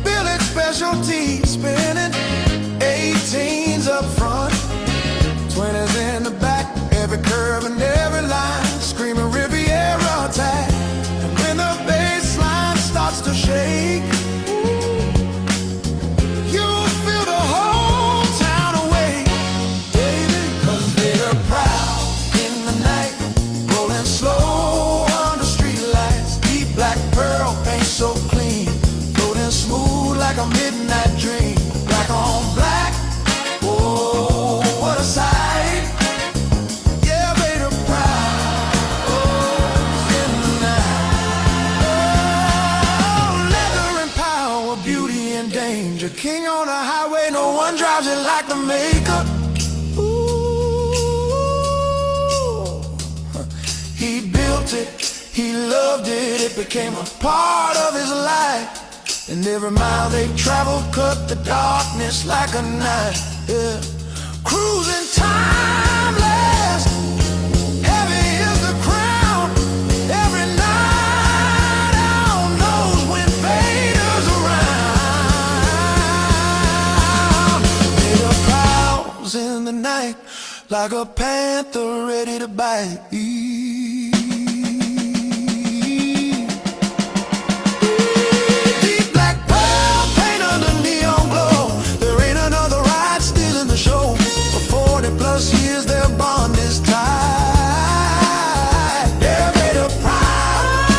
Billet specialty spinning, 18s up front, 20s in the back, every curve and every line, screaming Riviera attack. And when the bass line starts to shake, you'll feel the whole town awake, baby. 'Cause they're proud in the night, rolling slow under street lights. Deep black pearl paint so clean, floating smooth like a midnight dream. Black on black, oh, what a sight. Yeah, baby, proud, oh, in the night. Oh, leather and power, beauty and danger. King on the highway, no one drives it like the maker. Ooh, he built it, he loved it, it became a part of his life. And every mile they traveled cut the darkness like a knife. Yeah. Cruising timeless, heavy is the crown. Every night out knows when Vader's around. Made of prowls in the night, like a panther ready to bite. Deep black pearl paint under neon glow. There ain't another ride still in the show. For 40 plus years their bond is tied. They're made of prowls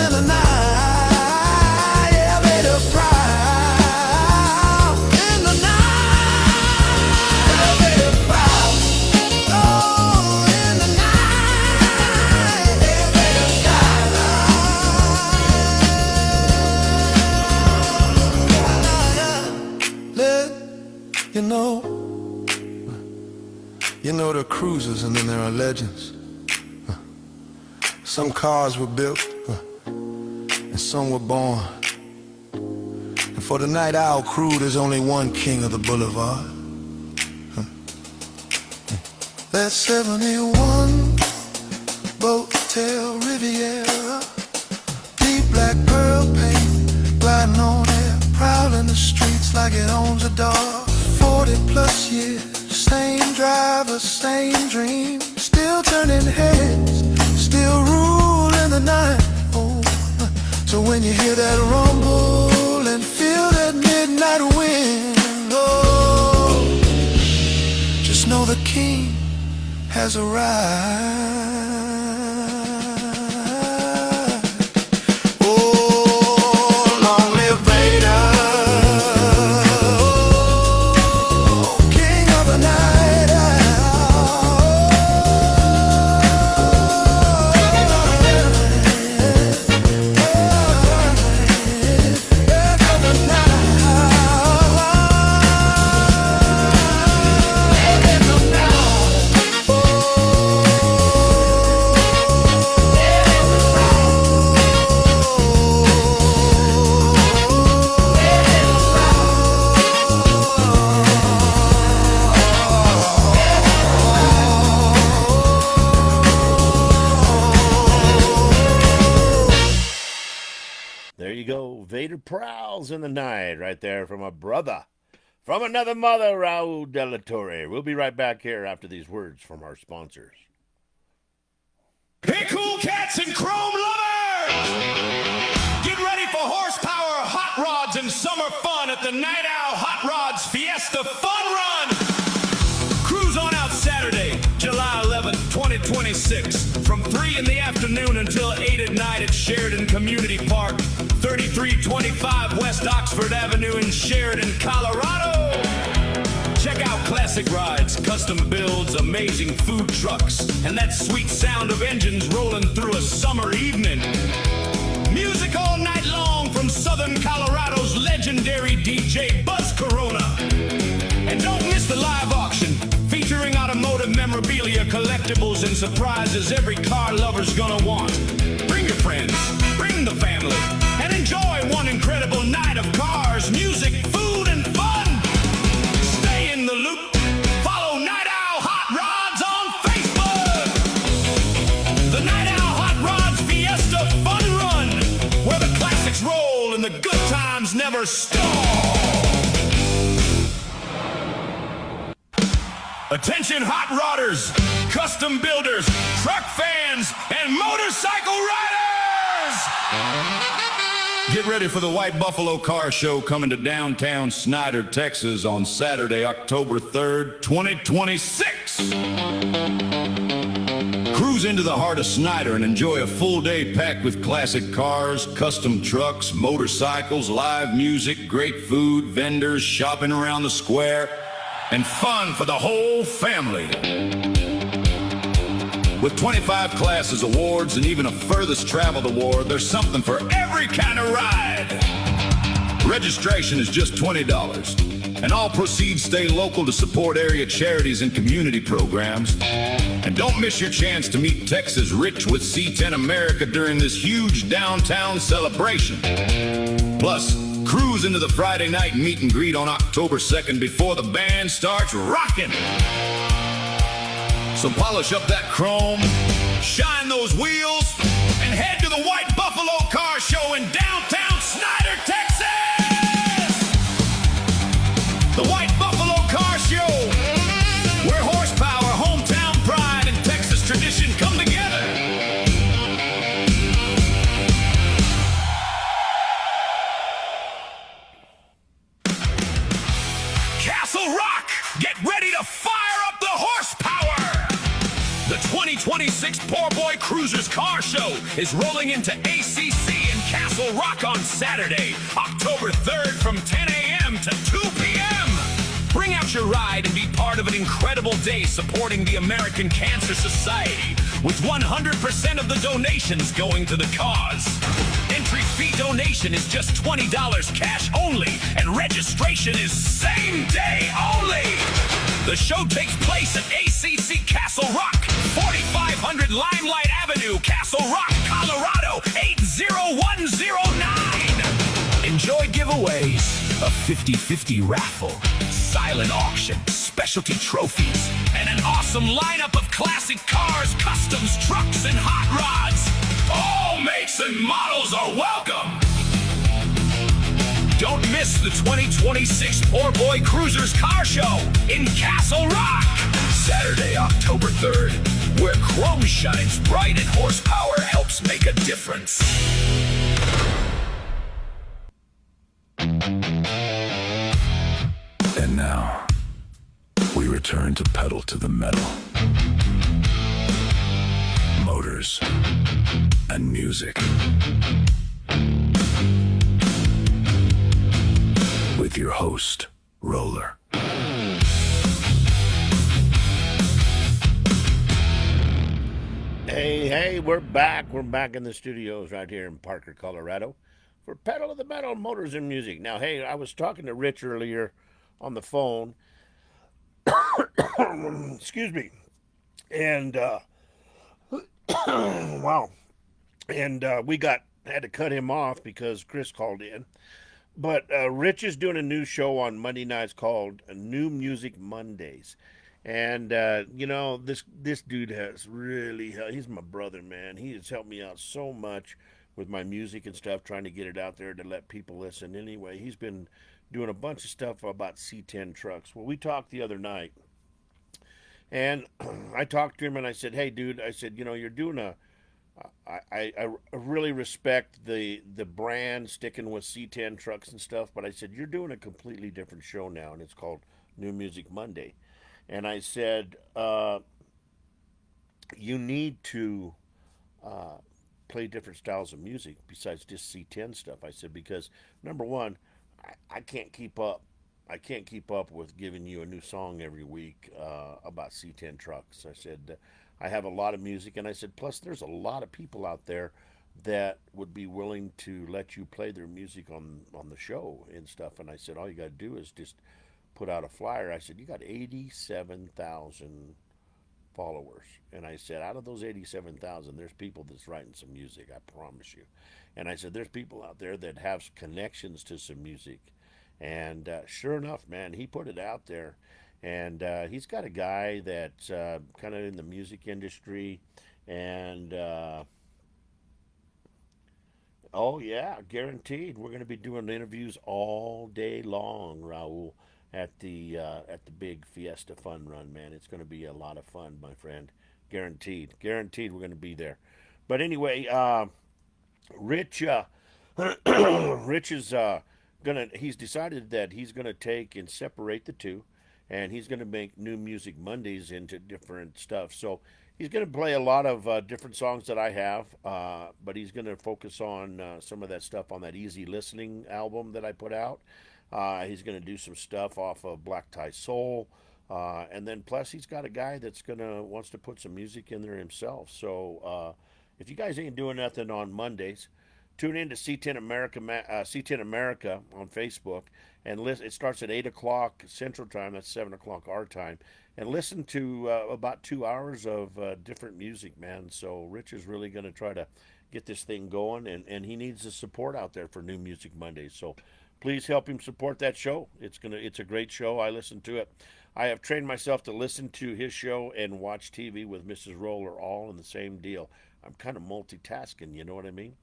in the night. Yeah, made of proud in the night. They're made of proud, oh, in the night. They're made of let you know there are cruisers and then there are legends. Some cars were built and some were born. And for the night owl crew, there's only one king of the boulevard. That 71 Boattail Riviera, deep black pearl paint, gliding on air, prowling the streets like it owns a dog. 40 plus years, same driver, same dream, still turning heads, still ruling the night. Oh, so when you hear that rumble and feel that midnight wind, oh, just know the king has arrived. Oh, long live Vader, oh, king of the night. There you go. Vader prowls in the night right there from a brother. From another mother, Raul de la Torre. We'll be right back here after these words from our sponsors. Hey, cool cats and chrome lovers! Get ready for horsepower, hot rods, and summer fun at the Night Owl Hot Rods Fiesta Fun Run! Cruise on out Saturday, July 11th, 2026, from 3 in the afternoon until 8 at night at Sheridan Community Park, 3325 West Oxford Avenue in Sheridan, Colorado. Check out classic rides, custom builds, amazing food trucks, and that sweet sound of engines rolling through a summer evening. Music all night long from Southern Colorado's legendary DJ Buzz Corona. And don't miss the live auction, featuring automotive memorabilia, collectibles, and surprises every car lover's gonna want. Bring your friends, bring the family, and enjoy one incredible night of cars, music, food, and fun. Stay in the loop. Follow Night Owl Hot Rods on Facebook. The Night Owl Hot Rods Fiesta Fun Run, where the classics roll and the good times never stall. Attention hot rodders, custom builders, truck fans, and motorcycle riders! Get ready for the White Buffalo Car Show coming to downtown Snyder, Texas on Saturday, October 3rd, 2026. Cruise into the heart of Snyder and enjoy a full day packed with classic cars, custom trucks, motorcycles, live music, great food, vendors, shopping around the square, and fun for the whole family. With 25 classes, awards, and even a furthest traveled award, there's something for every kind of ride. Registration is just $20, and all proceeds stay local to support area charities and community programs. And don't miss your chance to meet Texas rich with C10 America during this huge downtown celebration. Plus, cruise into the Friday night meet and greet on October 2nd before the band starts rocking. So polish up that chrome, shine those wheels, and head to the White Buffalo Car Show in downtown Snyder, Texas! The White Buffalo Car Show, where horsepower, hometown pride, and Texas tradition come together. Castle Rock, get ready to fire up the horsepower! The 2026 Poor Boy Cruisers Car Show is rolling into ACC in Castle Rock on Saturday, October 3rd from 10 a.m. to 2 p.m. Bring out your ride and be part of an incredible day supporting the American Cancer Society, with 100% of the donations going to the cause. Entry fee donation is just $20 cash only, and registration is same day only. The show takes place at ACC Castle Rock, 4500 Limelight Avenue, Castle Rock, Colorado, 80109. Enjoy giveaways, a 50-50 raffle, silent auction, specialty trophies, and an awesome lineup of classic cars, customs, trucks, and hot rods. All makes and models are welcome. Don't miss the 2026 Poor Boy Cruisers Car Show in Castle Rock, Saturday, October 3rd, where chrome shines bright and horsepower helps make a difference. And now, we return to Pedal to the Metal. Motors and music. With your host, Roller. Hey, we're back. We're back in the studios right here in Parker, Colorado for Pedal to the Metal, Motors and Music. Now, hey, I was talking to Rich earlier on the phone. Excuse me. And, wow. And we had to cut him off because Chris called in. But Rich is doing a new show on Monday nights called New Music Mondays. And, this dude has really, he's my brother, man. He has helped me out so much with my music and stuff, trying to get it out there to let people listen. Anyway, he's been doing a bunch of stuff about C10 trucks. Well, we talked the other night, and I talked to him, and I said, hey, dude, I said, you're doing I really respect the brand sticking with C10 trucks and stuff, but I said, you're doing a completely different show now, and it's called New Music Monday. And I said, you need to play different styles of music besides just C10 stuff. I said, because number one, I can't keep up. I can't keep up with giving you a new song every week about C10 trucks. I said, I have a lot of music, and I said, plus there's a lot of people out there that would be willing to let you play their music on the show and stuff. And I said, all you got to do is just put out a flyer. I said, you got 87,000 followers. And I said, out of those 87,000, there's people that's writing some music, I promise you. And I said, there's people out there that have connections to some music. And sure enough, man, he put it out there. And he's got a guy that's kind of in the music industry. And, oh, yeah, guaranteed. We're going to be doing interviews all day long, Raul, at the big Fiesta Fun Run, man. It's going to be a lot of fun, my friend. Guaranteed we're going to be there. But anyway, Rich is he's decided that he's gonna take and separate the two, and he's gonna make New Music Mondays into different stuff. So he's gonna play a lot of different songs that I have, but he's gonna focus on some of that stuff on that Easy Listening album that I put out. He's going to do some stuff off of Black Tie Soul. And then plus he's got a guy that's wants to put some music in there himself. So if you guys ain't doing nothing on Mondays, tune in to C10 America on Facebook and listen. It starts at 8 o'clock Central Time. That's 7 o'clock our time. And listen to about 2 hours of different music, man. So Rich is really going to try to get this thing going, and he needs the support out there for New Music Mondays. So please help him support that show. It's a great show. I listen to it. I have trained myself to listen to his show and watch TV with Mrs. Roller all in the same deal. I'm kind of multitasking, you know what I mean?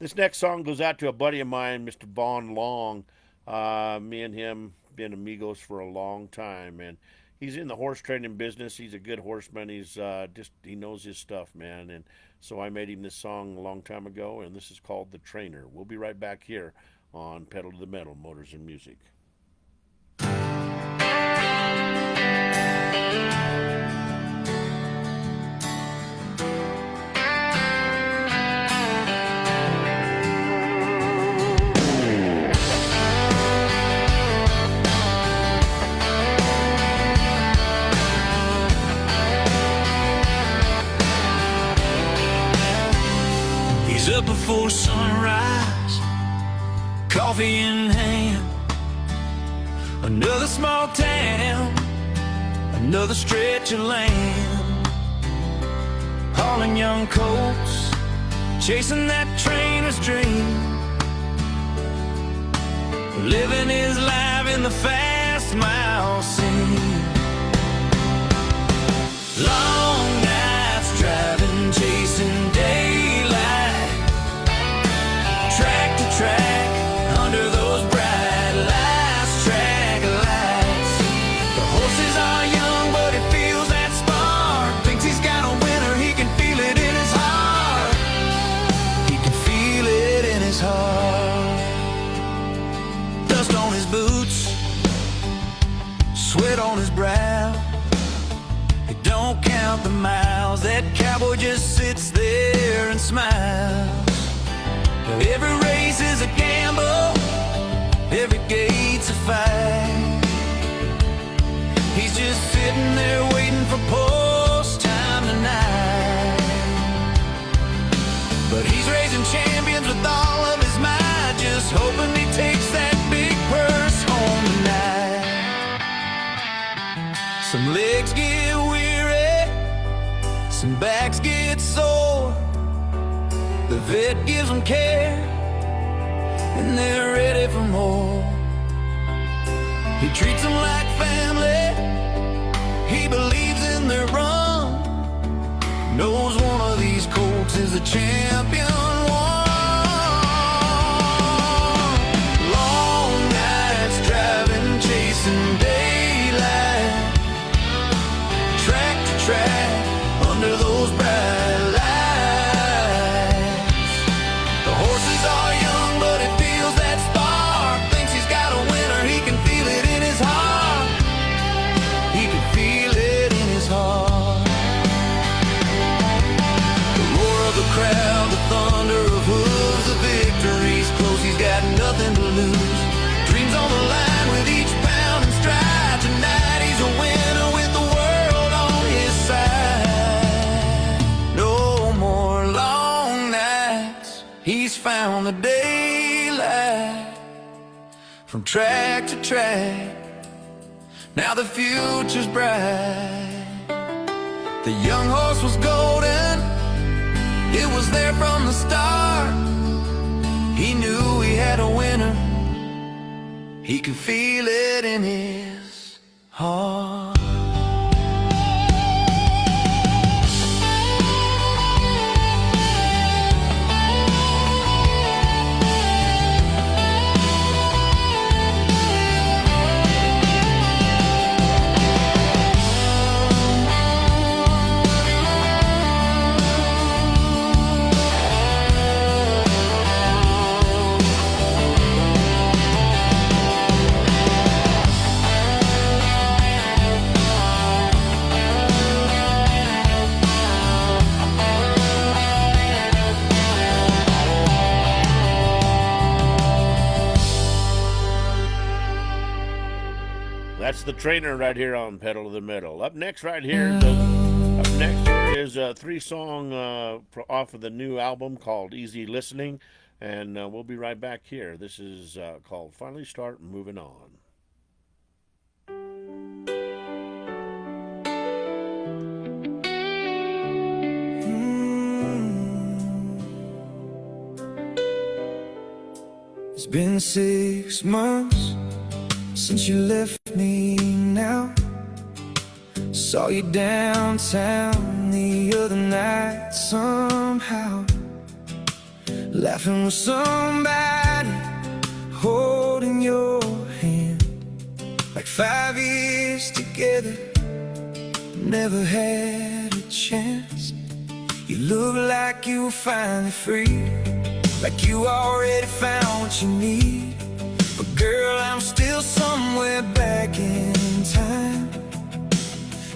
This next song goes out to a buddy of mine, Mr. Vaughn Long. Me and him been amigos for a long time, and he's in the horse training business. He's a good horseman. He knows his stuff, man. And so I made him this song a long time ago, and this is called The Trainer. We'll be right back here on Pedal to the Metal, Motors and Music. He's up before sunrise, coffee in hand. Another small town, another stretch of land. Hauling young colts, chasing that trainer's dream. Living his life in the fast mile scene. Long nights driving, chasing daylight, track to track, under those bright lights, track lights. The horses are young, but he feels that spark. Thinks he's got a winner, he can feel it in his heart. He can feel it in his heart. Dust on his boots, sweat on his brow. He don't count the miles, that cowboy just sits there and smiles. Every race is a gamble, every gate's a fight. He's just sitting there waiting for post time tonight. But he's raising champions with all of his might, just hoping he takes that big purse home tonight. Some legs get weary, some backs get sore. The vet gives them care, and they're ready for more. He treats them like family, he believes in their run. Knows one of these colts is a champion one. Long nights driving, chasing daylight, track to track, under those bright lights. The horses are young, but he feels that spark. Thinks he's got a winner, he can feel it in his heart. He can feel it in his heart. The roar of the crowd, the thunder of hooves, the victory's close, he's got nothing to lose. Dreams on the line with each pound and stride. Tonight he's a winner with the world on his side. No more long nights, he's found the daylight. From track to track, now the future's bright. The young horse was golden, it was there from the start. He knew he had a winner, he could feel it in his heart. That's the Trainer right here on Pedal to the Metal. Up next right here, is a 3-song off of the new album called Easy Listening, and we'll be right back here. This is called Finally Start Moving On. It's been 6 months since you left me now. Saw you downtown the other night somehow, laughing with somebody, holding your hand. Like 5 years together, never had a chance. You look like you were finally free, like you already found what you need. But girl, I'm still somewhere back in time,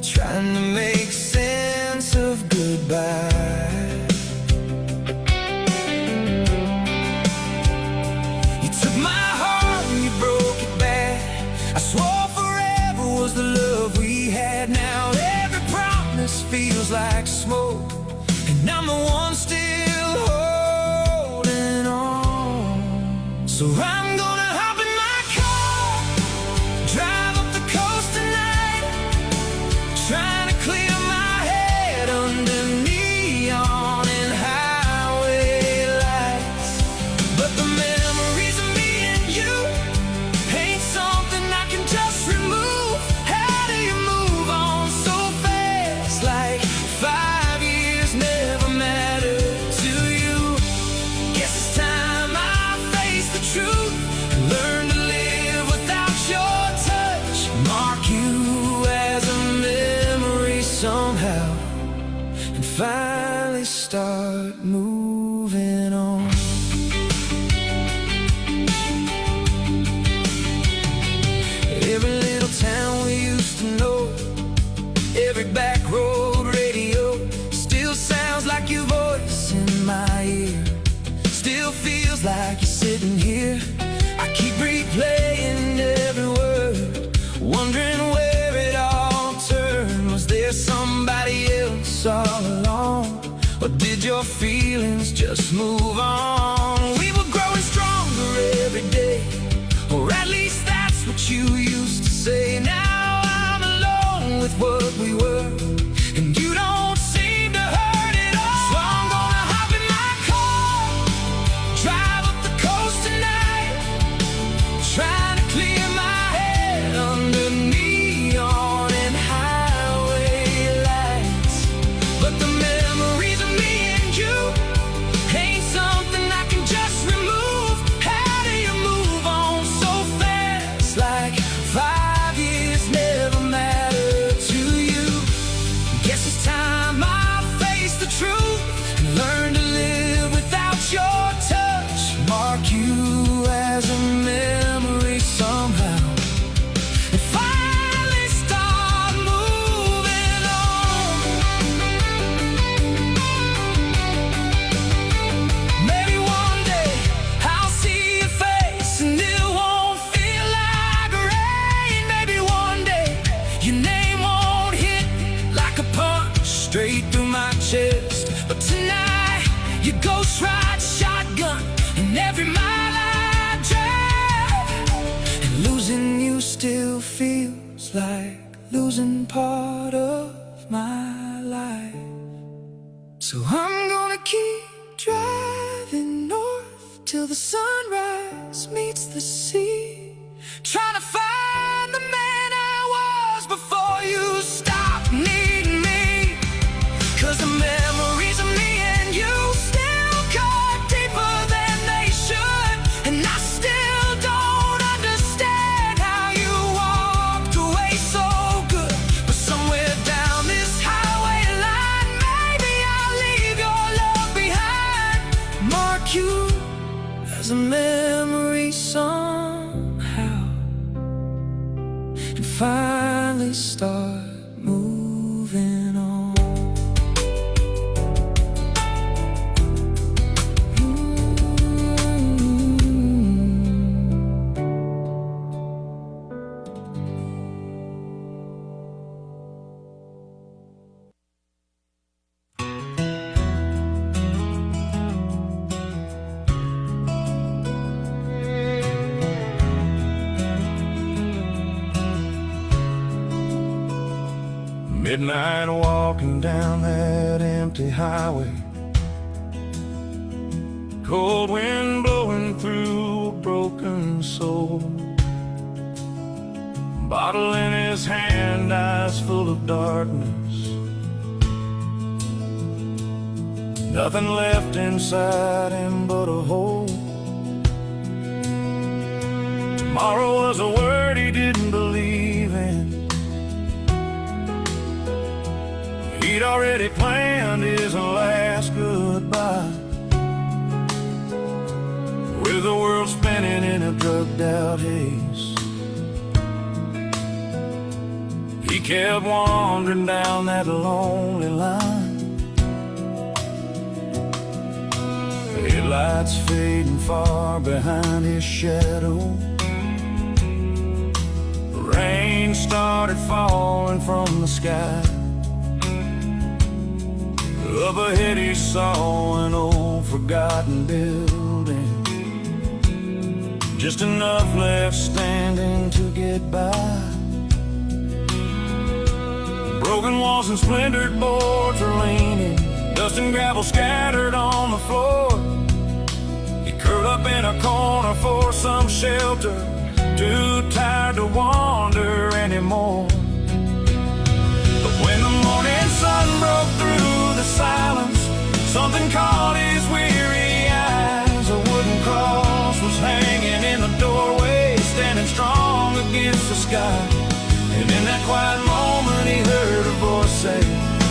trying to make sense of goodbye. You took my heart and you broke it back. I swore forever was the love we had. Now every promise feels like smoke, and I'm the one still holding on. So I'm gonna hop in my car, drive up the coast tonight, trying to clear my head under neon and highway lights. But the memories of me and you ain't something I can just remove. How do you move on so fast? Like start moving on. Every little town we used to know, every back road radio still sounds like your voice in my ear. Still feels like you're sitting here. I keep replaying every word, wondering where it all turned. Was there somebody else all along, or did your feelings just move on? We were growing stronger every day, or at least that's what you used to say. Now I'm alone with what we were, and you don't seem to hurt it all. So I'm gonna hop in my car, drive up the coast tonight, trying to clear my head under neon and highway lights. But the memories of me and you ain't something I can just remove. How do you move on so fast? Like 5 years never mattered to you. Guess it's time I face the truth and learn to live without your touch. Mark you as a memory somehow, and finally start moving on. Maybe one day I'll see your face and it won't feel like rain. Maybe one day your name won't hit like a punch straight through my chest. But tonight your ghost ride shotgun, and every mile I drive, and losing you still feels like losing part of my life. So I'm gonna keep driving north till the sunrise meets the sea, trying to find the man I was before you stopped needing me. 'Cause the memories of me and you still cut deeper than they should, and I still don't understand how you walked away so good. But somewhere down this highway line, maybe I'll leave your love behind, mark you as a memory somehow, and finally start moving on. Midnight walking down that empty highway, cold wind blowing through a broken soul, bottle in his hand, eyes full of darkness, nothing left inside him but a hole. Tomorrow was a word he didn't believe in. He'd already planned his last goodbye, with the world spinning in a drugged out haze. He kept wandering down that lonely line, headlights fading far behind his shadow. Rain started falling from the sky. Up ahead he saw an old forgotten building, just enough left standing to get by. Broken walls and splintered boards are leaning, dust and gravel scattered on the floor. He curled up in a corner for some shelter, too tired to wander anymore. But when the morning sun broke through the silence, something caught his weary eyes. A wooden cross was hanging in the doorway, standing strong against the sky. And in that quiet moment he heard a voice say,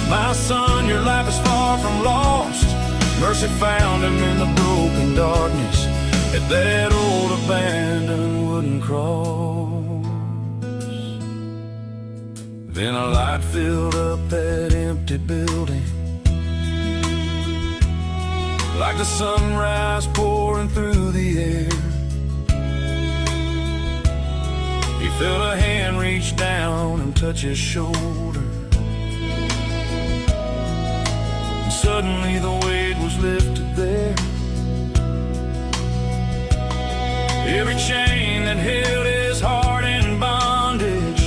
"My son, your life is far from lost. Mercy found him in the broken darkness at that old abandoned wooden cross. Then a light filled up that empty building, like the sunrise pouring through the air. He felt a hand reach down and touch his shoulder, and suddenly the weight was lifted there. Every chain that held his heart in bondage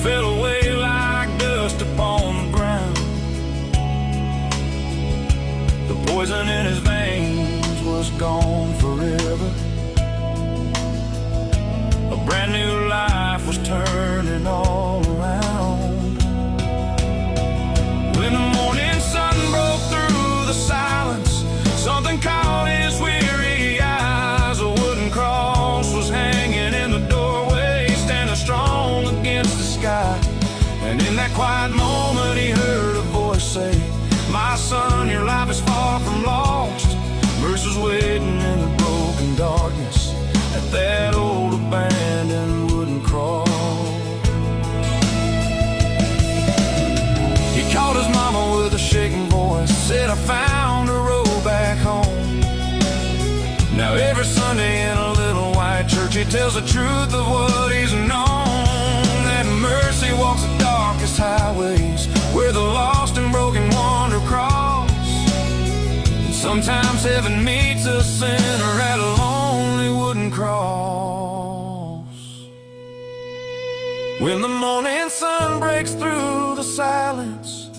fell away like dust upon the ground. The poison in his veins was gone forever. A brand new life was turning all around. When the morning sun broke through the silence, something caught his weary eyes. A wooden cross was hanging in the doorway, standing strong against the sky. And in that quiet moment he heard a voice say, "My son, your life is far from lost." Mercy's waiting in the broken darkness at that old abandoned wooden cross. He called his mama with a shaking voice, said, "I found a road back home." Now every Sunday in a little white church he tells the truth of what he's known, that mercy walks the darkest highways where the lost and broken wander cross. And sometimes heaven meets a sinner at a lonely wooden cross. When the morning sun breaks through the silence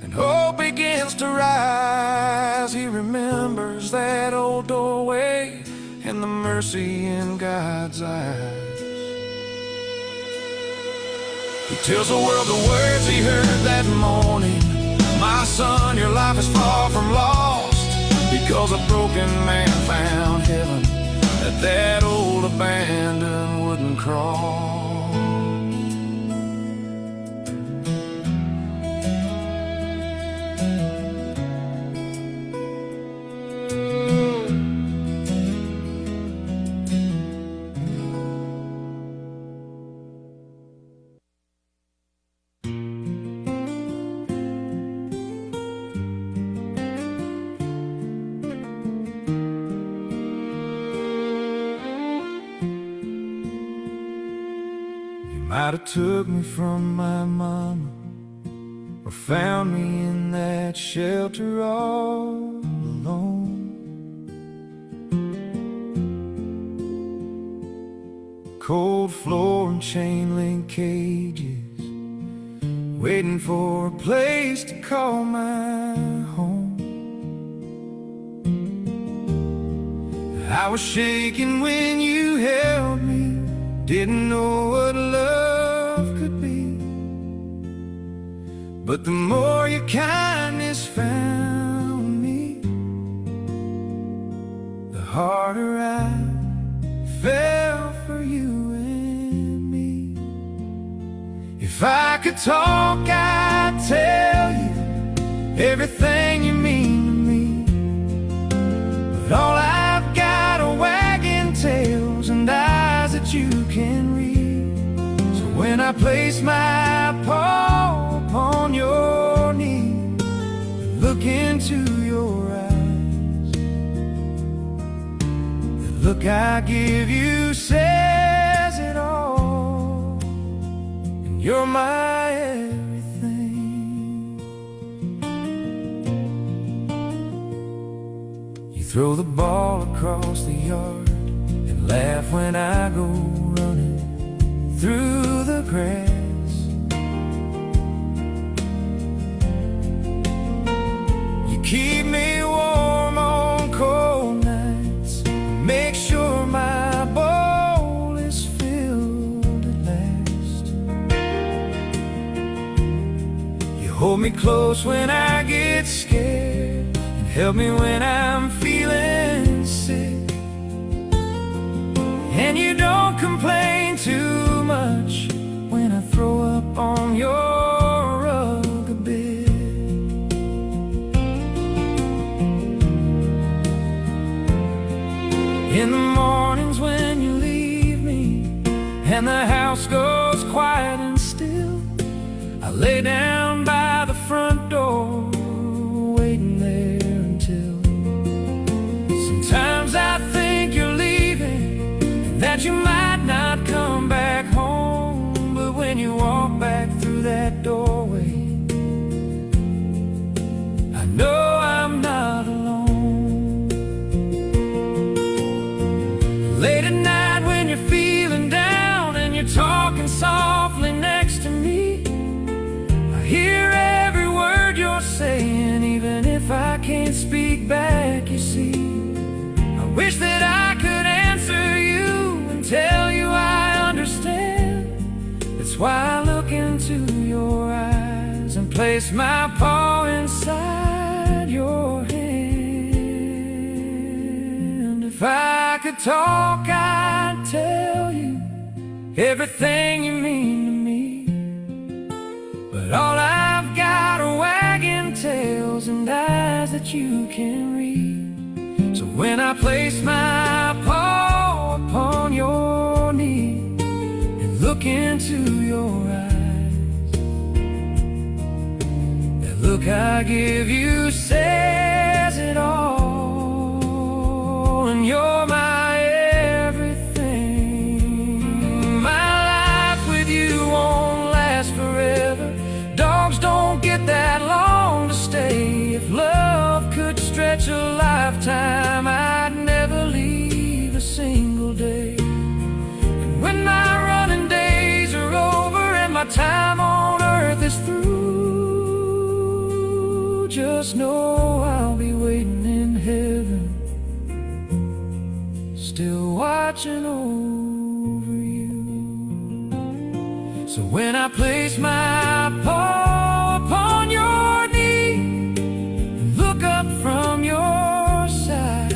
and hope begins to rise, he remembers that old doorway and the mercy in God's eyes. He tells the world the words he heard that morning, "My son, your life is far from lost, because a broken man found heaven at that old abandoned wooden cross." Might have took me from my mama, or found me in that shelter all alone. Cold floor and chain link cages, waiting for a place to call my home. I was shaking when you held me, didn't know what love could be, but the more your kindness found me, the harder I fell for you and me. If I could talk, I'd tell you everything you mean to me, but all I've got are wagging tails and eyes that you can read. So when I place my paw upon your knee, look into your eyes, the look I give you says it all, and you're my everything. You throw the ball across the yard, laugh when I go running through the grass. You keep me warm on cold nights, make sure my bowl is filled at last. You hold me close when I get scared, and help me when I'm feeling sick. And you don't complain too much when I throw up on your rug a bit. In the mornings when you leave me and the house goes quiet and still, I lay down by the front door, waiting there until. Sometimes I think you're leaving and that you might not come back home, but when you walk back through that doorway, I know I'm not alone. Late at night when you're feeling down and you're talking softly next to me, I hear every word you're saying, even if I can't speak back, you see. I wish that I could answer you and tell you I understand. That's why I look into your eyes and place my paw inside your hand. If I could talk, I'd tell you everything you mean to me, but all I've got are wagging tails and eyes that you can read. So when I place my paw upon your knee and look into your eyes, that look I give you says it all. And you're my everything. My life with you won't last forever. Dogs don't get that long to stay. If love could stretch a lifetime, I'd never leave a single day. And when my running days are over and my time on earth is through, just know I'll be waiting in heaven, still watching over you. So when I place my paw upon your knee and look up from your side,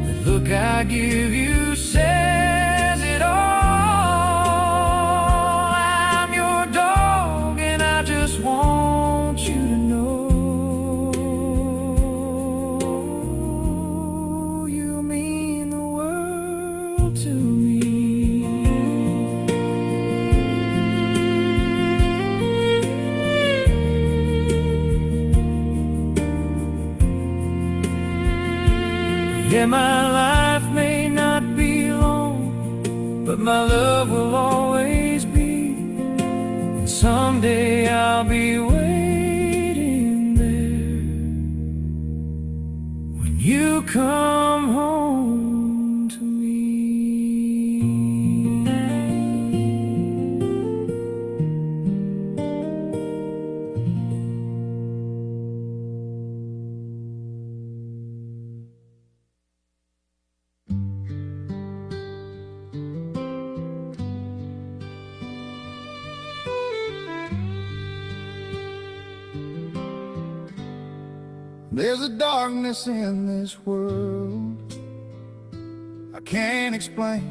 the look I give you says it all. I'm your dog and I just want you to know you mean the world to me. Yeah, my life may not be long, but my love will always be. And someday I'll be waiting there when you come home to me. There's a darkness in this world I can't explain.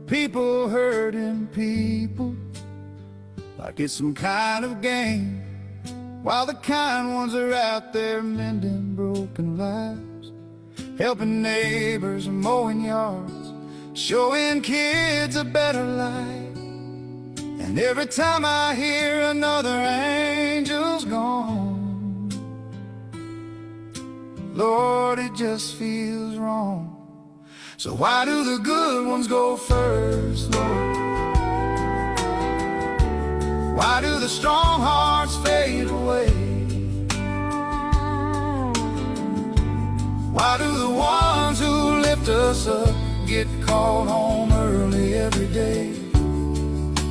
People hurting people like it's some kind of game, while the kind ones are out there mending broken lives, helping neighbors and mowing yards, showing kids a better life. And every time I hear another angel's gone, Lord, it just feels wrong. So why do the good ones go first, Lord? Why do the strong hearts fade away? Why do the ones who lift us up get called home early every day?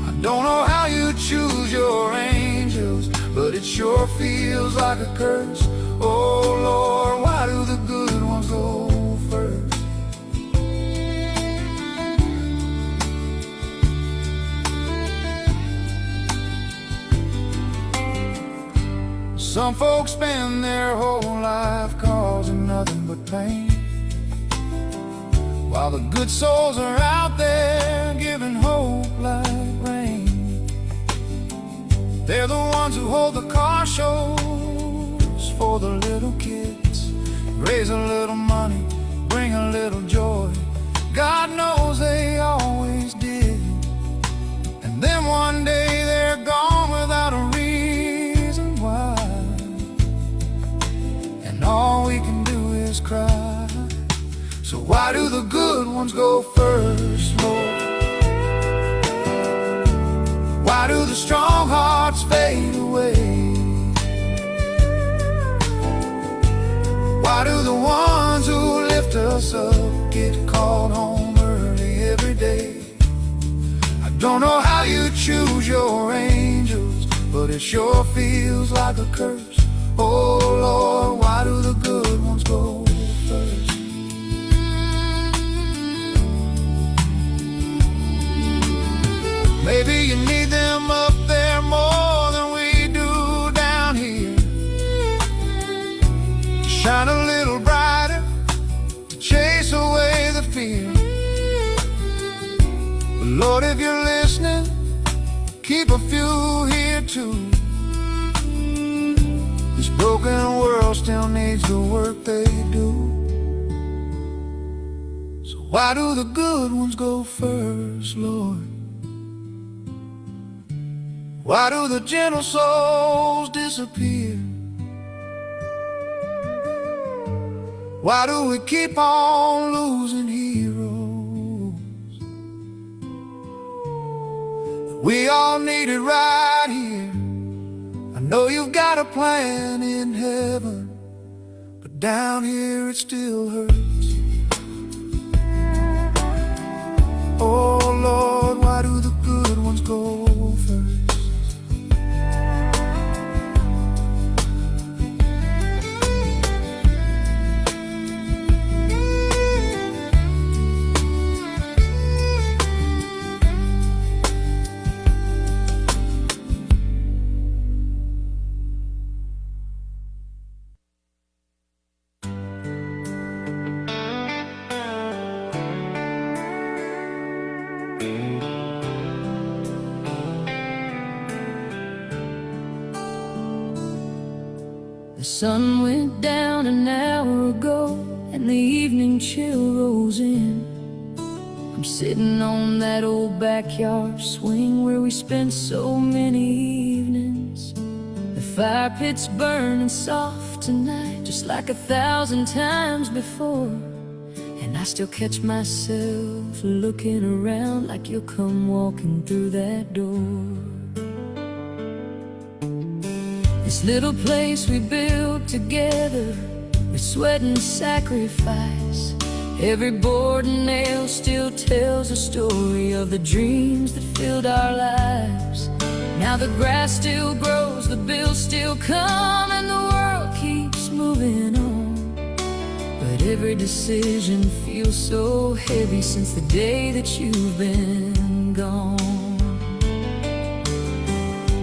I don't know how you choose your angels, but it sure feels like a curse. Oh Lord, why do the good ones go first? Some folks spend their whole life causing nothing but pain, while the good souls are out there giving hope like rain. They're the ones who hold the car shows for the little kids, raise a little money, bring a little joy. God knows they always did. And then one day they're gone without a reason why. And all we can do is cry. So why do the good ones go first, Lord? Why do the strong hearts fade away? Why do the ones who lift us up get called home early every day? I don't know how you choose your angels, but it sure feels like a curse. Oh Lord, why do the good ones go first? Maybe you need them up there more than we do down here. Shine a little brighter to chase away the fear. But Lord, if you're listening, keep a few here too. This broken world still needs the work they do. So why do the good ones go first, Lord? Why do the gentle souls disappear? Why do we keep on losing heroes? We all need it right here. I know you've got a plan in heaven, but down here it still hurts. Oh Lord, why do the good ones go first? The sun went down an hour ago, and the evening chill rolls in. I'm sitting on that old backyard swing where we spent so many evenings. The fire pit's burning soft tonight, just like 1,000 times before. And I still catch myself looking around like you'll come walking through that door. This little place we built together with sweat and sacrifice. Every board and nail still tells a story of the dreams that filled our lives. Now the grass still grows, the bills still come, and the world keeps moving on. But every decision feels so heavy since the day that you've been gone.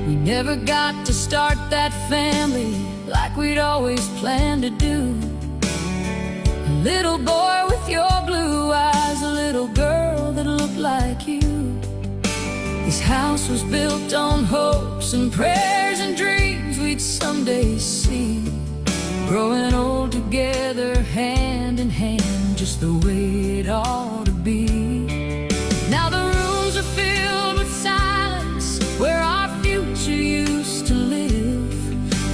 We never got to start that family like we'd always planned to do. A little boy with your blue eyes, a little girl that looked like you. This house was built on hopes and prayers and dreams we'd someday see. Growing old together, hand in hand, just the way it ought to be. Now the rooms are filled with silence, where our future used to live.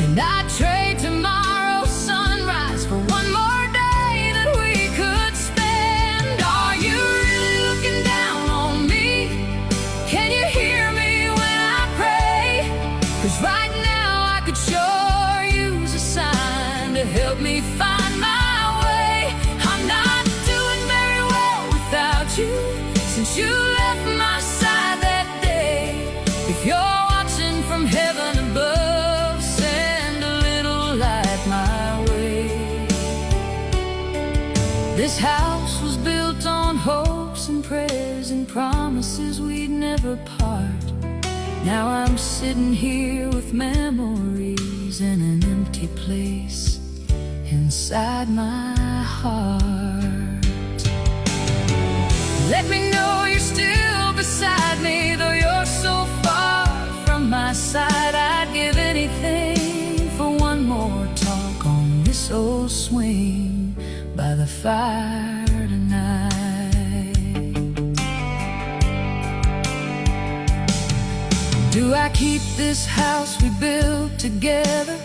And I'd trade tomorrow's sunrise for one more day that we could spend. Are you really looking down on me? Can you hear me when I pray? 'Cause right now I could sure use a sign to help me find my way. I'm not doing very well without you since you left my side that day. If you're watching from heaven above, send a little light my way. This house was built on hopes and prayers and promises we'd never part. Now I'm sitting here with memories in an empty place inside my heart. Let me know you're still beside me, though you're so far from my side. I'd give anything for one more talk on this old swing. by the fire tonight. Do I keep this house we built together,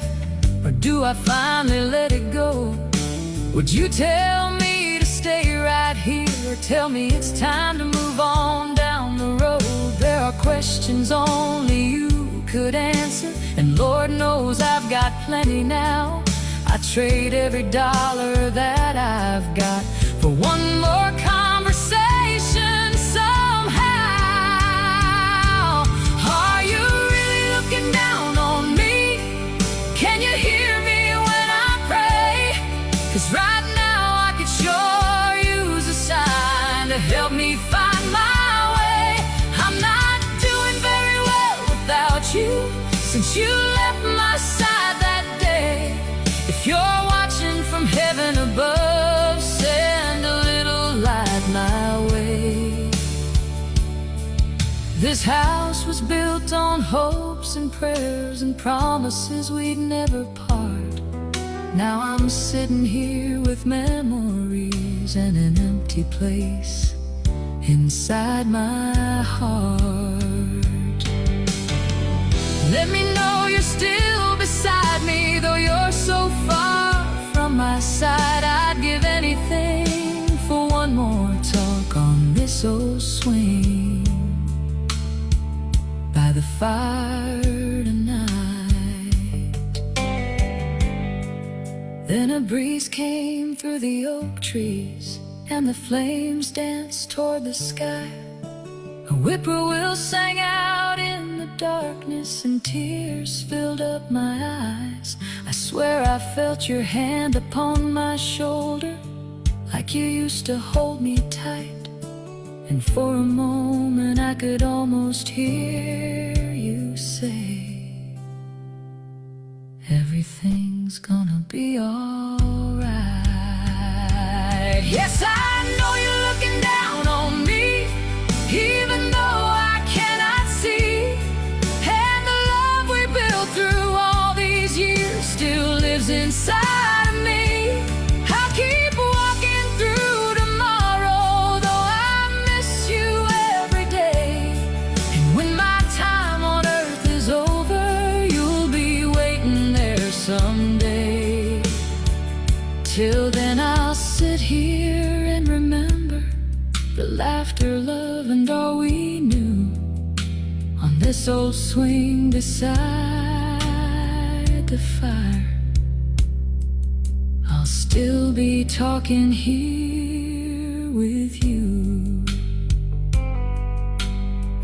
or do I finally let it go? Would you tell me to stay right here, or tell me it's time to move on down the road? There are questions only you could answer, and Lord knows I've got plenty now. I trade every dollar that I've got for one more conversation somehow. Are you really looking down on me? Can you hear me when I pray? 'Cause right now I could sure use a sign to help me find my way. I'm not doing very well without you since you left my side that day. If you're watching from heaven above, send a little light my way. This house was built on hopes and prayers and promises we'd never part. Now I'm sitting here with memories and an empty place inside my heart. Let me know you're still beside me, though you're so far from my side. I'd give anything for one more talk on this old swing by the fire tonight. Then a breeze came through the oak trees, and the flames danced toward the sky. A whippoorwill sang out in the darkness, and tears filled up my eyes. I swear I felt your hand upon my shoulder, like you used to hold me tight. And for a moment I could almost hear you say, everything's gonna be alright. Yes, I know you're looking down on me, even though I cannot see. And the love we built through all these years still lives inside of me. I'll keep walking through tomorrow, though I miss you every day. And when my time on earth is over, you'll be waiting there someday. Till then I'll sit here and remember the laughter, love, and all we knew on this old swing beside the fire. I'll still be talking here with you.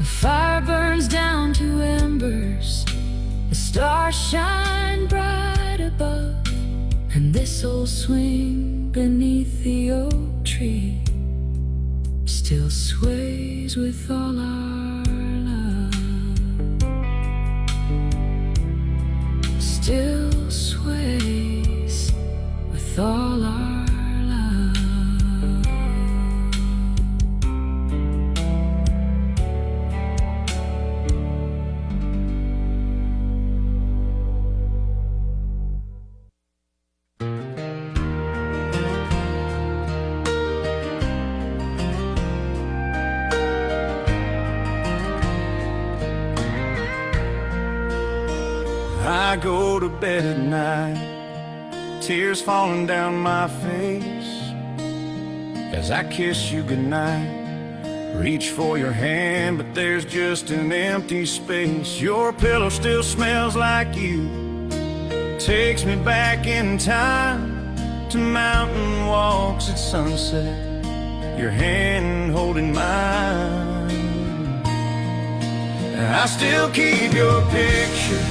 The fire burns down to embers, the stars shine bright above, and this old swing beneath the oak tree still sways with all our love. Still sways with all our I go to bed at night, tears falling down my face, as I kiss you goodnight. Reach for your hand, but there's just an empty space. Your pillow still smells like you, takes me back in time to mountain walks at sunset, your hand holding mine. I still keep your picture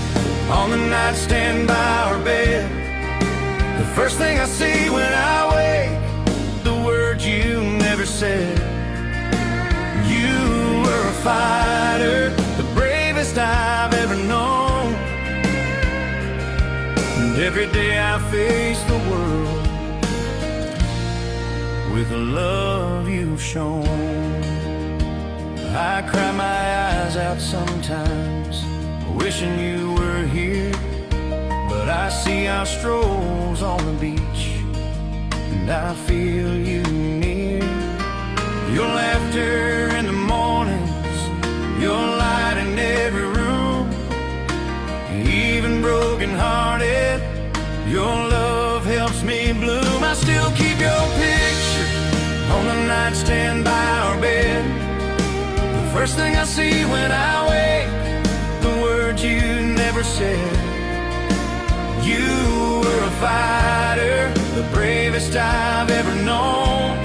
on the nightstand by our bed. The first thing I see when I wake, the words you never said. You were a fighter, the bravest I've ever known. And every day I face the world with the love you've shown. I cry my eyes out sometimes, wishing you were here, but I see our strolls on the beach, and and I feel you near. Your laughter in the mornings, your light in every room. Even broken hearted, your love helps me bloom. I still keep your picture on the nightstand by our bed. The first thing I see when I wake, the words you never said. You were a fighter, the bravest I've ever known.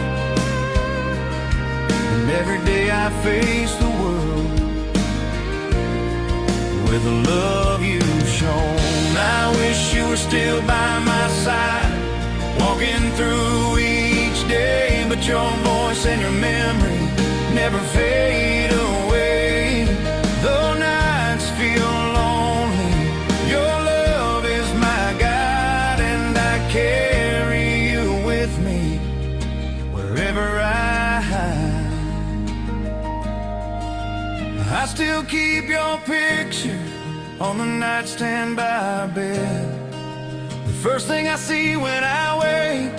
And every day I face the world with the love you've shown. I wish you were still by my side, walking through each day. But your voice and your memory never fade away. Though nights feel lonely, your love is my guide, and I carry you with me wherever I still keep your picture on the nightstand by our bed. The first thing I see when I wake,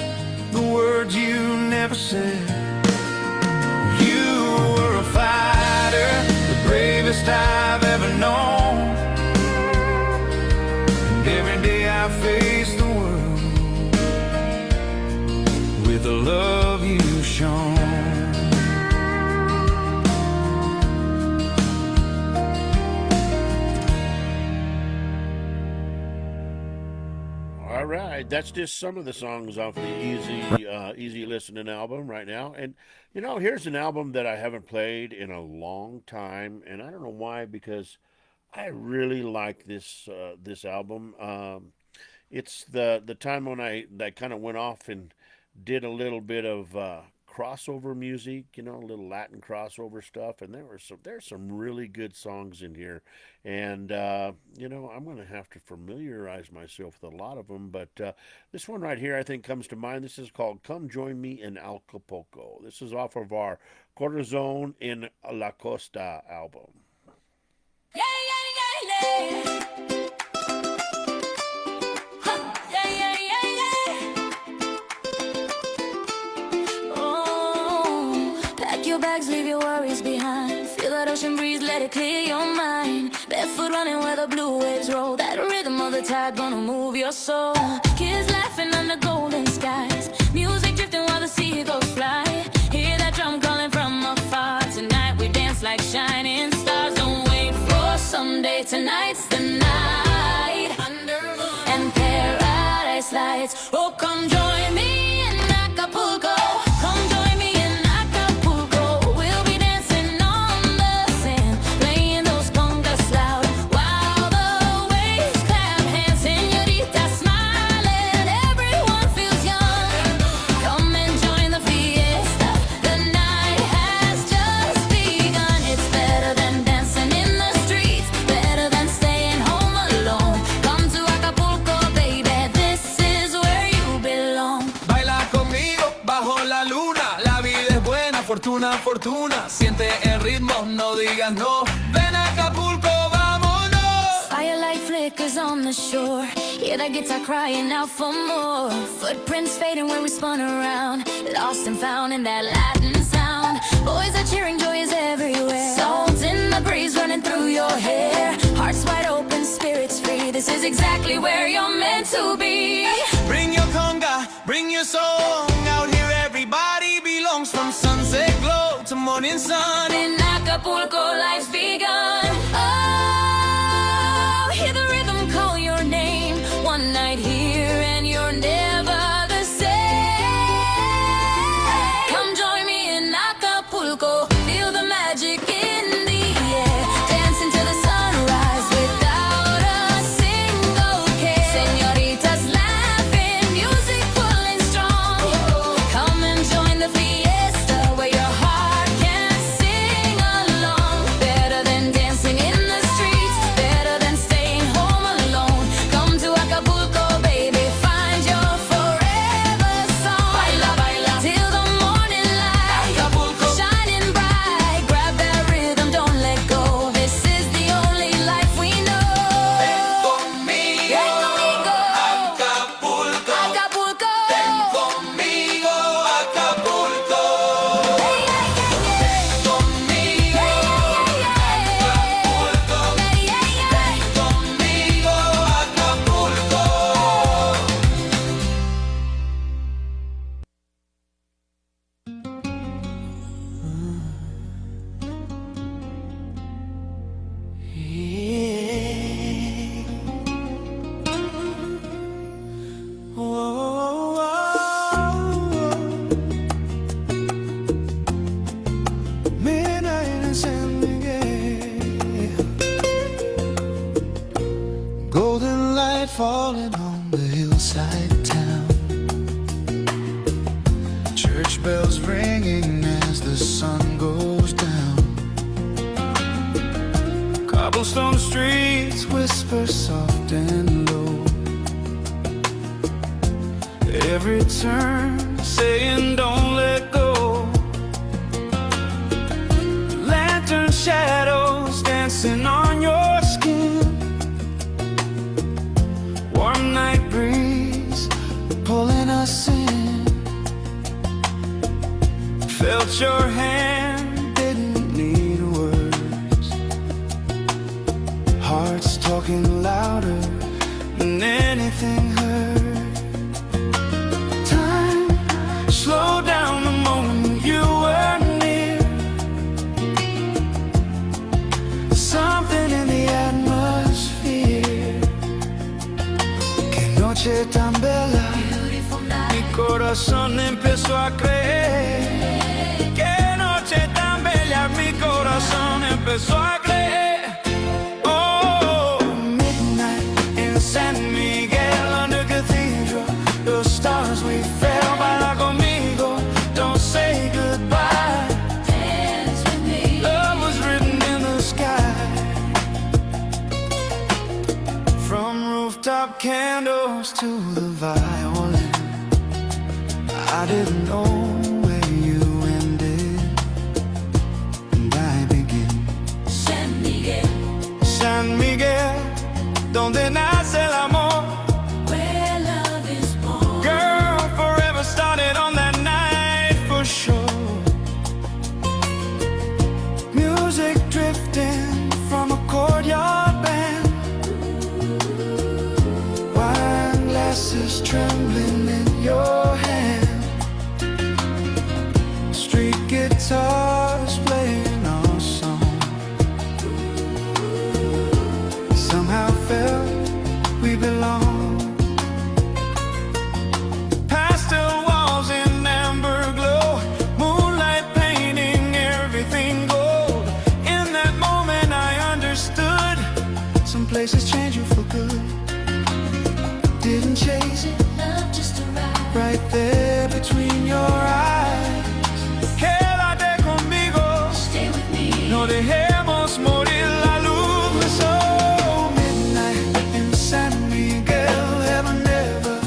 the words you never said. You were a fighter, the bravest I've ever known. And every day I face the world with the love you've shown. All right, that's just some of the songs off the Easy Listening album right now. And, you know, here's an album that I haven't played in a long time, and I don't know why, because I really like this this album. It's the time when I kind of went off and did a little bit of crossover music, you know, a little Latin crossover stuff, and there's some really good songs in here, and you know, I'm going to have to familiarize myself with a lot of them, but this one right here I think comes to mind. This is called "Come Join Me in Acapulco." This is off of our Corazon in La Costa album. Yeah, yeah, yeah, yeah. Your bags, leave your worries behind. Feel that ocean breeze, let it clear your mind. Barefoot running where the blue waves roll. That rhythm of the tide gonna move your soul. Kids laughing under golden skies. Music drifting while the seagulls fly. Hear that drum calling from afar. Tonight we dance like shining stars. Don't wait for someday, tonight's the night. And paradise lights. Oh, come join me in Acapulco. Come join me in Acapulco. We'll be dancing on the sand, playing those congas loud while the waves clap hands. Señorita smiling, everyone feels young. Come and join the fiesta. The night has just begun. It's better than dancing in the streets, better than staying home alone. Come to Acapulco, baby, this is where you belong. Baila conmigo bajo la luna, la vida es buena, fortuna, fortuna. Siente el ritmo, no digas no. Ven a Acapulco, vámonos. Firelight flickers on the shore. Hear that guitar crying out for more. Footprints fading where we spun around, lost and found in that Latin sound. Boys are cheering, joy is everywhere. Salt in the breeze running through your hair. Hearts wide open, spirits free. This is exactly where you're meant to be. Bring your conga, bring your song. Out here everybody belongs, from sunset glow to morning sun. In Acapulco, life's begun. Oh, hear the rhythm call your name. One night here and you're never the same. Come join me in Acapulco. Feel the magic in the air. Dancing to the sunrise without a single care. Señoritas laughing, music pulling strong. Come and join the fiesta where your heart can sing along. Better than bells ringing as the sun goes down. Cobblestone streets whisper soft and low. Every turn saying don't let go. Lantern shadows dancing on your skin. Warm night breeze pulling us in. Felt your hand, didn't need words. Hearts talking louder than anything heard. Time slowed down the moment you were near. Something in the atmosphere. Que noche tan bella. Mi corazón empezó a creer. Que noche tan bella. Mi corazón empezó a creer. Oh, midnight in San Miguel under cathedral. The stars we fell. Baila conmigo. Don't say goodbye. Dance with me. Love was written in the sky. From rooftop candles to the violin. I didn't know where you ended and I begin. San Miguel, San Miguel, donde nace el amor, where love is born. Girl, forever started on that night for sure. Music drifting from a courtyard band. Wine glasses trembling in your hand. Street guitars playing our song. Somehow felt we belong. Pastel walls in amber glow. Moonlight painting everything gold. In that moment I understood. Some places change you for good. Didn't chase it, love just arrived. Right there between your eyes. Quédate conmigo. Stay with me. No dejemos morir la luz. So midnight in San Miguel. Heaven never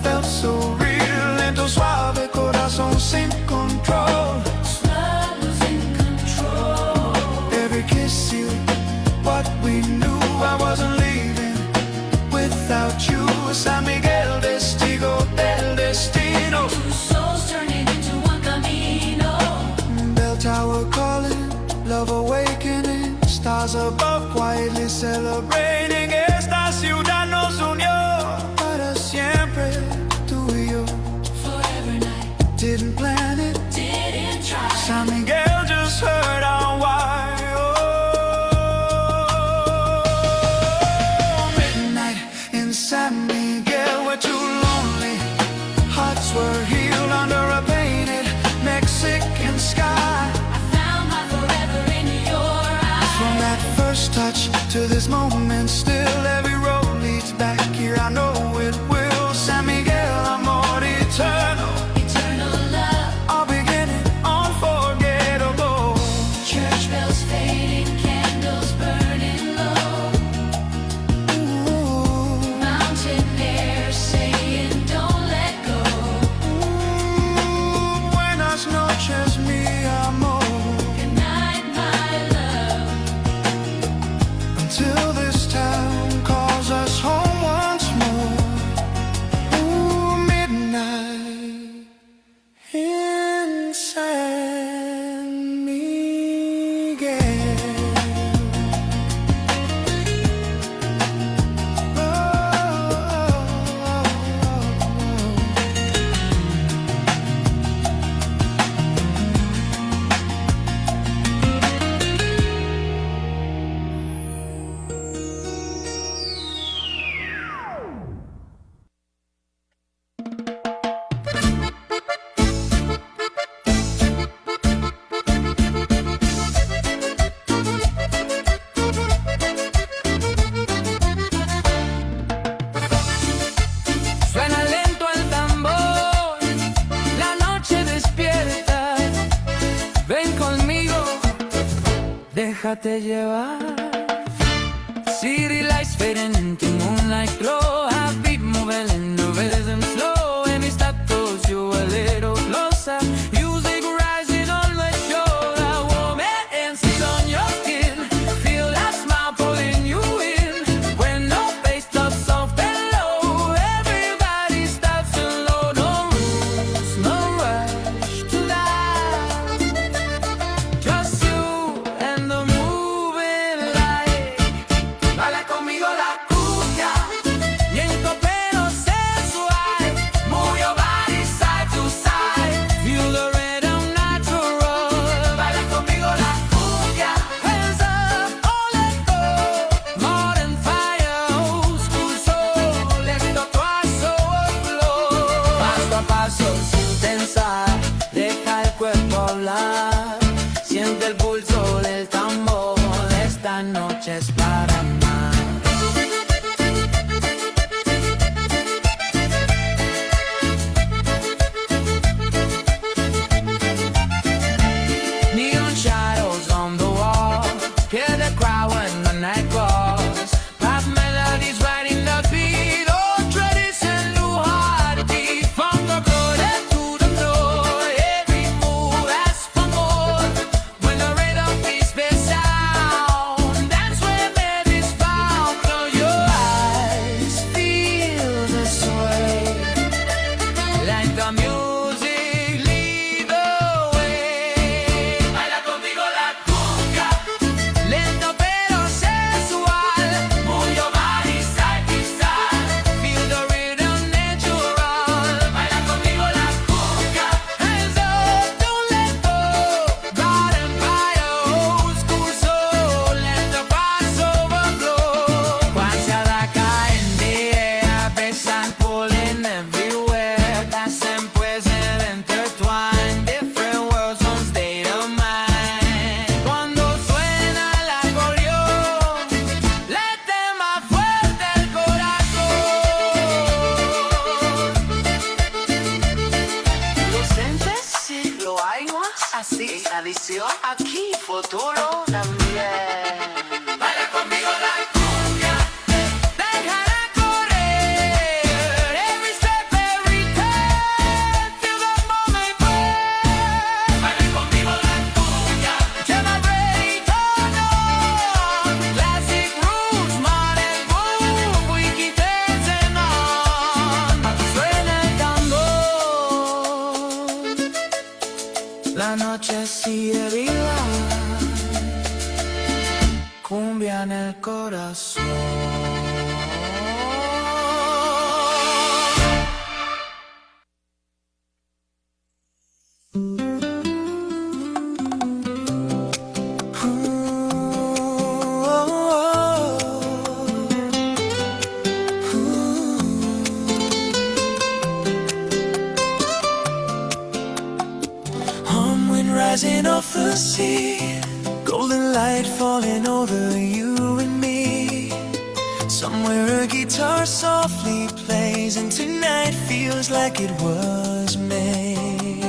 felt so real. Lento, suave, corazón sin control. Love was in control. Every kiss sealed what we knew. I wasn't leaving without you. San Miguel, testigo del destino. Two souls turning into one camino. Bell tower calling, love awakening. Stars above quietly celebrating. Esta ciudad nos unió para siempre, tú y yo. Forever night. Didn't plan it, didn't try. San Miguel just heard our why. Oh, midnight in San Miguel. We're too lonely, hearts were here. déjate llevar. City lights fading into moonlight glow. Heartbeat moving in the rhythm slow. Any step pulls you a little closer. Music rising on the shoulder. Warm hands on your skin. Feel that smile pulling you in. When no bass drops soft and low. Everybody stops and low. No rules, no rush to that. Just you and the moving light. Baila conmigo la cumbia, lento pero sensual. Move your body side to side. Feel the rhythm natural. Baila conmigo la cumbia. Hands up, all let go. Modern fire, old school soul. Esto paso flow. Paso a paso sin pensar. Deja el cuerpo hablar. Siente el pulso del tambor. Esta noche es para más. Neon shadows on the wall. Hear the crowd when the night calls. Pop melodies riding the beat. Old tradition, new heartbeat. From the corner to the floor. Every move asks for more. When the rhythm beats the sound. That's where memories found. Close your eyes, feel the sway. Like the music lead the way. Baila conmigo la cumbia, lento pero sensual. Move your body side to side. Feel the rhythm natural. Baila conmigo la cumbia. Hands up, don't let go. God and fire, old school soul. Let the vibes overflow. Guanciada cae en the air. Bass and pulling everywhere. Dancing present intertwined. Different worlds on state of mind. Cuando suena el acordeón, late más fuerte el corazón. ¿Lo sientes? Sí, lo hay más así. Tradición aquí, futuro también. Baila conmigo la cumbia, déjala correr. Every step, every turn, feel the moment burn. Baila conmigo la cumbia, lleva ready, turn on. Classic roots, modern move, we keep dancing on. Suena el tambor, la noche sigue viva. Cumbia en el corazón. Warm wind rising off the sea, golden light falling over you and me. Somewhere a guitar softly plays, and tonight feels like it was made.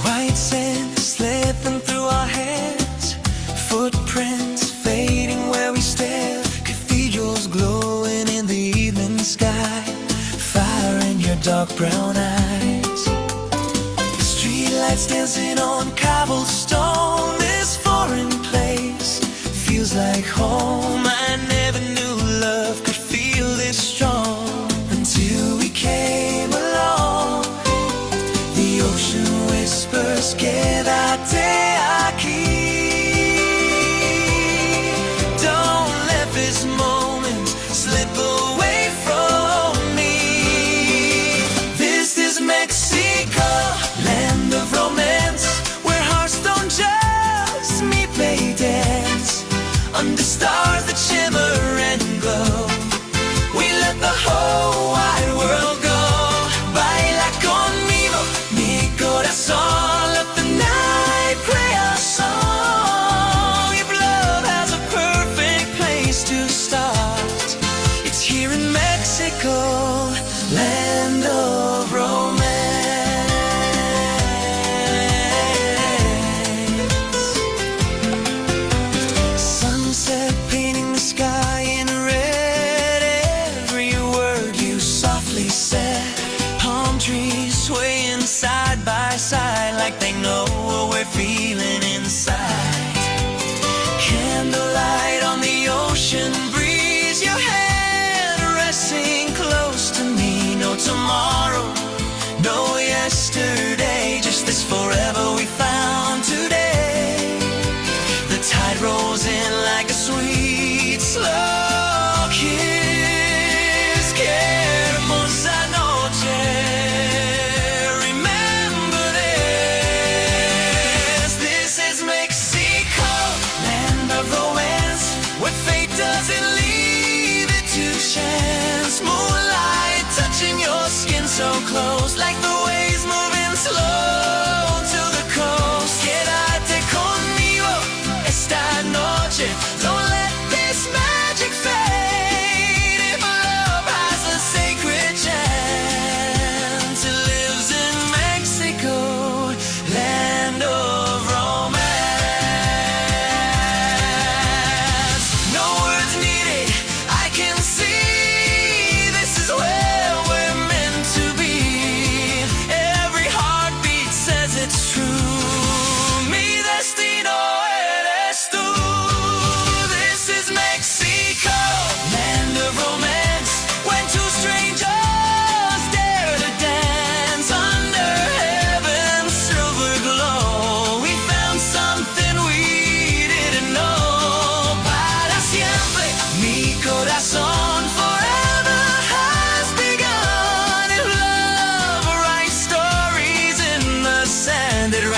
White sand slipping through our hands, footprints fading where we stare. Cathedrals glowing in the evening sky, fire in your dark brown eyes. Streetlights dancing on cobblestone. This foreign place feels like home. I never knew love could feel this strong until we came along. The ocean whispers, quédate aquí. Don't let this moment slip away from me. This is Mexico, land of romance, where hearts don't just meet, they dance under stars that shine.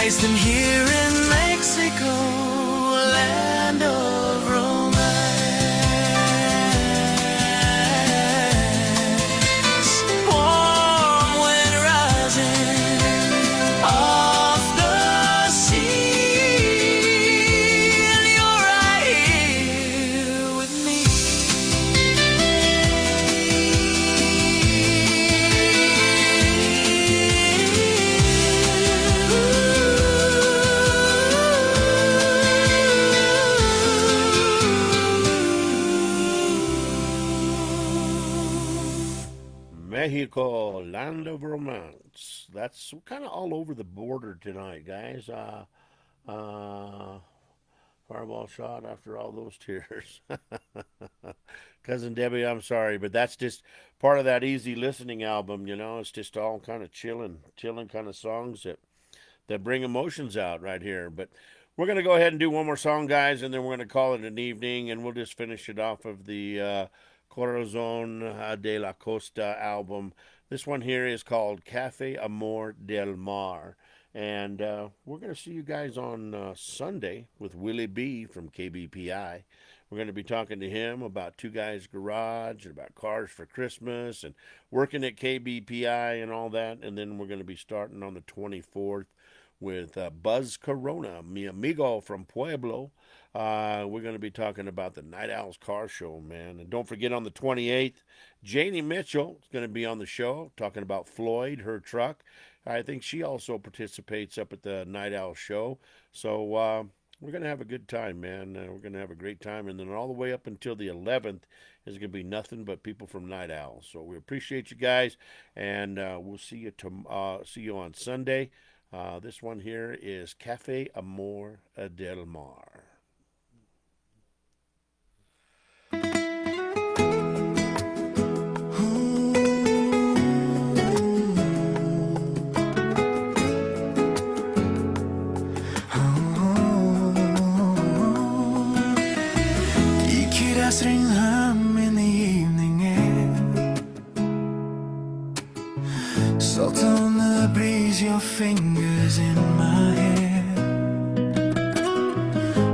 nice than here in Mexico, land of romance. Warm wind rising off the sea, and you're right here with me. Mexico, land of romance. That's kind of all over the border tonight, guys. Fireball shot after all those tears. Cousin Debbie, I'm sorry, but that's just part of that easy listening album, you know. It's just all kind of chilling kind of songs that bring emotions out right here. But we're going to go ahead and do one more song, guys, and then we're going to call it an evening, and we'll just finish it off of the Corazon de la Costa album. This one here is called Cafe Amor del Mar. And we're going to see you guys on Sunday with Willie B from KBPI. We're going to be talking to him about Two Guys Garage and about Cars for Christmas and working at KBPI and all that. And then we're going to be starting on the 24th with Buzz Corona, mi amigo from Pueblo. We're going to be talking about the Night Owls Car Show, man. And don't forget on the 28th, Janie Mitchell is going to be on the show talking about Floyd, her truck. I think she also participates up at the Night Owl Show. So we're going to have a good time, man. We're going to have a great time. And then all the way up until the 11th is going to be nothing but people from Night Owl. So we appreciate you guys, and we'll see you on Sunday. This one here is Cafe Amor del Mar. String hum in the evening air, salt on the breeze, your fingers in my hair.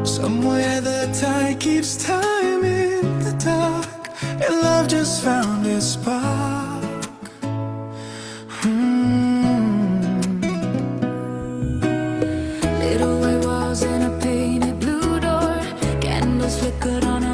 Somewhere the tide keeps time in the dark, and love just found its spark. Little white walls and a painted blue door, candles flickered on a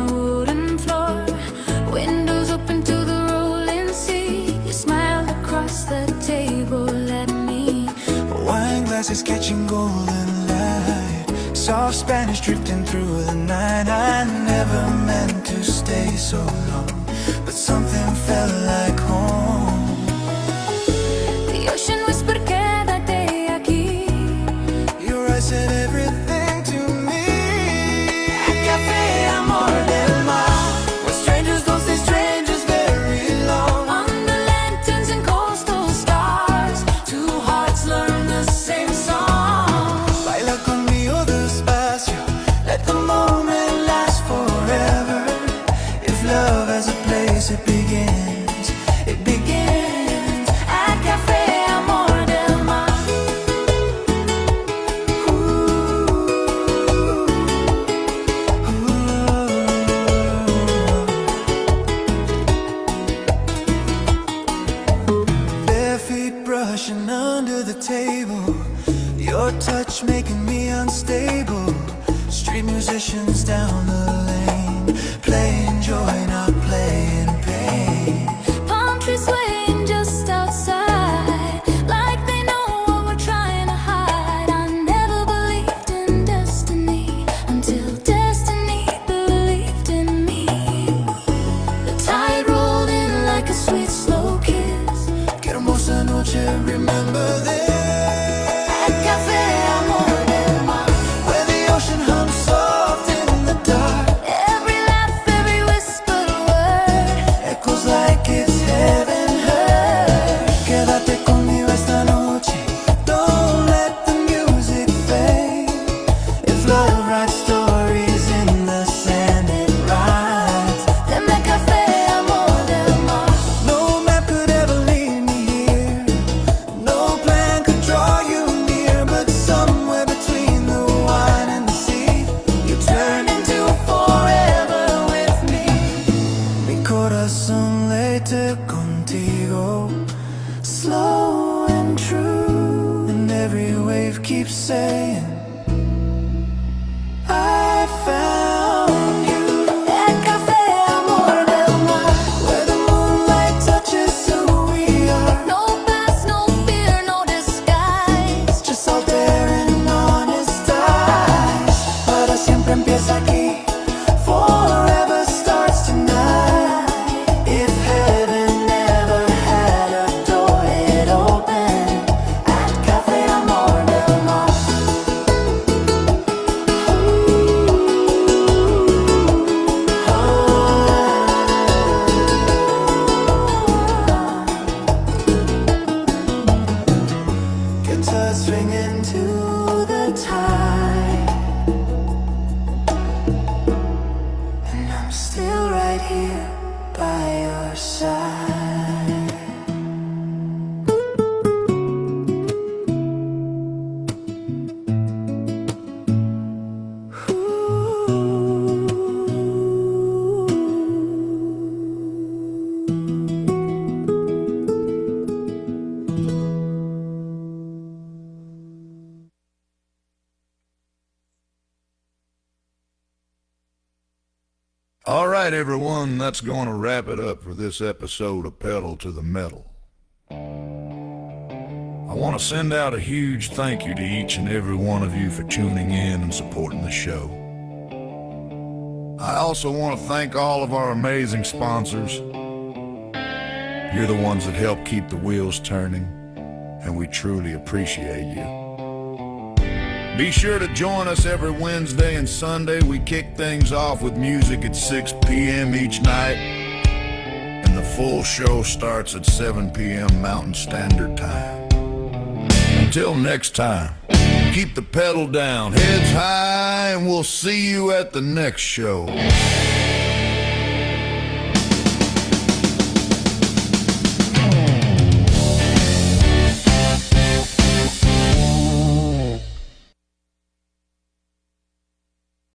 glasses catching golden light, soft Spanish drifting through the night. I never meant to stay so long, but something felt like home. The ocean whispered, quédate aquí. Your eyes said everything to me. Café Amor del Mar, where strangers don't stay strangers very long. Under lanterns and coastal stars, two hearts learn the same song. Baila conmigo despacio, let the moment last forever. If love has a place, it begins. It begins at Café Amor del Mar. Bare feet brushing under the table, your touch making me unstable. Street musicians down the lane, playing joy, not playing pain. Palm trees swaying just outside, like they know what we're trying to hide. I never believed in destiny until destiny believed in me. The tide rolled in like a sweet slow kiss. Qué hermosa noche, remember this. At Café Amor del Mar, where the ocean hums soft in the dark. Every laugh, every whispered word echoes like it's heaven heard. Quédate conmigo esta noche, don't let the music fade. If love writes stories in the sand, it rhymes. Deme Café Amor del Mar. No map could ever lead me here, no plan life keeps saying, I found you at Cafe Amor del Mar, where the moonlight touches who we are. No past, no fear, no disguise. Just out there and honest eyes. Para siempre empieza aquí. Forever starts tonight. If heaven never had a door, it opened at Cafe Amor del Mar. Guitars swinging to the tide, and I'm still right here by your side. All right, everyone, that's going to wrap it up for this episode of Pedal to the Metal. I want to send out a huge thank you to each and every one of you for tuning in and supporting the show. I also want to thank all of our amazing sponsors. You're the ones that help keep the wheels turning, and we truly appreciate you. Be sure to join us every Wednesday and Sunday. We kick things off with music at 6 p.m. each night, and the full show starts at 7 p.m. Mountain Standard Time. Until next time, keep the pedal down, heads high, and we'll see you at the next show.